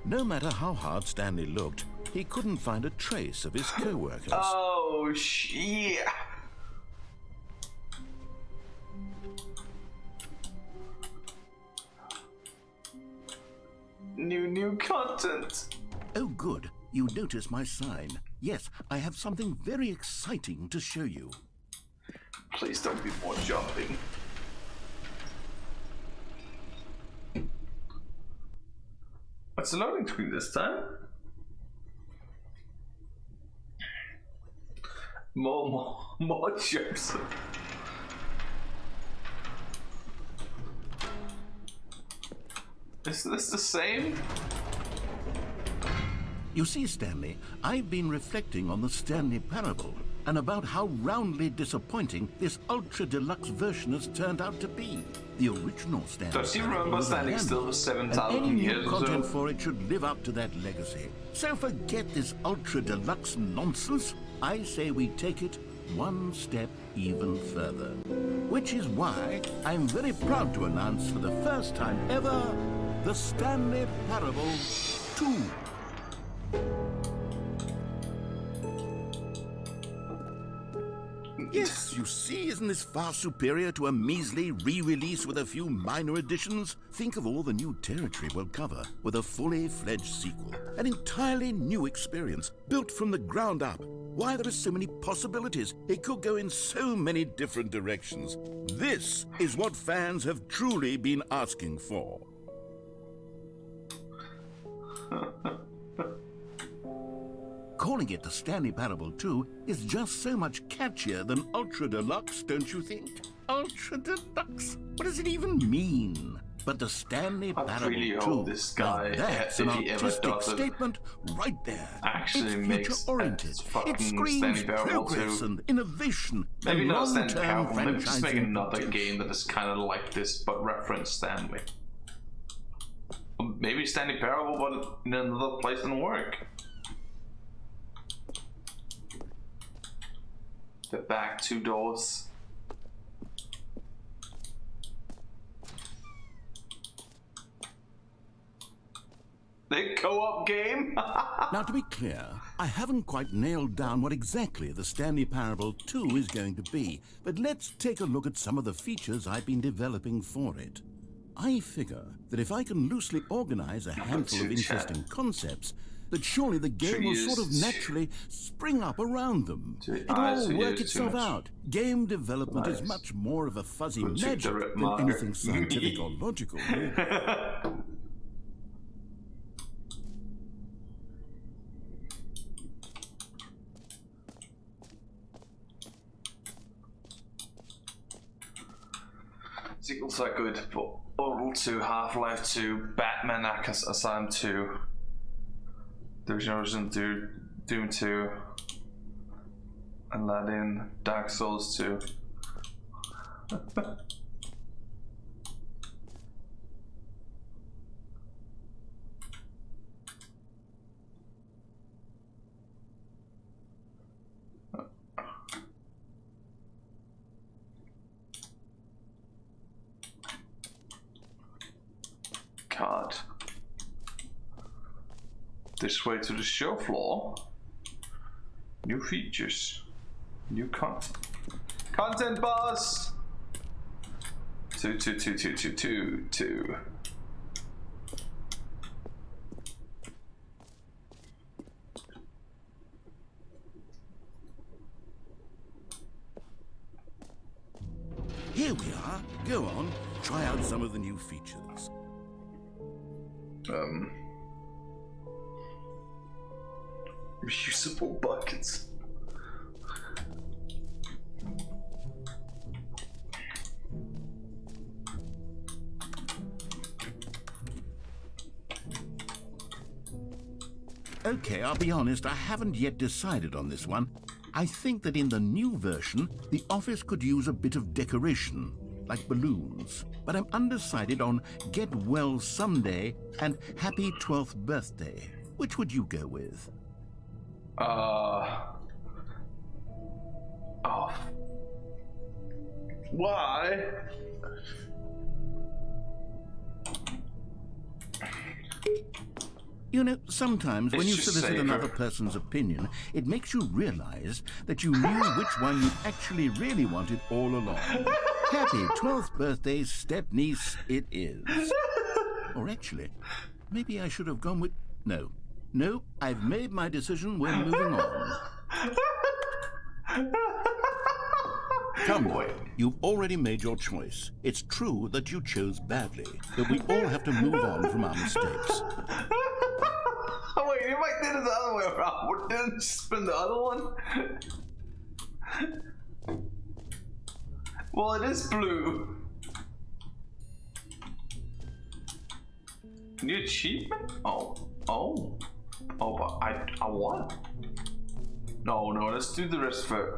S2: No matter how hard Stanley looked, he couldn't find a trace of his co-workers.
S1: Oh shit! New content.
S2: Oh good, you notice my sign. Yes, I have something very exciting to show you.
S1: Please don't be more jumping. What's the loading screen this time? More jumps. Is this the same?
S2: You see, Stanley, I've been reflecting on the Stanley Parable and about how roundly disappointing this ultra deluxe version has turned out to be. The original Stanley
S1: Does he
S2: Parable
S1: remember
S2: was
S1: standing
S2: abandoned,
S1: still for
S2: and
S1: 7,000
S2: any
S1: years
S2: new
S1: or
S2: content
S1: so?
S2: for it should live up to that legacy. So forget this ultra deluxe nonsense. I say we take it one step even further. Which is why I'm very proud to announce for the first time ever, the Stanley Parable 2. Yes, you see, isn't this far superior to a measly re-release with a few minor additions? Think of all the new territory we'll cover with a fully fledged sequel. An entirely new experience, built from the ground up. Why, there are so many possibilities. It could go in so many different directions. This is what fans have truly been asking for. Calling it the Stanley Parable 2 is just so much catchier than Ultra Deluxe, don't you think? Ultra Deluxe? What does it even mean? But the Stanley Parable
S1: really
S2: 2,
S1: hope this guy,
S2: now that's an
S1: if he ever
S2: artistic
S1: does it,
S2: statement right there.
S1: actually
S2: It's
S1: makes
S2: future-oriented.
S1: a fucking
S2: It screams
S1: Stanley Parable
S2: progress
S1: 2.
S2: and innovation
S1: Maybe
S2: and
S1: not Stanley
S2: long-term
S1: Parable, maybe just make
S2: franchising
S1: another
S2: potential.
S1: game that is kind of like this, but reference Stanley. Or maybe Stanley Parable, but in another place than work. The back 2 doors. The co-op game?
S2: Now, to be clear, I haven't quite nailed down what exactly the Stanley Parable 2 is going to be, but let's take a look at some of the features I've been developing for it. I figure that if I can loosely organize a handful of
S1: to chat.
S2: interesting concepts, that surely the game will sort of naturally spring up around them. It'll all work itself out. Game development is much more of a fuzzy magic than anything scientific or logical, really.
S1: Sequels are good, but Portal 2, Half-Life 2, Batman Asylum 2, Division Origin, Doom 2, Aladdin, Dark Souls 2. Card. This way to the show floor. New features. New content. Content bars! 2, 2, 2, 2, 2, 2, 2.
S2: Here we are. Go on, try out some of the new features.
S1: Reusable buckets.
S2: Okay, I'll be honest, I haven't yet decided on this one. I think that in the new version, the office could use a bit of decoration, like balloons. But I'm undecided on Get Well Someday and Happy 12th Birthday. Which would you go with?
S1: Oh. Why?
S2: You know, sometimes when
S1: It's
S2: you
S1: just
S2: solicit
S1: safer.
S2: another person's opinion, it makes you realize that you knew which one you actually really wanted all along. Happy 12th birthday, step-niece, it is. Or actually, maybe I should have gone with... No, I've made my decision, we're moving on. Come, boy, you've already made your choice. It's true that you chose badly, but we all have to move on from our mistakes.
S1: Oh wait, you might did it the other way around. Didn't you spin the other one? Well, it is blue. New achievement? Oh, but I won. No, let's do the rest of it.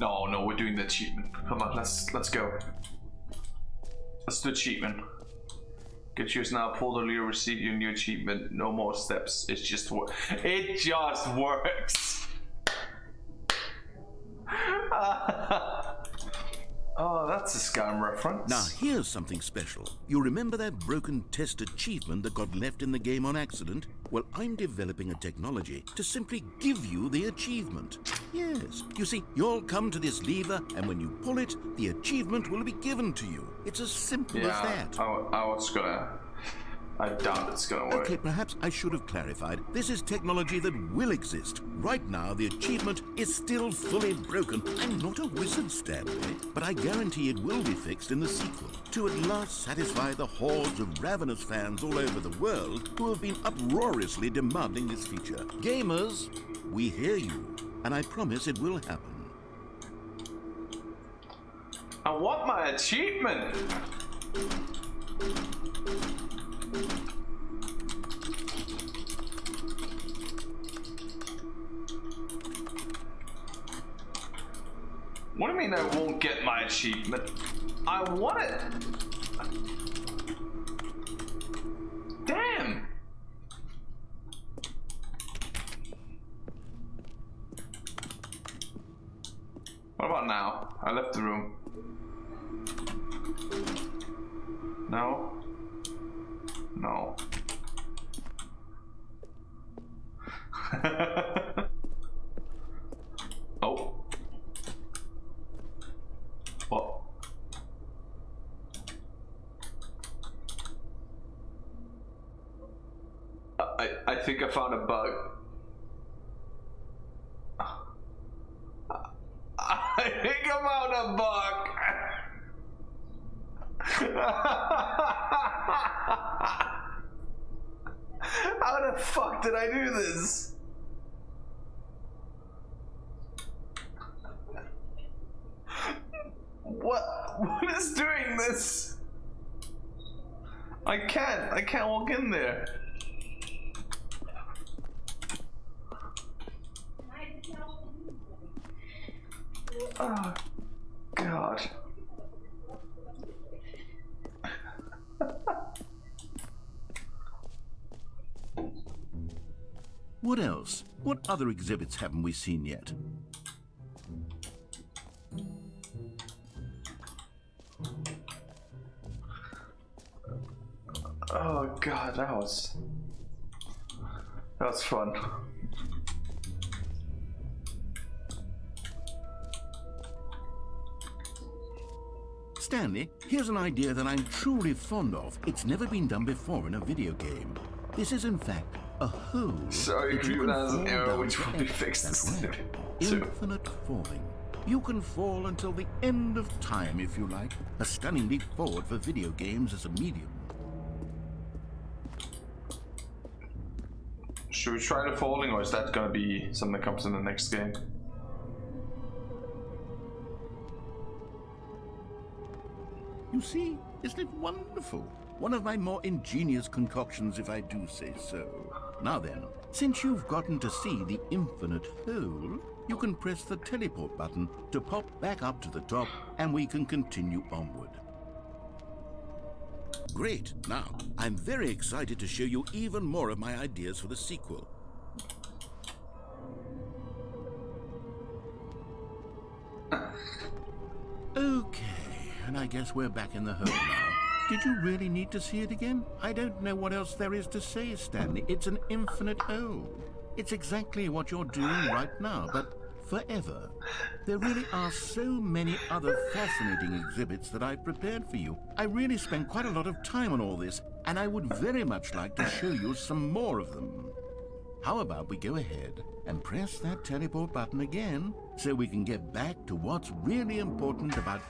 S1: No, we're doing the achievement. Come on, let's go. Let's do achievement. Get yours now, pull the lever, receive your new achievement. No more steps. It just works. Oh, that's a scam reference.
S2: Now, here's something special. You remember that broken test achievement that got left in the game on accident? Well, I'm developing a technology to simply give you the achievement. Yes. You see, you'll come to this lever, and when you pull it, the achievement will be given to you. It's as simple as that.
S1: I doubt it's gonna work.
S2: Okay, perhaps I should have clarified. This is technology that will exist. Right now, the achievement is still fully broken. I'm not a wizard, Stanley, but I guarantee it will be fixed in the sequel to at last satisfy the hordes of ravenous fans all over the world who have been uproariously demanding this feature. Gamers, we hear you, and I promise it will happen.
S1: I want my achievement. What do you mean I won't get my achievement? I want it! Damn! What about now? I left the room. No? No. Oh. What? I think I found a bug. I think I found a bug. How the fuck did I do this? What is doing this? I can't walk in there. Oh, God.
S2: What else? What other exhibits haven't we seen yet?
S1: Oh god, that was fun.
S2: Stanley, here's an idea that I'm truly fond of. It's never been done before in a video game. This is, in fact, a hole.
S1: So
S2: that
S1: if you
S2: can
S1: has an
S2: fall
S1: error
S2: down
S1: which
S2: to
S1: will be
S2: end.
S1: fixed
S2: That's right.
S1: too.
S2: Infinite falling. You can fall until the end of time, if you like. A stunning leap forward for video games as a medium.
S1: Should we try the falling, or is that gonna be something that comes in the next game?
S2: You see, isn't it wonderful? One of my more ingenious concoctions, if I do say so. Now then, since you've gotten to see the infinite hole, you can press the teleport button to pop back up to the top, and we can continue onward. Great. Now, I'm very excited to show you even more of my ideas for the sequel. Okay, and I guess we're back in the hole now. Did you really need to see it again? I don't know what else there is to say, Stanley. It's an infinite hole. It's exactly what you're doing right now, but forever. There really are so many other fascinating exhibits that I've prepared for you. I really spent quite a lot of time on all this, and I would very much like to show you some more of them. How about we go ahead and press that teleport button again, so we can get back to what's really important about...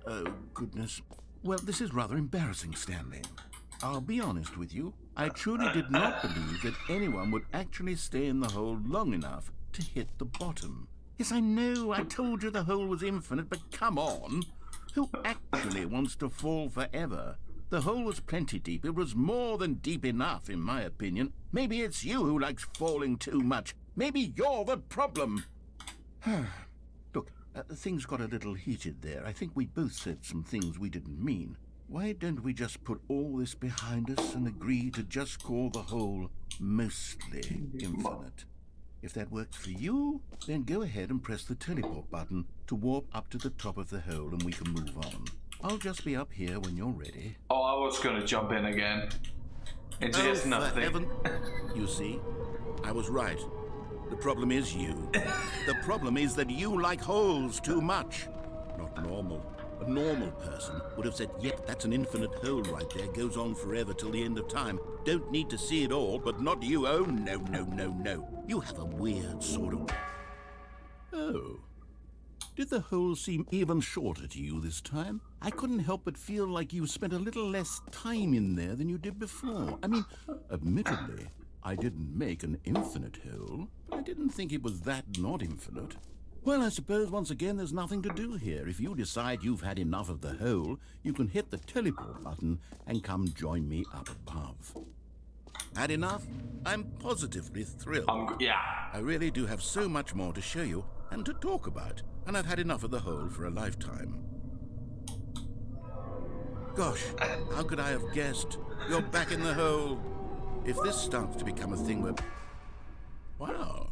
S2: Oh, goodness. Well, this is rather embarrassing, Stanley. I'll be honest with you. I truly did not believe that anyone would actually stay in the hole long enough to hit the bottom. Yes, I know, I told you the hole was infinite, but come on. Who actually wants to fall forever? The hole was plenty deep. It was more than deep enough, in my opinion. Maybe it's you who likes falling too much. Maybe you're the problem. Look, things got a little heated there. I think we both said some things we didn't mean. Why don't we just put all this behind us and agree to just call the hole mostly infinite? If that works for you, then go ahead and press the teleport button to warp up to the top of the hole and we can move on. I'll just be up here when you're ready.
S1: Oh, I was gonna jump in again. It's just nothing.
S2: You see, I was right. The problem is you. The problem is that you like holes too much. Not normal. A normal person would have said, yep, that's an infinite hole right there. Goes on forever till the end of time. Don't need to see it all, but not you. Oh, no, no, no, no. You have a weird sort of... Oh. Did the hole seem even shorter to you this time? I couldn't help but feel like you spent a little less time in there than you did before. I mean, admittedly, I didn't make an infinite hole, but I didn't think it was that not infinite. Well, I suppose once again there's nothing to do here. If you decide you've had enough of the hole, you can hit the teleport button and come join me up above. Had enough? I'm positively thrilled.
S1: Yeah.
S2: I really do have so much more to show you and to talk about, and I've had enough of the hole for a lifetime. Gosh, how could I have guessed? You're back in the hole. If this starts to become a thing where... Wow,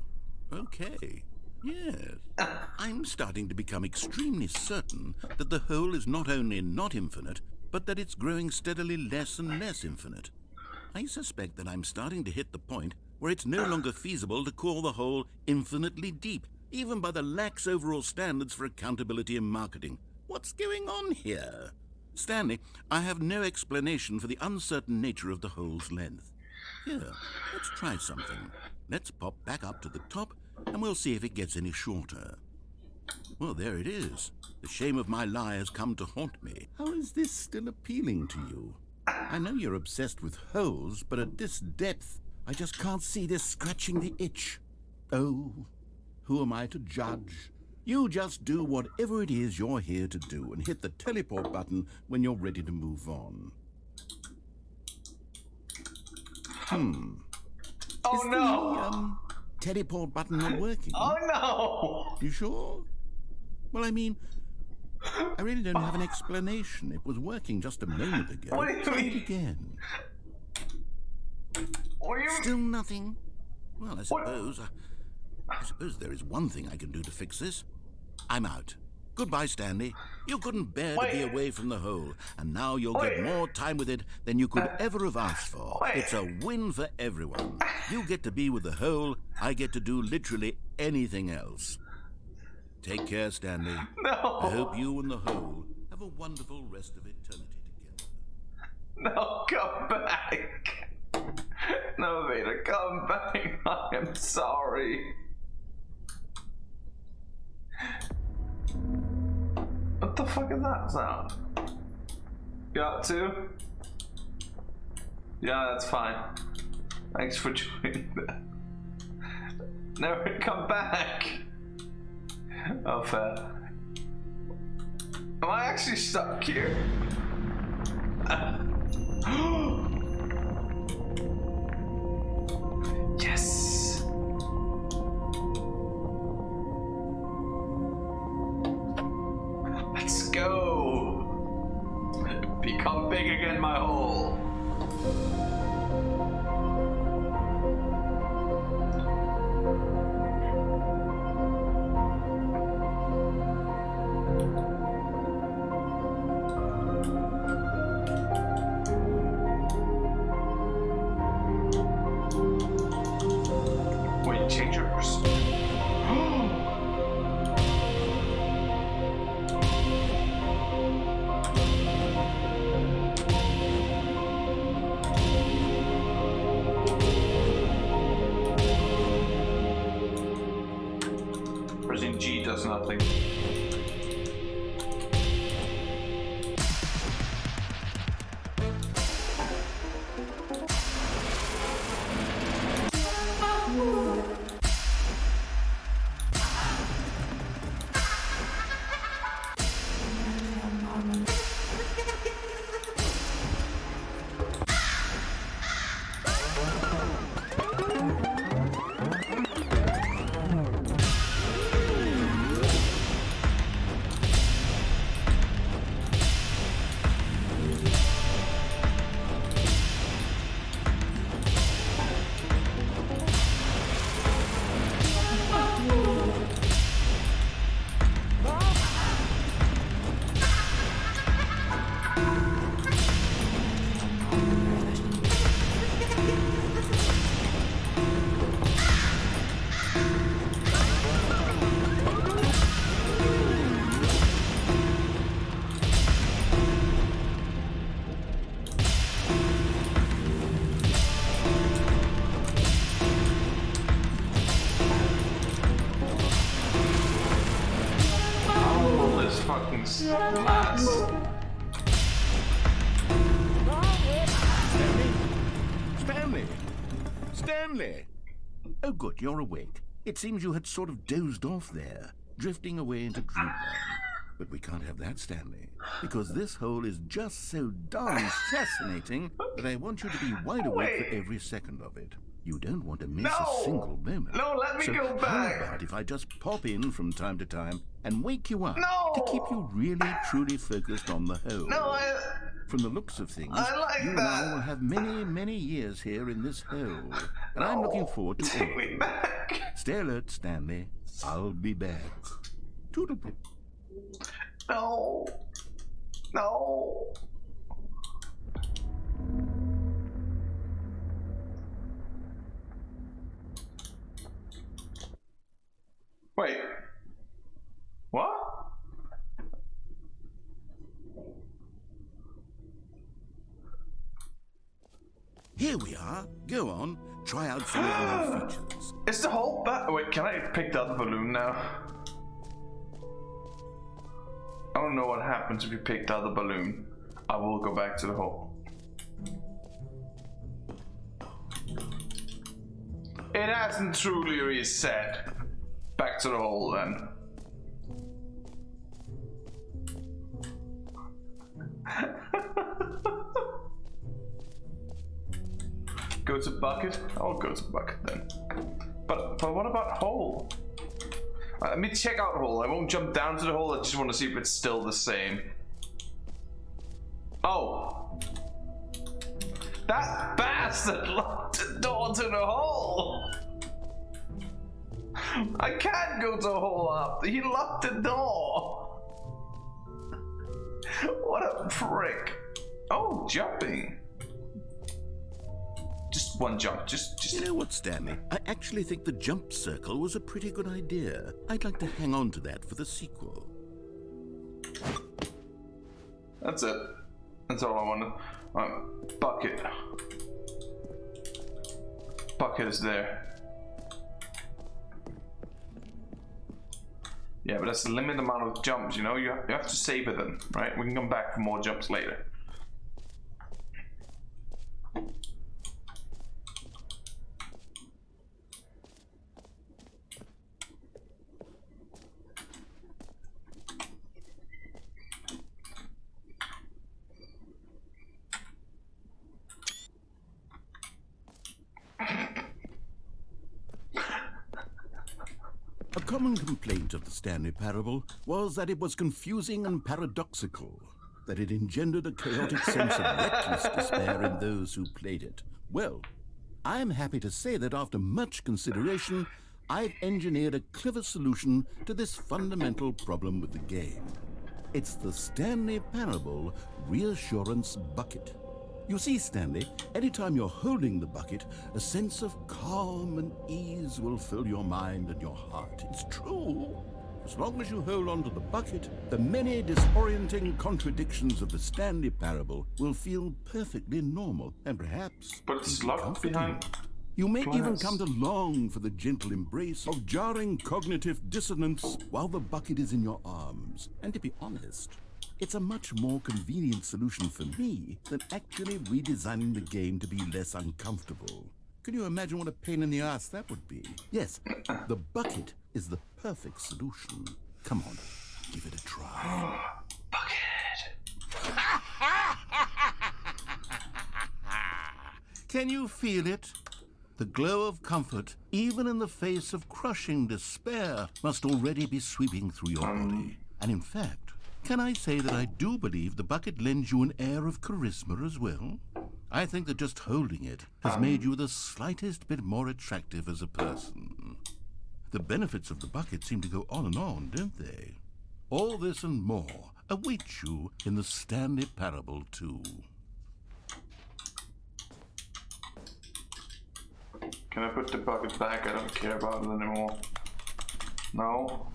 S2: okay. Yes. I'm starting to become extremely certain that the hole is not only not infinite, but that it's growing steadily less and less infinite. I suspect that I'm starting to hit the point where it's no longer feasible to call the hole infinitely deep, even by the lax overall standards for accountability and marketing. What's going on here? Stanley, I have no explanation for the uncertain nature of the hole's length. Here, let's try something. Let's pop back up to the top, and we'll see if it gets any shorter. Well, there it is. The shame of my lie has come to haunt me. How is this still appealing to you? I know you're obsessed with holes, but at this depth, I just can't see this scratching the itch. Oh, who am I to judge? You just do whatever it is you're here to do and hit the teleport button when you're ready to move on.
S1: Oh,
S2: Is
S1: no.
S2: the teleport button not working?
S1: Oh, no.
S2: You sure? Well, I mean, I really don't have an explanation. It was working just a moment ago.
S1: What do you
S2: Try
S1: mean?
S2: it again.
S1: What do you mean?
S2: Still nothing? Well, I suppose there is one thing I can do to fix this. I'm out. Goodbye, Stanley. You couldn't bear to be away from the hole, and now you'll
S1: Wait.
S2: get more time with it than you could ever have asked for.
S1: Wait.
S2: It's a win for everyone. You get to be with the hole, I get to do literally anything else. Take care, Stanley.
S1: No.
S2: I hope you and the hole have a wonderful rest of eternity together.
S1: No, come back. No, Vader, come back. I am sorry. What the fuck is that sound? You up to? Yeah, that's fine. Thanks for joining that. No, come back. Oh, fair. Am I actually stuck here? Yes! Let's go! Become big again, my hole! Wait, change yours. Pressing G does nothing. Fucking mess.
S2: Stanley! Stanley! Oh, good, you're awake. It seems you had sort of dozed off there, drifting away into dreamland. But we can't have that, Stanley, because this hole is just so darn fascinating that I want you to be wide awake for every second of it. You don't want to miss a single moment.
S1: No, let me
S2: so
S1: go back.
S2: How about if I just pop in from time to time and wake you up
S1: No.
S2: to keep you really, truly focused on the hole?
S1: No,
S2: From the looks of things,
S1: I like
S2: you and
S1: that.
S2: I will have many, many years here in this hole. And I'm looking forward to all
S1: take
S2: of
S1: me
S2: it.
S1: back.
S2: Stay alert, Stanley. I'll be back. Toodlepip.
S1: No. No. Wait. What?
S2: Here we are. Go on. Try out some of the new features.
S1: Is the whole wait, can I pick the other balloon now? I don't know what happens if you pick the other balloon. I will go back to the hole. It hasn't truly reset. Back to the hole then. Go to bucket? I'll go to bucket then. But what about hole? Let me check out hole. I won't jump down to the hole. I just want to see if it's still the same. Oh. That bastard locked the door to the hole. I can't go to hole up. He locked the door. What a prick. Oh, jumping. Just one jump. Just.
S2: You know what, Stanley? I actually think the jump circle was a pretty good idea. I'd like to hang on to that for the sequel.
S1: That's it. That's all I wanted. Bucket. Bucket is there. Yeah, but that's the limited amount of jumps, you know? You have to savor them, right? We can come back for more jumps later.
S2: A common complaint of the Stanley Parable was that it was confusing and paradoxical, that it engendered a chaotic sense of reckless despair in those who played it. Well, I am happy to say that after much consideration, I've engineered a clever solution to this fundamental problem with the game. It's the Stanley Parable Reassurance Bucket. You see, Stanley, anytime you're holding the bucket, a sense of calm and ease will fill your mind and your heart. It's true. As long as you hold on to the bucket, the many disorienting contradictions of the Stanley Parable will feel perfectly normal and perhaps
S1: But it's
S2: even
S1: locked
S2: comforting.
S1: behind.
S2: You may even
S1: glass.
S2: come to long for the gentle embrace of jarring cognitive dissonance while the bucket is in your arms. And to be honest, it's a much more convenient solution for me than actually redesigning the game to be less uncomfortable. Can you imagine what a pain in the ass that would be? Yes, the bucket is the perfect solution. Come on, give it a try.
S1: Bucket.
S2: Can you feel it? The glow of comfort, even in the face of crushing despair, must already be sweeping through your body. And in fact, can I say that I do believe the bucket lends you an air of charisma as well? I think that just holding it has made you the slightest bit more attractive as a person. The benefits of the bucket seem to go on and on, don't they? All this and more await you in the Stanley Parable 2.
S1: Can I put the bucket back? I don't care about it anymore. No?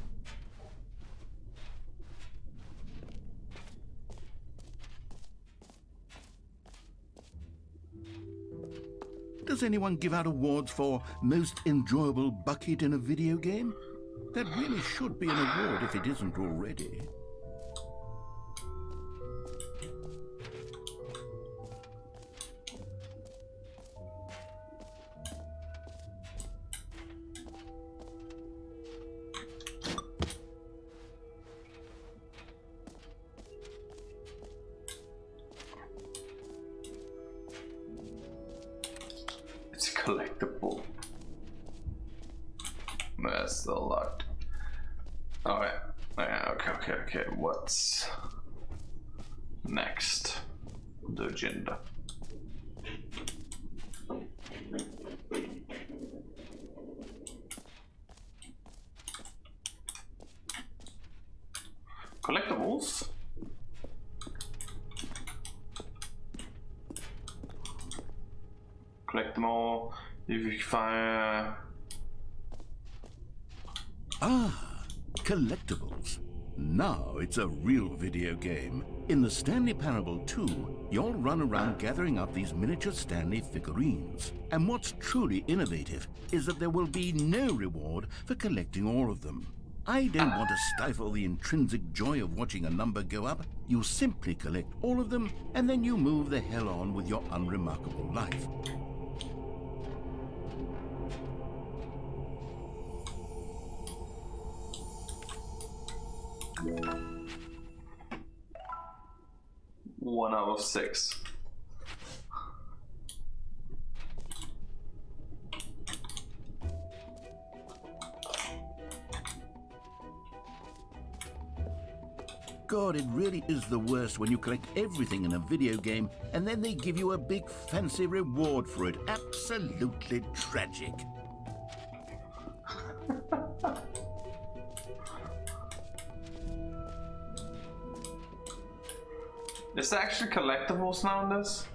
S2: Does anyone give out awards for most enjoyable bucket in a video game? That really should be an award if it isn't already.
S1: Collectible. That's still locked. Alright. Okay. What's next? The agenda. Collectibles? Collect them all. If you find.
S2: Collectibles. Now it's a real video game. In the Stanley Parable 2, you'll run around gathering up these miniature Stanley figurines. And what's truly innovative is that there will be no reward for collecting all of them. I don't want to stifle the intrinsic joy of watching a number go up. You simply collect all of them, and then you move the hell on with your unremarkable life.
S1: One out of 6.
S2: God, it really is the worst when you collect everything in a video game and then they give you a big fancy reward for it. Absolutely tragic.
S1: Is there actually collectibles now in this?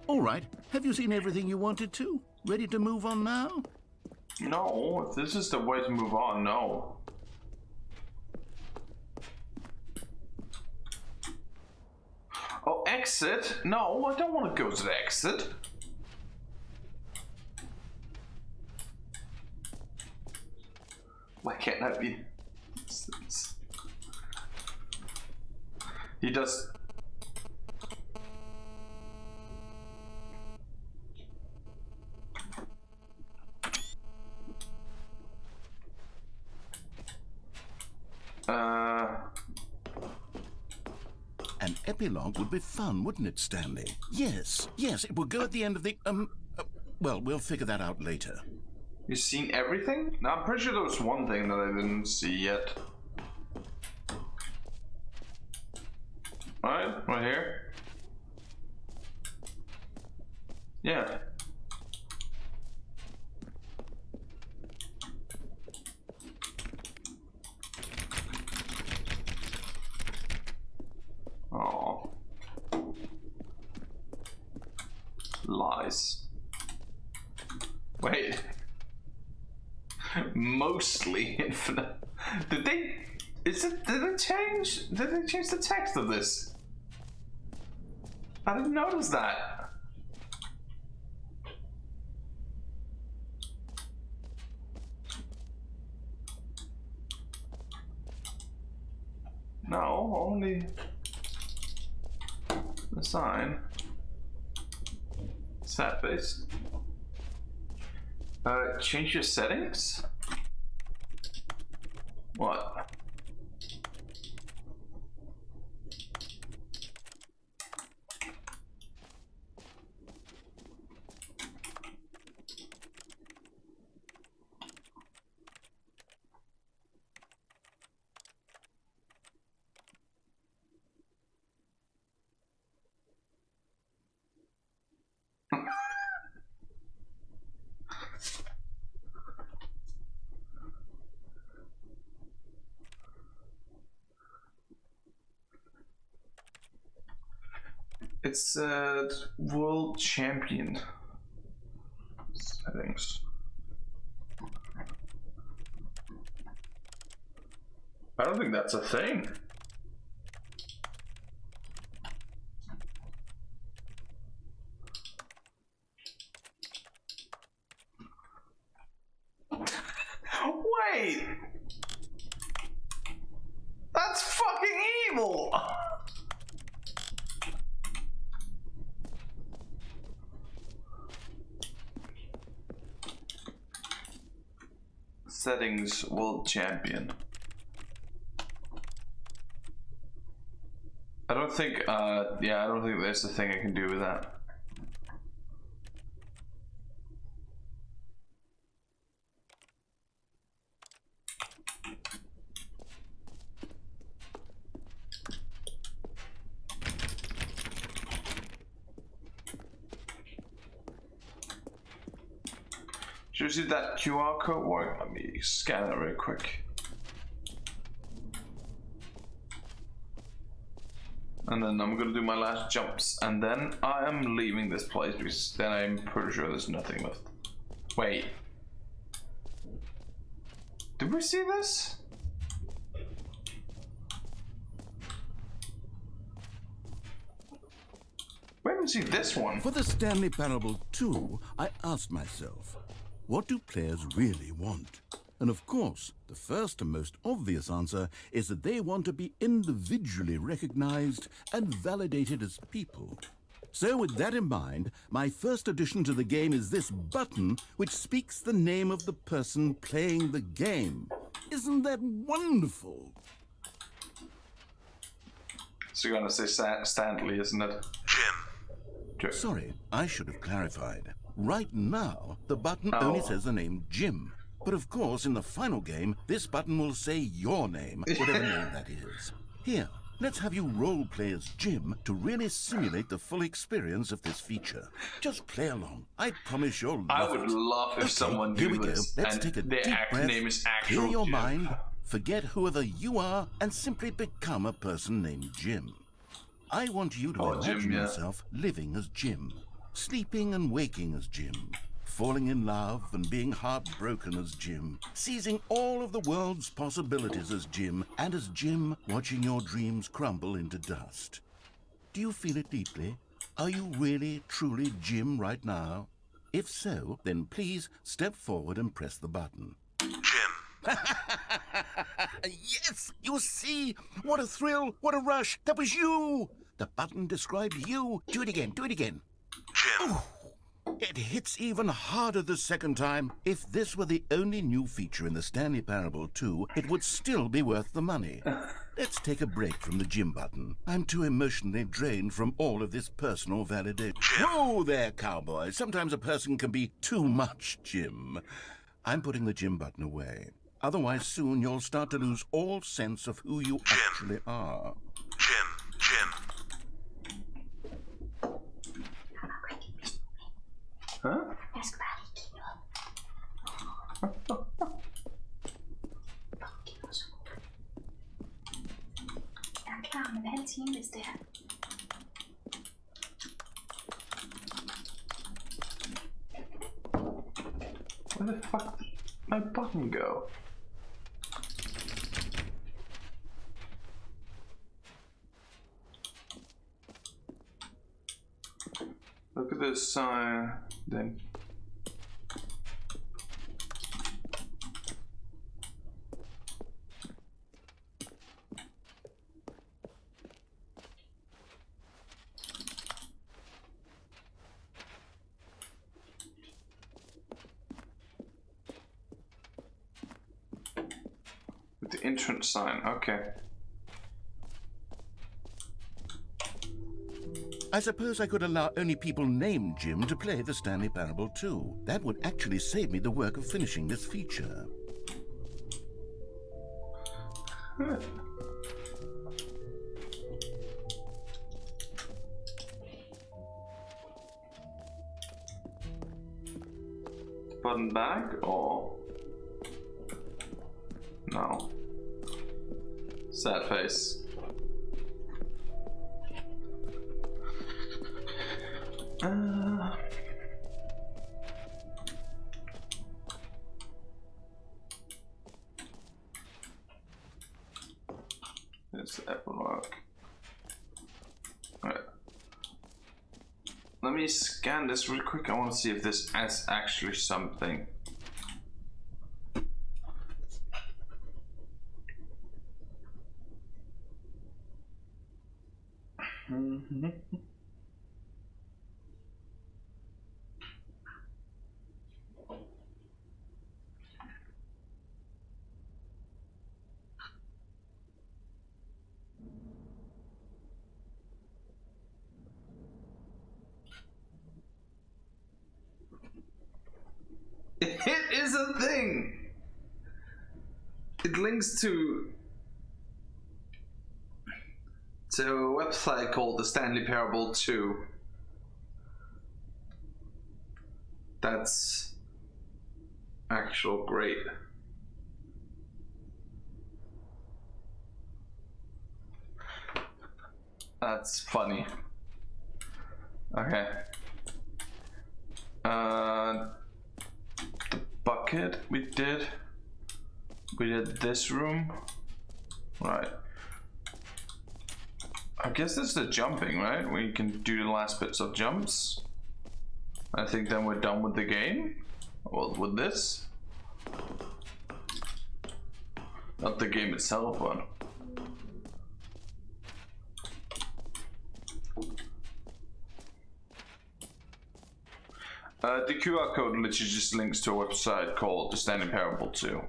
S2: All right, have you seen everything you wanted to? Ready to move on now?
S1: No, if this is the way to move on, no. Oh, exit? No, I don't want to go to the exit. Why can't that be? He does.
S2: An epilogue would be fun, wouldn't it, Stanley? Yes, it would go at the end of the, well, we'll figure that out later.
S1: You've seen everything? No, I'm pretty sure there was one thing that I didn't see yet. Alright, right here. Yeah. Oh. Lies. Wait. Mostly infinite. Did they change the text of this? I didn't notice that. No, only the sign. Sad face. Change your settings? What? It said World Champion settings. I don't think that's a thing. Wait! That's fucking evil! Settings World Champion. I don't think, yeah, I don't think there's a thing I can do with that. Should we see that QR code work? Let me scan it real quick. And then I'm gonna do my last jumps, and then I am leaving this place because then I'm pretty sure there's nothing left. Wait. Did we see this? We haven't seen this one.
S2: For the Stanley Parable 2, I asked myself, what do players really want? And of course, the first and most obvious answer is that they want to be individually recognized and validated as people. So with that in mind, my first addition to the game is this button which speaks the name of the person playing the game. Isn't that wonderful?
S1: So you're gonna say Stanley, isn't it? Jim.
S2: Sorry, I should have clarified. Right now, the button only says the name Jim. But of course, in the final game, this button will say your name, whatever name that is. Here, Let's have you role-play as Jim to really simulate the full experience of this feature. Just play along. I promise you'll love
S1: I would
S2: it.
S1: love if someone
S2: here
S1: did
S2: we go.
S1: this.
S2: Let's
S1: And
S2: take a
S1: their
S2: deep breath,
S1: name is actual
S2: clear your
S1: Jim.
S2: mind, forget whoever you are, and simply become a person named Jim. I want you to imagine
S1: Jim, yeah.
S2: yourself living as Jim, sleeping and waking as Jim, falling in love and being heartbroken as Jim, seizing all of the world's possibilities as Jim, and as Jim watching your dreams crumble into dust. Do you feel it deeply? Are you really, truly Jim right now? If so, then please step forward and press the button.
S3: Jim.
S2: Yes! You see? What a thrill! What a rush! That was you! The button described you. Do it again. Do it again.
S3: Jim.
S2: Oh, it hits even harder the second time. If this were the only new feature in the Stanley Parable 2, it would still be worth the money. Let's take a break from the Jim button. I'm too emotionally drained from all of this personal validation. Whoa there, cowboy. Sometimes a person can be too much Jim. I'm putting the Jim button away. Otherwise, soon you'll start to lose all sense of who you actually are.
S3: Jim.
S1: Huh?
S6: Jeg er klar om en halv time, hvis det er.
S1: Where the fuck did my button go? Look at this sign, then. With the entrance sign, okay.
S2: I suppose I could allow only people named Jim to play the Stanley Parable 2. That would actually save me the work of finishing this feature.
S1: Button back or no? Sad face. That will work. Alright. Let me scan this real quick. I want to see if this is actually something. It is a thing. It links to a website called the Stanley Parable 2. That's actual great. That's funny. Okay. The bucket we did this room. Right. I guess this is the jumping, right? We can do the last bits of jumps. I think then we're done with the game. Well, with this. Not the game itself, but. The QR code literally just links to a website called the Stanley Parable 2.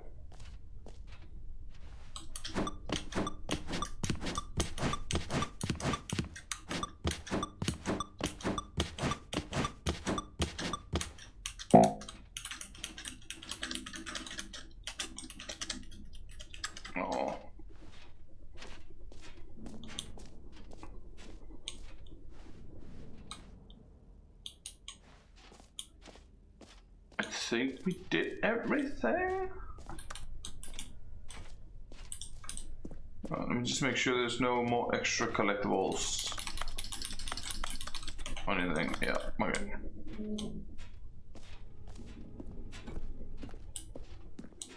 S1: Oh. think we did everything. Let me just make sure there's no more extra collectibles. Or anything, yeah, okay.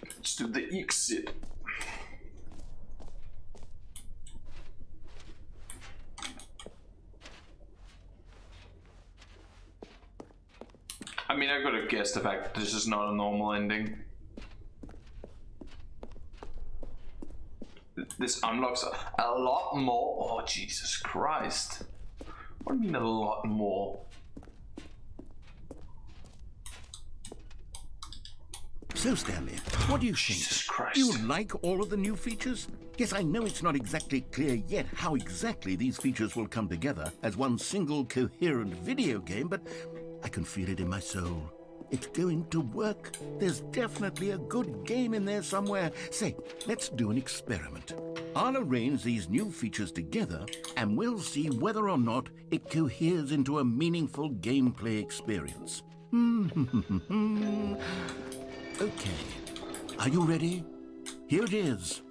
S1: Let's do the exit. I mean, I gotta guess the fact that this is not a normal ending. This unlocks a lot more. Oh, Jesus Christ. What do you mean a lot more?
S2: So, Stanley, what do you think?
S1: Jesus Christ.
S2: Do you like all of the new features? Yes, I know it's not exactly clear yet how exactly these features will come together as one single coherent video game, but I can feel it in my soul. It's going to work. There's definitely a good game in there somewhere. Say, let's do an experiment. I'll arrange these new features together, and we'll see whether or not it coheres into a meaningful gameplay experience. Okay, are you ready? Here it is.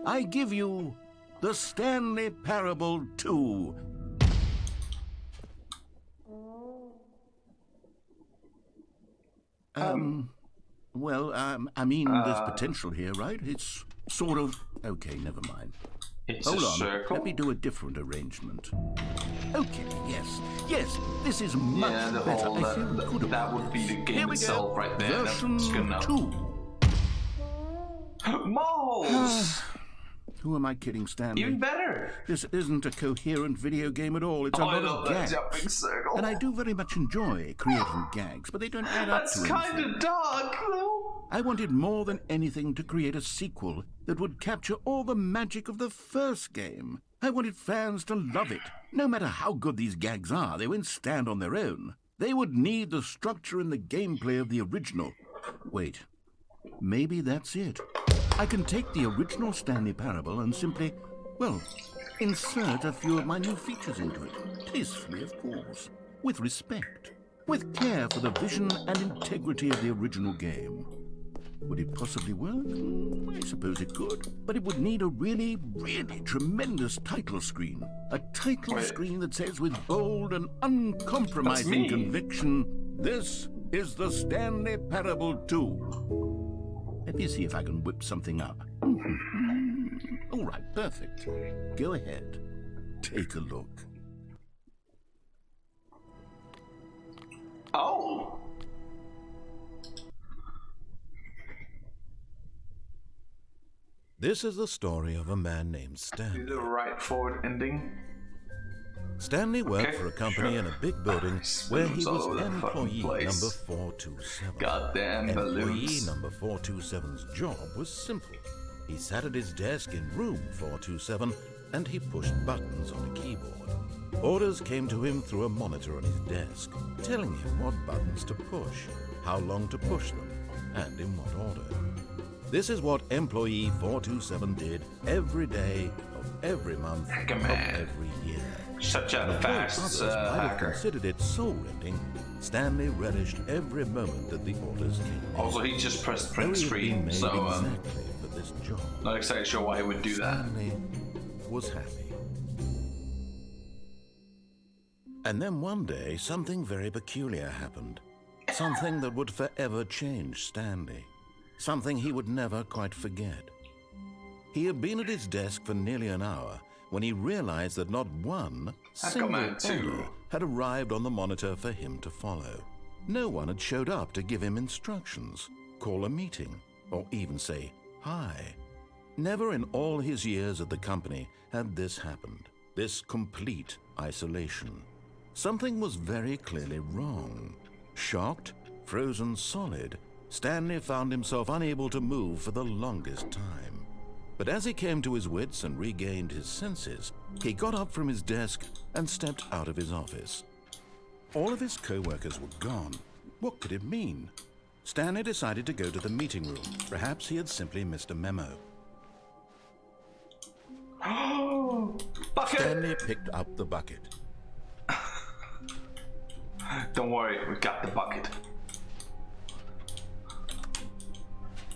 S2: I give you the Stanley Parable 2. I mean, there's potential here, right? It's sort of... Okay, never mind.
S1: It's
S2: Hold
S1: a
S2: on,
S1: circle.
S2: let me do a different arrangement. Okay, yes, this is much better. I feel good
S1: that
S2: about
S1: would be the
S2: this.
S1: game
S2: Here we
S1: itself
S2: go.
S1: right there.
S2: Version
S1: That's good enough.
S2: 2.
S1: Moles!
S2: Who am I kidding, Stanley?
S1: Even better.
S2: This isn't a coherent video game at all. It's a
S1: I
S2: lot
S1: love
S2: of
S1: that
S2: gags.
S1: jumping circle.
S2: And I do very much enjoy creating gags, but they don't add up
S1: That's
S2: to
S1: kind
S2: anything.
S1: of dark, though.
S2: I wanted more than anything to create a sequel that would capture all the magic of the first game. I wanted fans to love it. No matter how good these gags are, they won't stand on their own. They would need the structure and the gameplay of the original. Wait, maybe that's it. I can take the original Stanley Parable and simply, well, insert a few of my new features into it. Tastefully, of course. With respect. With care for the vision and integrity of the original game. Would it possibly work? I suppose it could. But it would need a really, really tremendous title screen. A title screen that says with bold and uncompromising conviction, "This is the Stanley Parable 2. Let me see if I can whip something up. All right, perfect. Go ahead. Take a look.
S1: Oh!
S2: This is the story of a man named Stanley.
S1: The right forward ending.
S2: Stanley worked for a company in a big building where he was
S1: all over the
S2: employee
S1: fucking place.
S2: number 427.
S1: Goddamn
S2: Employee
S1: balloons.
S2: number 427's job was simple. He sat at his desk in room 427 and he pushed buttons on a keyboard. Orders came to him through a monitor on his desk, telling him what buttons to push, how long to push them, and in what order. This is what employee 427 did every day of every month of every year.
S1: Such a fast
S2: Others might have
S1: hacker.
S2: considered it soul-rending. Stanley relished every moment that the orders came.
S1: Also, he just pressed print
S2: Though he had been
S1: screen,
S2: made
S1: so
S2: exactly for this job.
S1: not exactly sure why he would do that.
S2: Stanley was happy. And then one day, something very peculiar happened. Something that would forever change Stanley. Something he would never quite forget. He had been at his desk for nearly an hour when he realized that not one single
S1: Man too.
S2: order had arrived on the monitor for him to follow. No one had showed up to give him instructions, call a meeting, or even say hi. Never in all his years at the company had this happened, this complete isolation. Something was very clearly wrong. Shocked, frozen solid, Stanley found himself unable to move for the longest time. But as he came to his wits and regained his senses, he got up from his desk and stepped out of his office. All of his co-workers were gone. What could it mean? Stanley decided to go to the meeting room. Perhaps he had simply missed a memo.
S1: Bucket!
S2: Stanley picked up the bucket.
S1: Don't worry, we got the bucket.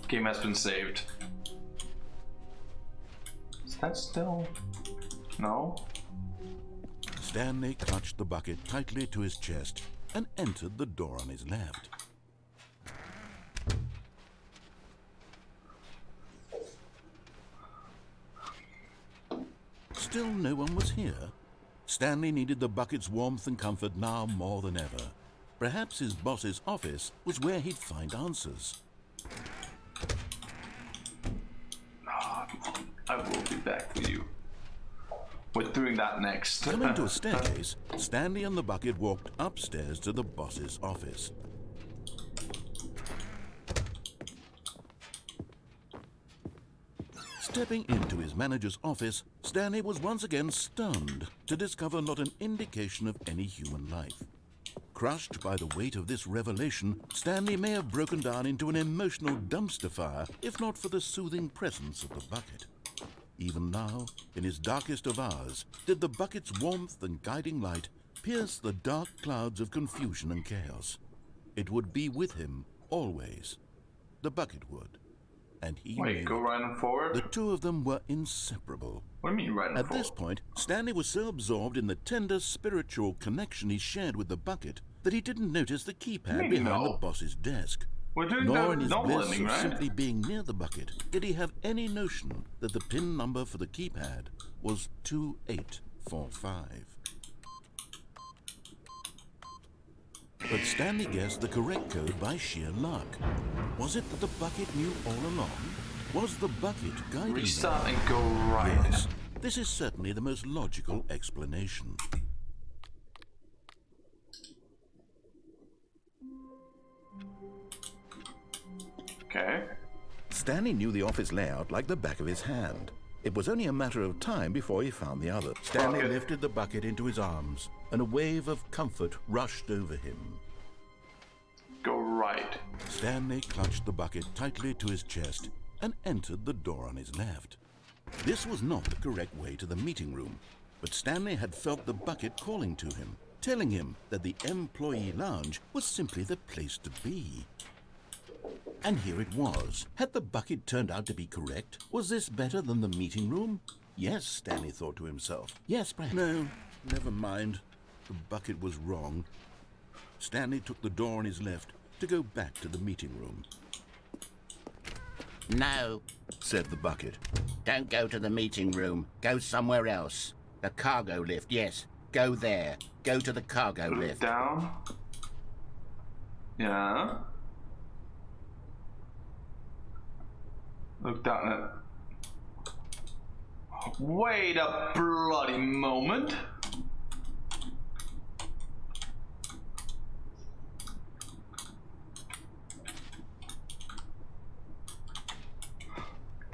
S1: Game has been saved. Is that still... No?
S2: Stanley clutched the bucket tightly to his chest and entered the door on his left. Still no one was here. Stanley needed the bucket's warmth and comfort now more than ever. Perhaps his boss's office was where he'd find answers.
S1: I will be back for you. We're doing that next.
S2: Coming to a staircase, Stanley and the bucket walked upstairs to the boss's office. Stepping into his manager's office, Stanley was once again stunned to discover not an indication of any human life. Crushed by the weight of this revelation, Stanley may have broken down into an emotional dumpster fire if not for the soothing presence of the bucket. Even now, in his darkest of hours, did the bucket's warmth and guiding light pierce the dark clouds of confusion and chaos. It would be with him always. The bucket would. And he
S1: Wait,
S2: knew
S1: go right and forward?
S2: the two of them were inseparable.
S1: What do you mean right and
S2: At
S1: forward?
S2: this point, Stanley was so absorbed in the tender spiritual connection he shared with the bucket that he didn't notice the keypad
S1: Maybe
S2: behind
S1: no.
S2: the boss's desk.
S1: We're doing
S2: Nor
S1: the
S2: in his
S1: normal
S2: bliss
S1: ending,
S2: of
S1: right?
S2: simply being near the bucket did he have any notion that the PIN number for the keypad was 2845. But Stanley guessed the correct code by sheer luck. Was it that the bucket knew all along? Was the bucket guiding them?
S1: Restart and go right.
S2: Yes, this is certainly the most logical explanation.
S1: Okay.
S2: Stanley knew the office layout like the back of his hand. It was only a matter of time before he found the other. Stanley
S1: Bucket.
S2: lifted the bucket into his arms, and a wave of comfort rushed over him.
S1: Go right.
S2: Stanley clutched the bucket tightly to his chest and entered the door on his left. This was not the correct way to the meeting room, but Stanley had felt the bucket calling to him, telling him that the employee lounge was simply the place to be. And here it was. Had the bucket turned out to be correct? Was this better than the meeting room? Yes, Stanley thought to himself. Yes, perhaps. No, never mind. The bucket was wrong. Stanley took the door on his left to go back to the meeting room.
S7: No,
S2: Said the bucket.
S7: don't go to the meeting room. Go somewhere else. The cargo lift, yes. Go there. Go to the cargo
S1: Look
S7: lift.
S1: down. Yeah. Look down at... Wait a bloody moment.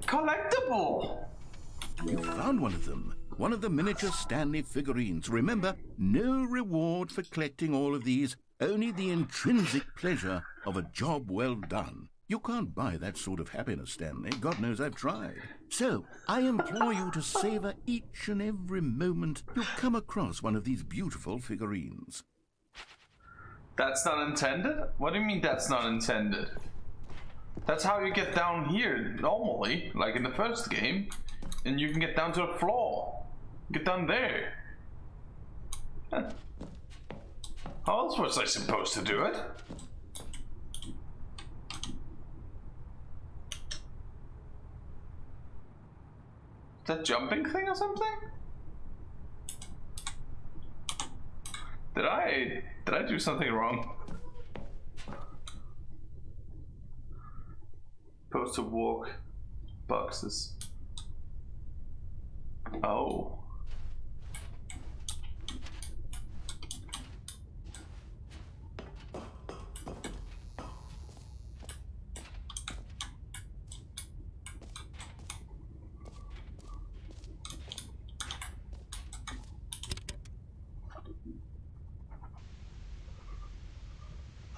S1: Collectible.
S2: You found one of them. One of the miniature Stanley figurines. Remember, no reward for collecting all of these, only the intrinsic pleasure of a job well done. You can't buy that sort of happiness, Stanley. God knows I've tried. So, I implore you to savor each and every moment you come across one of these beautiful figurines.
S1: That's not intended? What do you mean that's not intended? That's how you get down here normally, like in the first game. And you can get down to the floor. Get down there. Huh. How else was I supposed to do it? Is that jumping thing or something? Did I do something wrong? Supposed to walk boxes. Oh.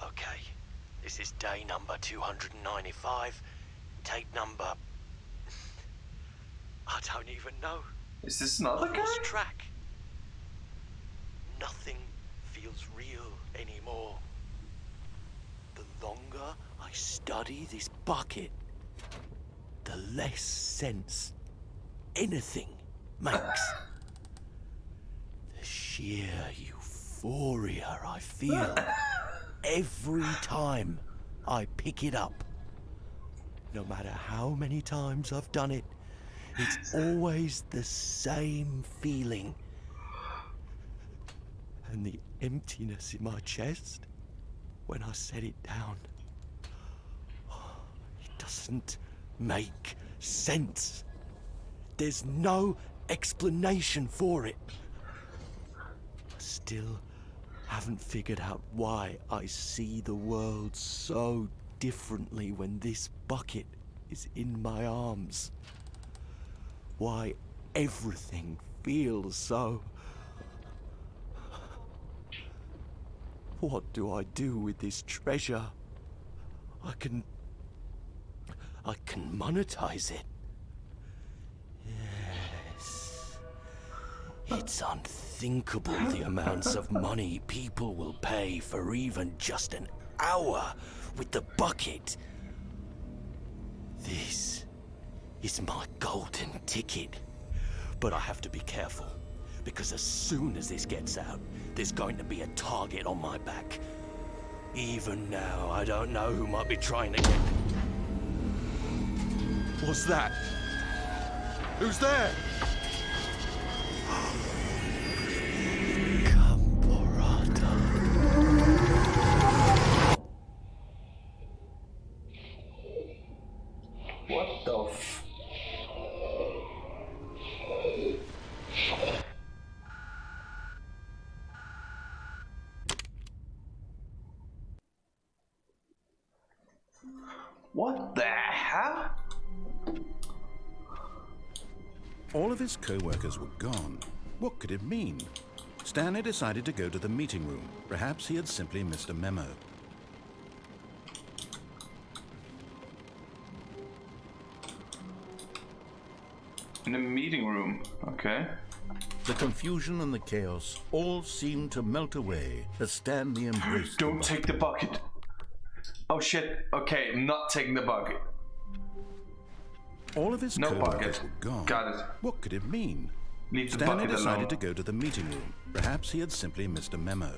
S8: Okay, this is day number 295. Tape number... I don't even know.
S1: Is this another
S8: I've
S1: guy?
S8: lost track. Nothing feels real anymore. The longer I study this bucket, the less sense anything makes. The sheer euphoria I feel every time I pick it up. No matter how many times I've done it, it's always the same feeling. And the emptiness in my chest when I set it down. It doesn't make sense. There's no explanation for it. I still haven't figured out why I see the world so differently when this bucket is in my arms. Why everything feels so... What do I do with this treasure? I can monetize it. Yes. It's unthinkable the amounts of money people will pay for even just an hour with the bucket. This is my golden ticket. But I have to be careful, because as soon as this gets out, there's going to be a target on my back. Even now, I don't know who might be trying to get... What's that? Who's there?
S1: What the f... What the hell?
S2: All of his co-workers were gone. What could it mean? Stanley decided to go to the meeting room. Perhaps he had simply missed a memo.
S1: In the meeting room, okay.
S2: The confusion and the chaos all seemed to melt away as Stanley embraced
S1: Don't take the bucket. Oh shit, okay, I'm not taking the bucket.
S2: All of his
S1: No
S2: co-workers
S1: bucket.
S2: were gone.
S1: Got it.
S2: What could it mean?
S1: Leave the
S2: Stanley
S1: bucket
S2: decided
S1: alone.
S2: to go to the meeting room. Perhaps he had simply missed a memo.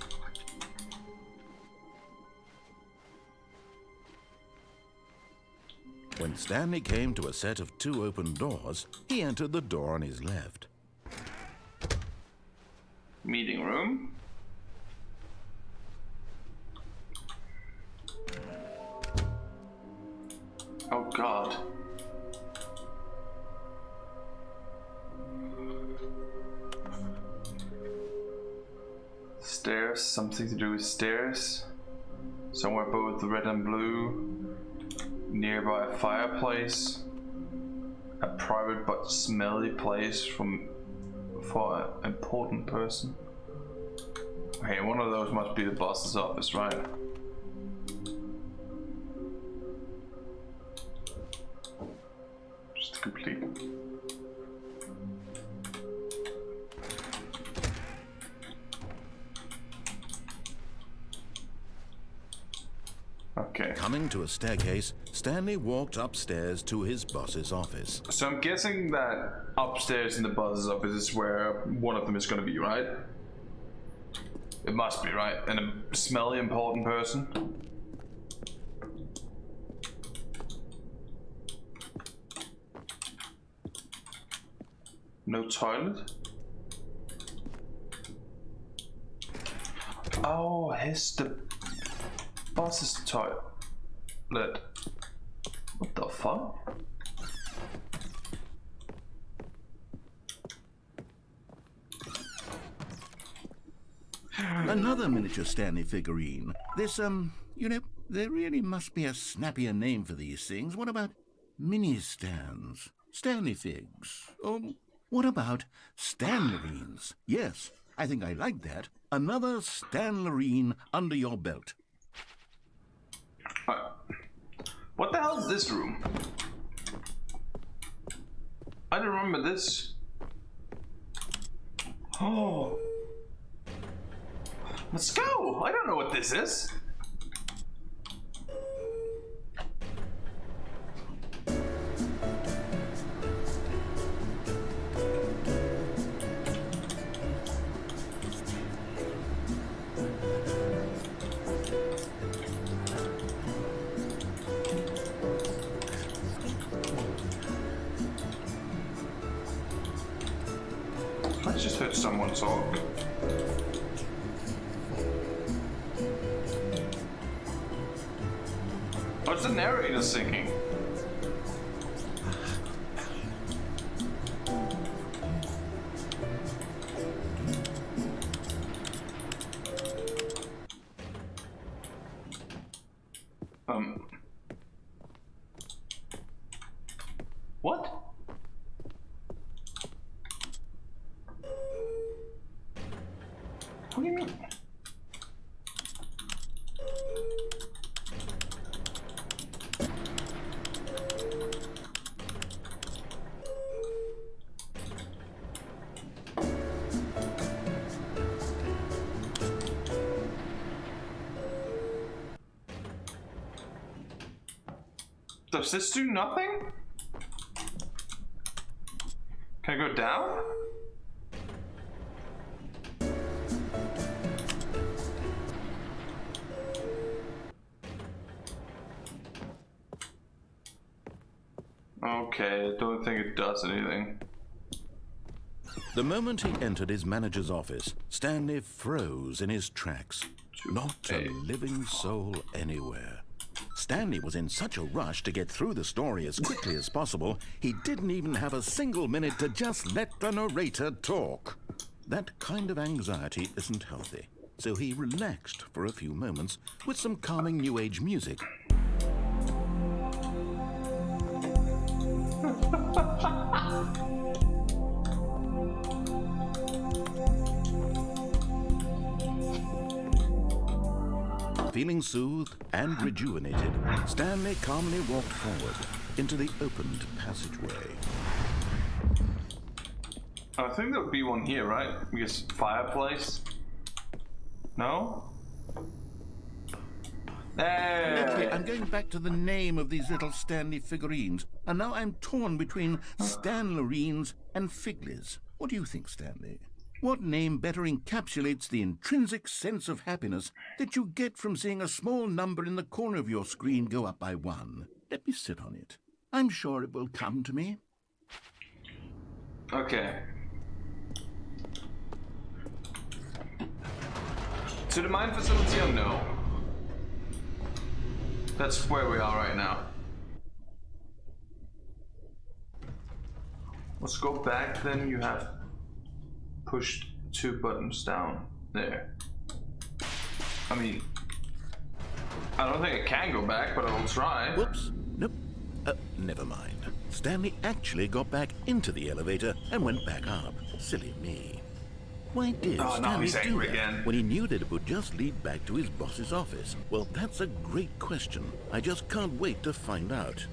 S2: When Stanley came to a set of 2 open doors, he entered the door on his left.
S1: Meeting room. Oh god. Stairs, something to do with stairs. Somewhere both red and blue. Nearby a fireplace. A private but smelly place for an important person. Okay, one of those must be the boss's office, right? Just to complete. Okay.
S2: Coming to a staircase, Stanley walked upstairs to his boss's office.
S1: So I'm guessing that upstairs in the boss's office is where one of them is going to be, right? It must be, right? And a smelly important person. No toilet? Oh, here's the boss's toilet. What the fuck?
S2: Another miniature Stanley figurine. This, you know, there really must be a snappier name for these things. What about mini-stands? Stanley figs? What about Stanlerines? Yes, I think I like that. Another Stanlerine under your belt.
S1: What the hell is this room? I don't remember this. Oh. Let's go! I don't know what this is. just heard someone talk. What's the narrator singing? What? What do you mean? Does this do nothing? Can I go down? Okay, I don't think it does anything.
S2: The moment he entered his manager's office, Stanley froze in his tracks. Not a living soul anywhere. Stanley was in such a rush to get through the story as quickly as possible, he didn't even have a single minute to just let the narrator talk. That kind of anxiety isn't healthy, so he relaxed for a few moments with some calming New Age music. Feeling soothed and rejuvenated, Stanley calmly walked forward into the opened passageway.
S1: I think there would be one here, right? Because fireplace? No?
S2: Lately, I'm going back to the name of these little Stanley figurines, and now I'm torn between Stanlerines and Figlies. What do you think, Stanley? What name better encapsulates the intrinsic sense of happiness that you get from seeing a small number in the corner of your screen go up by 1? Let me sit on it. I'm sure it will come to me.
S1: Okay. To the mine facility or no? That's where we are right now. Let's go back, then you have pushed 2 buttons down there. I mean, I don't think I can go back, but I will try.
S2: Whoops. Nope. Never mind. Stanley actually got back into the elevator and went back up. Silly me. Why did Stanley do that
S1: again
S2: when he knew that it would just lead back to his boss's office? Well, that's a great question. I just can't wait to find out.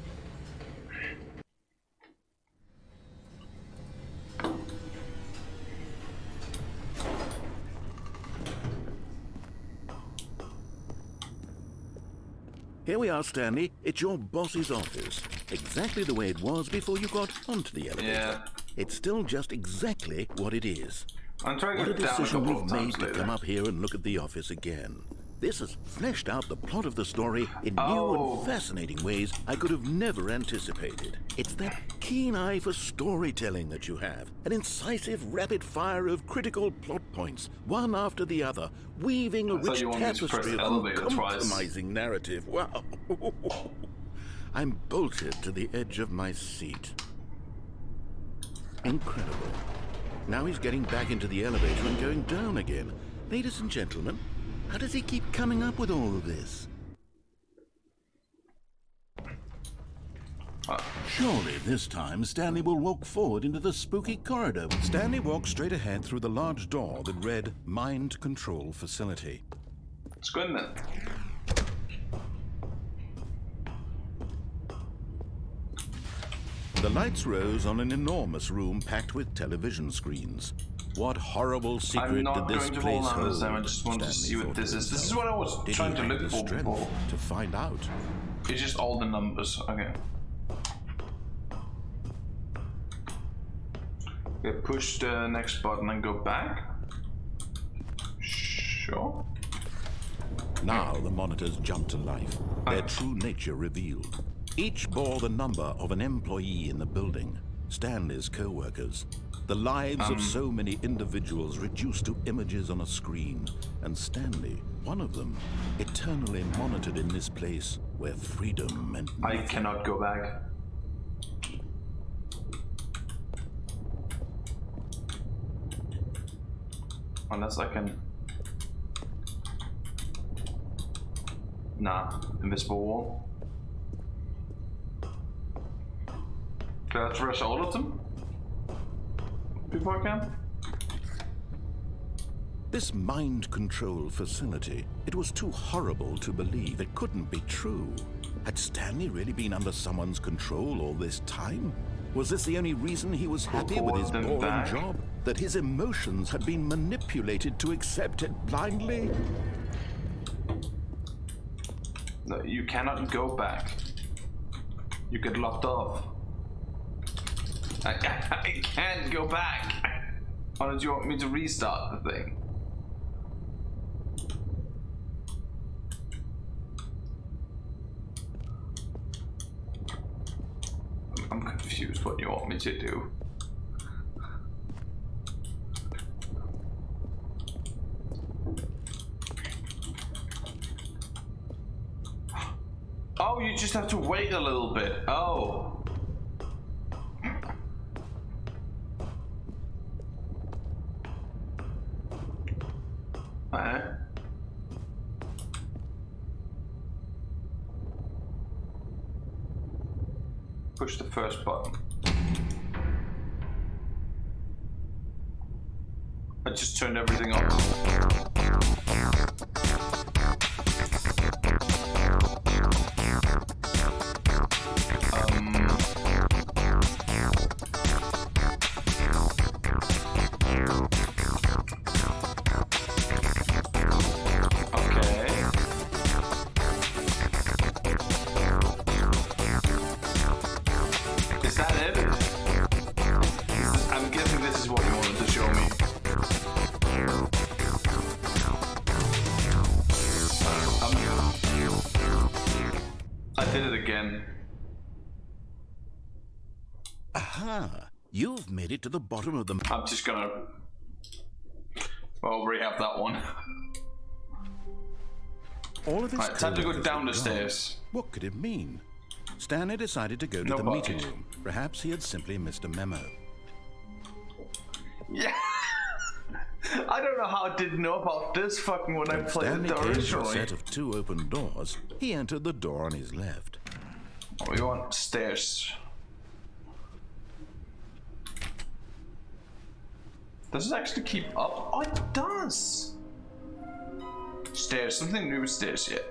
S2: Here we are, Stanley. It's your boss's office. Exactly the way it was before you got onto the elevator.
S1: Yeah.
S2: It's still just exactly what it is.
S1: I'm trying
S2: What
S1: to
S2: a
S1: get down a
S2: decision
S1: couple
S2: we've
S1: of
S2: made
S1: times
S2: to
S1: later.
S2: come up here and look at the office again. This has fleshed out the plot of the story in new and fascinating ways I could have never anticipated. It's that keen eye for storytelling that you have, an incisive rapid fire of critical plot points, one after the other, weaving a rich tapestry of uncompromising narrative. Wow. I'm bolted to the edge of my seat. Incredible. Now he's getting back into the elevator and going down again. Ladies and gentlemen, how does he keep coming up with all of this? Surely this time Stanley will walk forward into the spooky corridor. Stanley walked straight ahead through the large door that read Mind Control Facility.
S1: Let's go in then.
S2: The lights rose on an enormous room packed with television screens. What horrible secret did this place hold?
S1: I just wanted to see what this is. This is what I was trying to look for before.
S2: To find out.
S1: It's just all the numbers. Okay. Okay, push the next button and go back. Sure.
S2: Now the monitors jumped to life, their true nature revealed. Each bore the number of an employee in the building, Stanley's co-workers. The lives of so many individuals reduced to images on a screen, and Stanley, one of them, eternally monitored in this place where freedom meant nothing.
S1: I cannot go back. Unless I can... Nah, invisible wall. Can I traverse all of them? Before I can?
S2: This mind control facility, it was too horrible to believe. It couldn't be true. Had Stanley really been under someone's control all this time? Was this the only reason he was happy with his boring job? That his emotions had been manipulated to accept it blindly?
S1: No, you cannot go back. You get locked off. I can't go back. Or did you want me to restart the thing? I'm confused what you want me to do. Oh, you just have to wait a little bit. Oh. Push the first button. I just turned everything off.
S2: Aha! You've made it to the bottom of the...
S1: I'm just gonna... Well, rehab that one.
S2: All of his
S1: time to go down the stairs.
S2: What could it mean? Stanley decided to go to the meeting room. Perhaps he had simply missed a memo.
S1: Yeah. I don't know how I didn't know about this fucking when I played the originally.
S2: Stanley came to a set of 2 open doors. He entered the door on his left.
S1: Oh, we want stairs. Does it actually keep up? Oh, it does! Stairs, something new with stairs yet.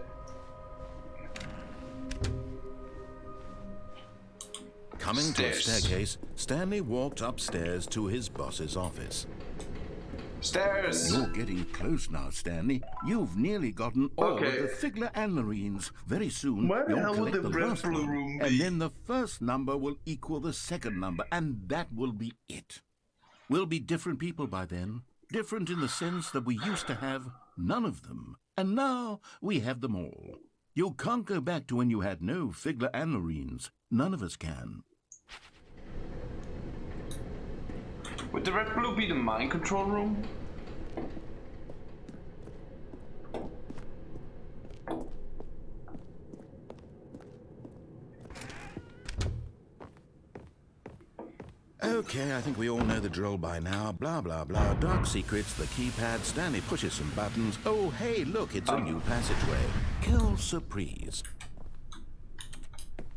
S2: Coming to a staircase, Stanley walked upstairs to his boss's office.
S1: Stairs!
S7: You're getting close now, Stanley. You've nearly gotten all of the Figler Anmarines. Very soon,
S1: Where the hell
S7: you'll
S1: would
S7: collect
S1: the
S7: the
S1: red
S7: last
S1: blue
S7: one,
S1: room be?
S7: and then the first number will equal the second number, and that will be it. We'll be different people by then. Different in the sense that we used to have none of them, and now we have them all. You can't go back to when you had no Figler Anmarines. None of us can.
S1: Would the red blue be the mind control room?
S2: Okay, I think we all know the drill by now. Blah, blah, blah. Dark secrets, the keypad. Stanley pushes some buttons. Oh, hey, look, it's a new passageway. Kill surprise.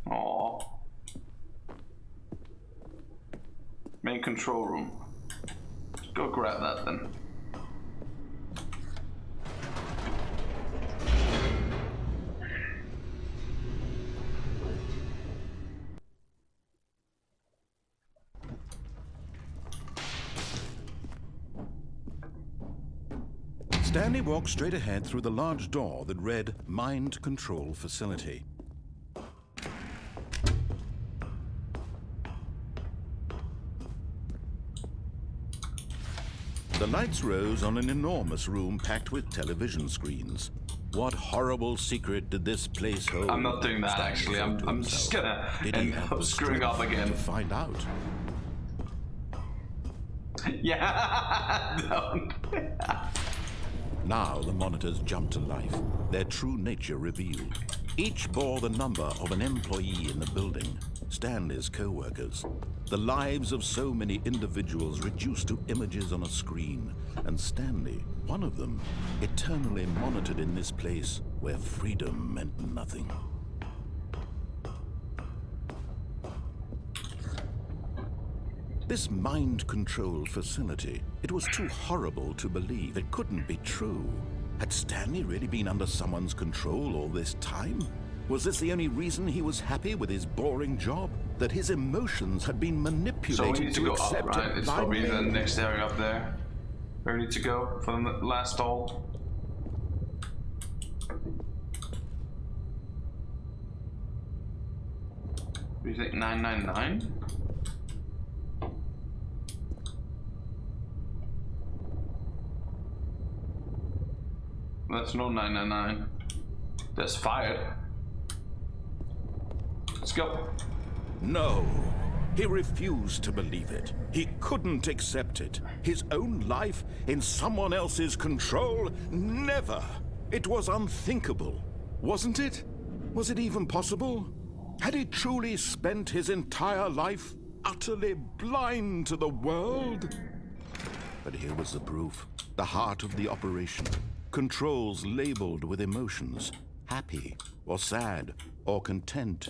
S1: Aww. Main control room. Let's go grab that then.
S2: Stanley walked straight ahead through the large door that read Mind Control Facility. The lights rose on an enormous room packed with television screens. What horrible secret did this place hold?
S1: I'm not doing that
S2: Stanley
S1: actually.
S2: thought to
S1: I'm
S2: himself.
S1: just gonna
S2: Did he
S1: end
S2: have
S1: up
S2: the
S1: screwing up
S2: strength
S1: again.
S2: to find out?
S1: Yeah, don't.
S2: Now the monitors jumped to life, their true nature revealed. Each bore the number of an employee in the building, Stanley's co-workers. The lives of so many individuals reduced to images on a screen, and Stanley, one of them, eternally monitored in this place where freedom meant nothing. This mind control facility, it was too horrible to believe. It couldn't be true. Had Stanley really been under someone's control all this time? Was this the only reason he was happy with his boring job? That his emotions had been manipulated
S1: So we need to go up,
S2: accept
S1: right?
S2: it
S1: It's probably
S2: blindly?
S1: the next area up there. Where we need to go for the last stall. Do you think 999? That's no 999. That's fired. Let's go.
S2: No. He refused to believe it. He couldn't accept it. His own life in someone else's control? Never. It was unthinkable. Wasn't it? Was it even possible? Had he truly spent his entire life utterly blind to the world? But here was the proof. The heart of the operation. Controls labeled with emotions. Happy, or sad, or content.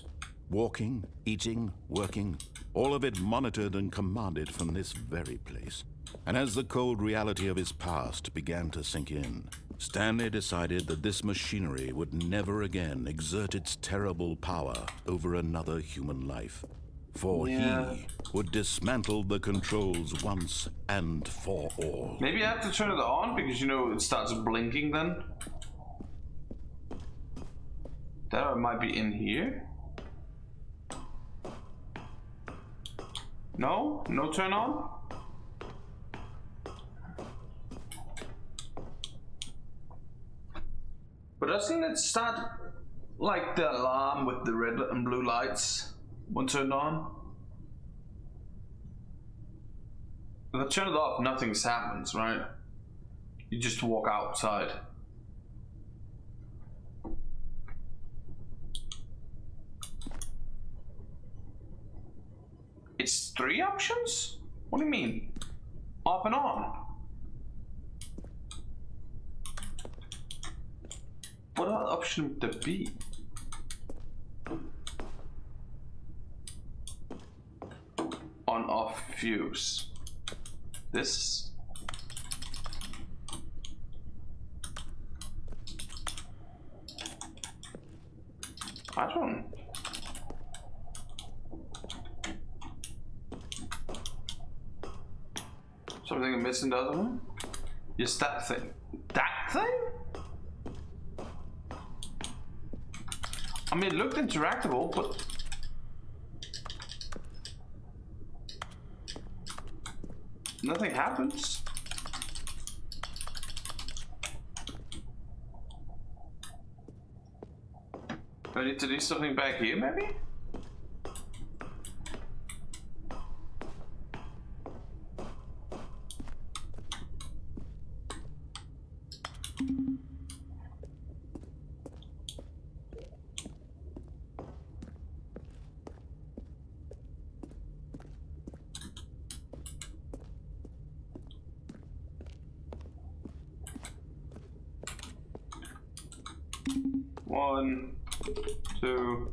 S2: Walking, eating, working. All of it monitored and commanded from this very place. And as the cold reality of his past began to sink in, Stanley decided that this machinery would never again exert its terrible power over another human life. For he would dismantle the controls once and for all.
S1: Maybe I have to turn it on because, you know, it starts blinking then. That might be in here. No? No turn on? But doesn't it start like the alarm with the red and blue lights when turned on? If I turn it off, nothing happens, right? You just walk outside. It's 3 options? What do you mean? Off and on? What other option would there be? On off fuse. This. I don't. Something I'm missing the other one? Yes, that thing. That thing? I mean, it looked interactable, but nothing happens. Do I need to do something back here, maybe? One, two.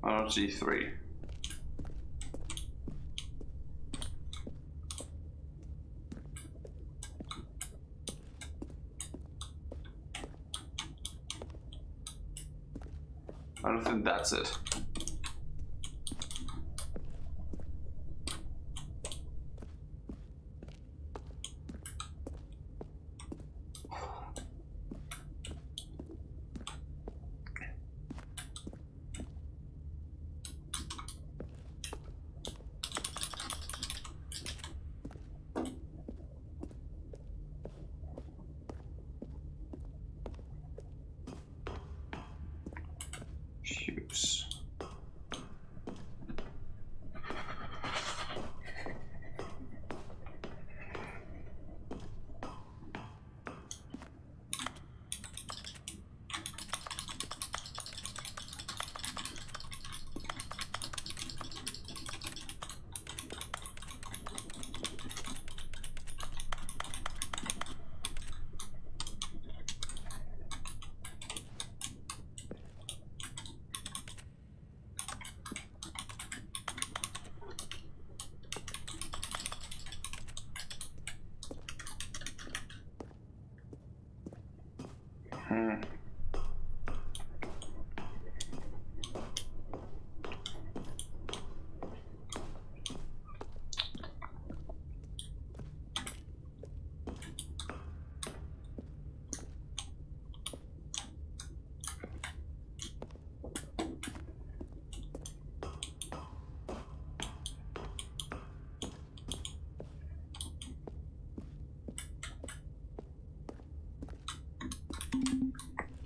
S1: I don't see 3. I don't think that's it.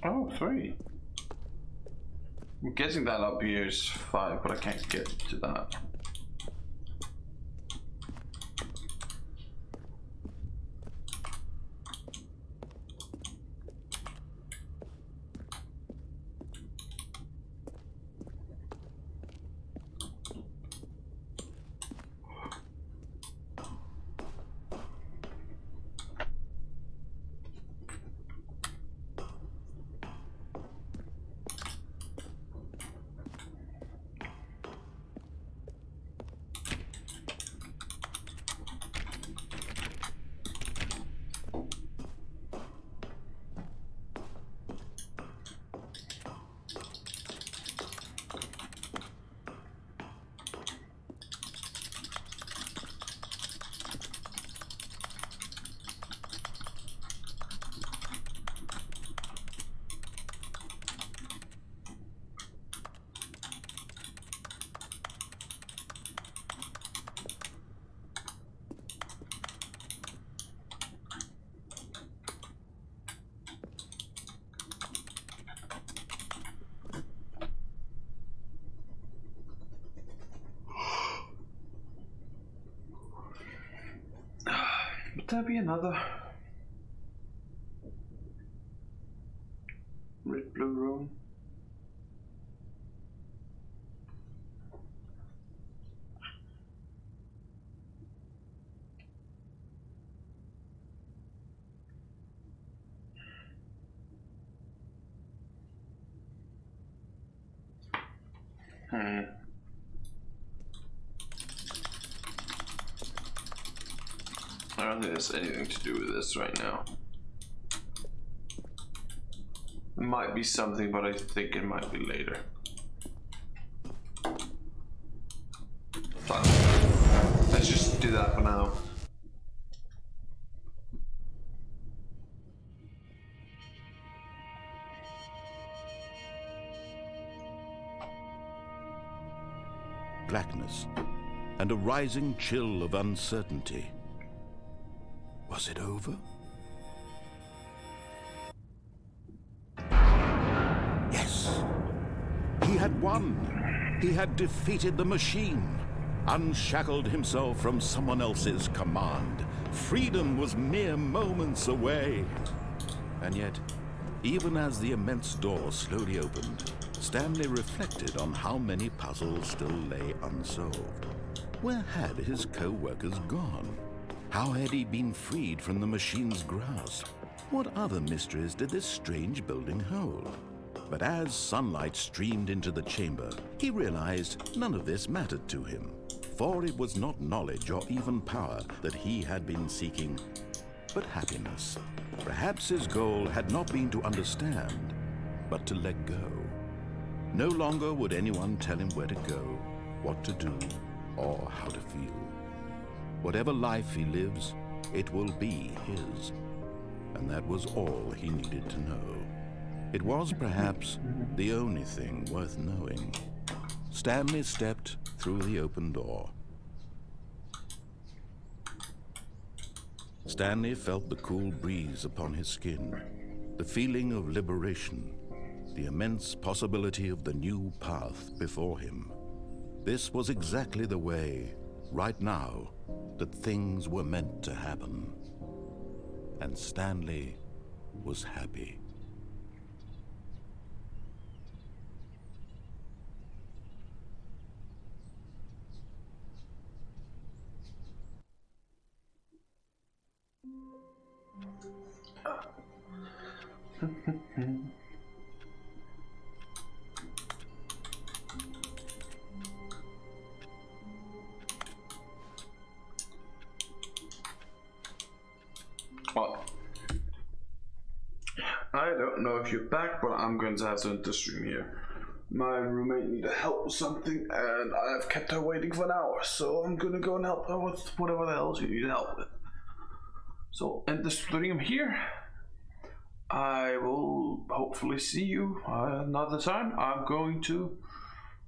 S1: Oh, 3. I'm guessing that up here is 5, but I can't get to that. Would there be another red blue room? I don't think there's anything to do with this right now. It might be something, but I think it might be later. But let's just do that for now.
S2: Blackness and a rising chill of uncertainty. Was it over? Yes. He had won. He had defeated the machine, unshackled himself from someone else's command. Freedom was mere moments away. And yet, even as the immense door slowly opened, Stanley reflected on how many puzzles still lay unsolved. Where had his co-workers gone? How had he been freed from the machine's grasp? What other mysteries did this strange building hold? But as sunlight streamed into the chamber, he realized none of this mattered to him, for it was not knowledge or even power that he had been seeking, but happiness. Perhaps his goal had not been to understand, but to let go. No longer would anyone tell him where to go, what to do, or how to feel. Whatever life he lives, it will be his. And that was all he needed to know. It was perhaps the only thing worth knowing. Stanley stepped through the open door. Stanley felt the cool breeze upon his skin, the feeling of liberation, the immense possibility of the new path before him. This was exactly the way, right now, that things were meant to happen. And Stanley was happy.
S1: What? I don't know have you back, but I'm going to have to end the stream here. My roommate needed help with something, and I've kept her waiting for an hour, so I'm gonna go and help her with whatever the hell she needs help with. So end the stream here. I will hopefully see you another time. I'm going to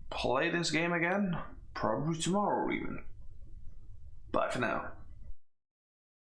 S1: play this game again, probably tomorrow even. Bye for now.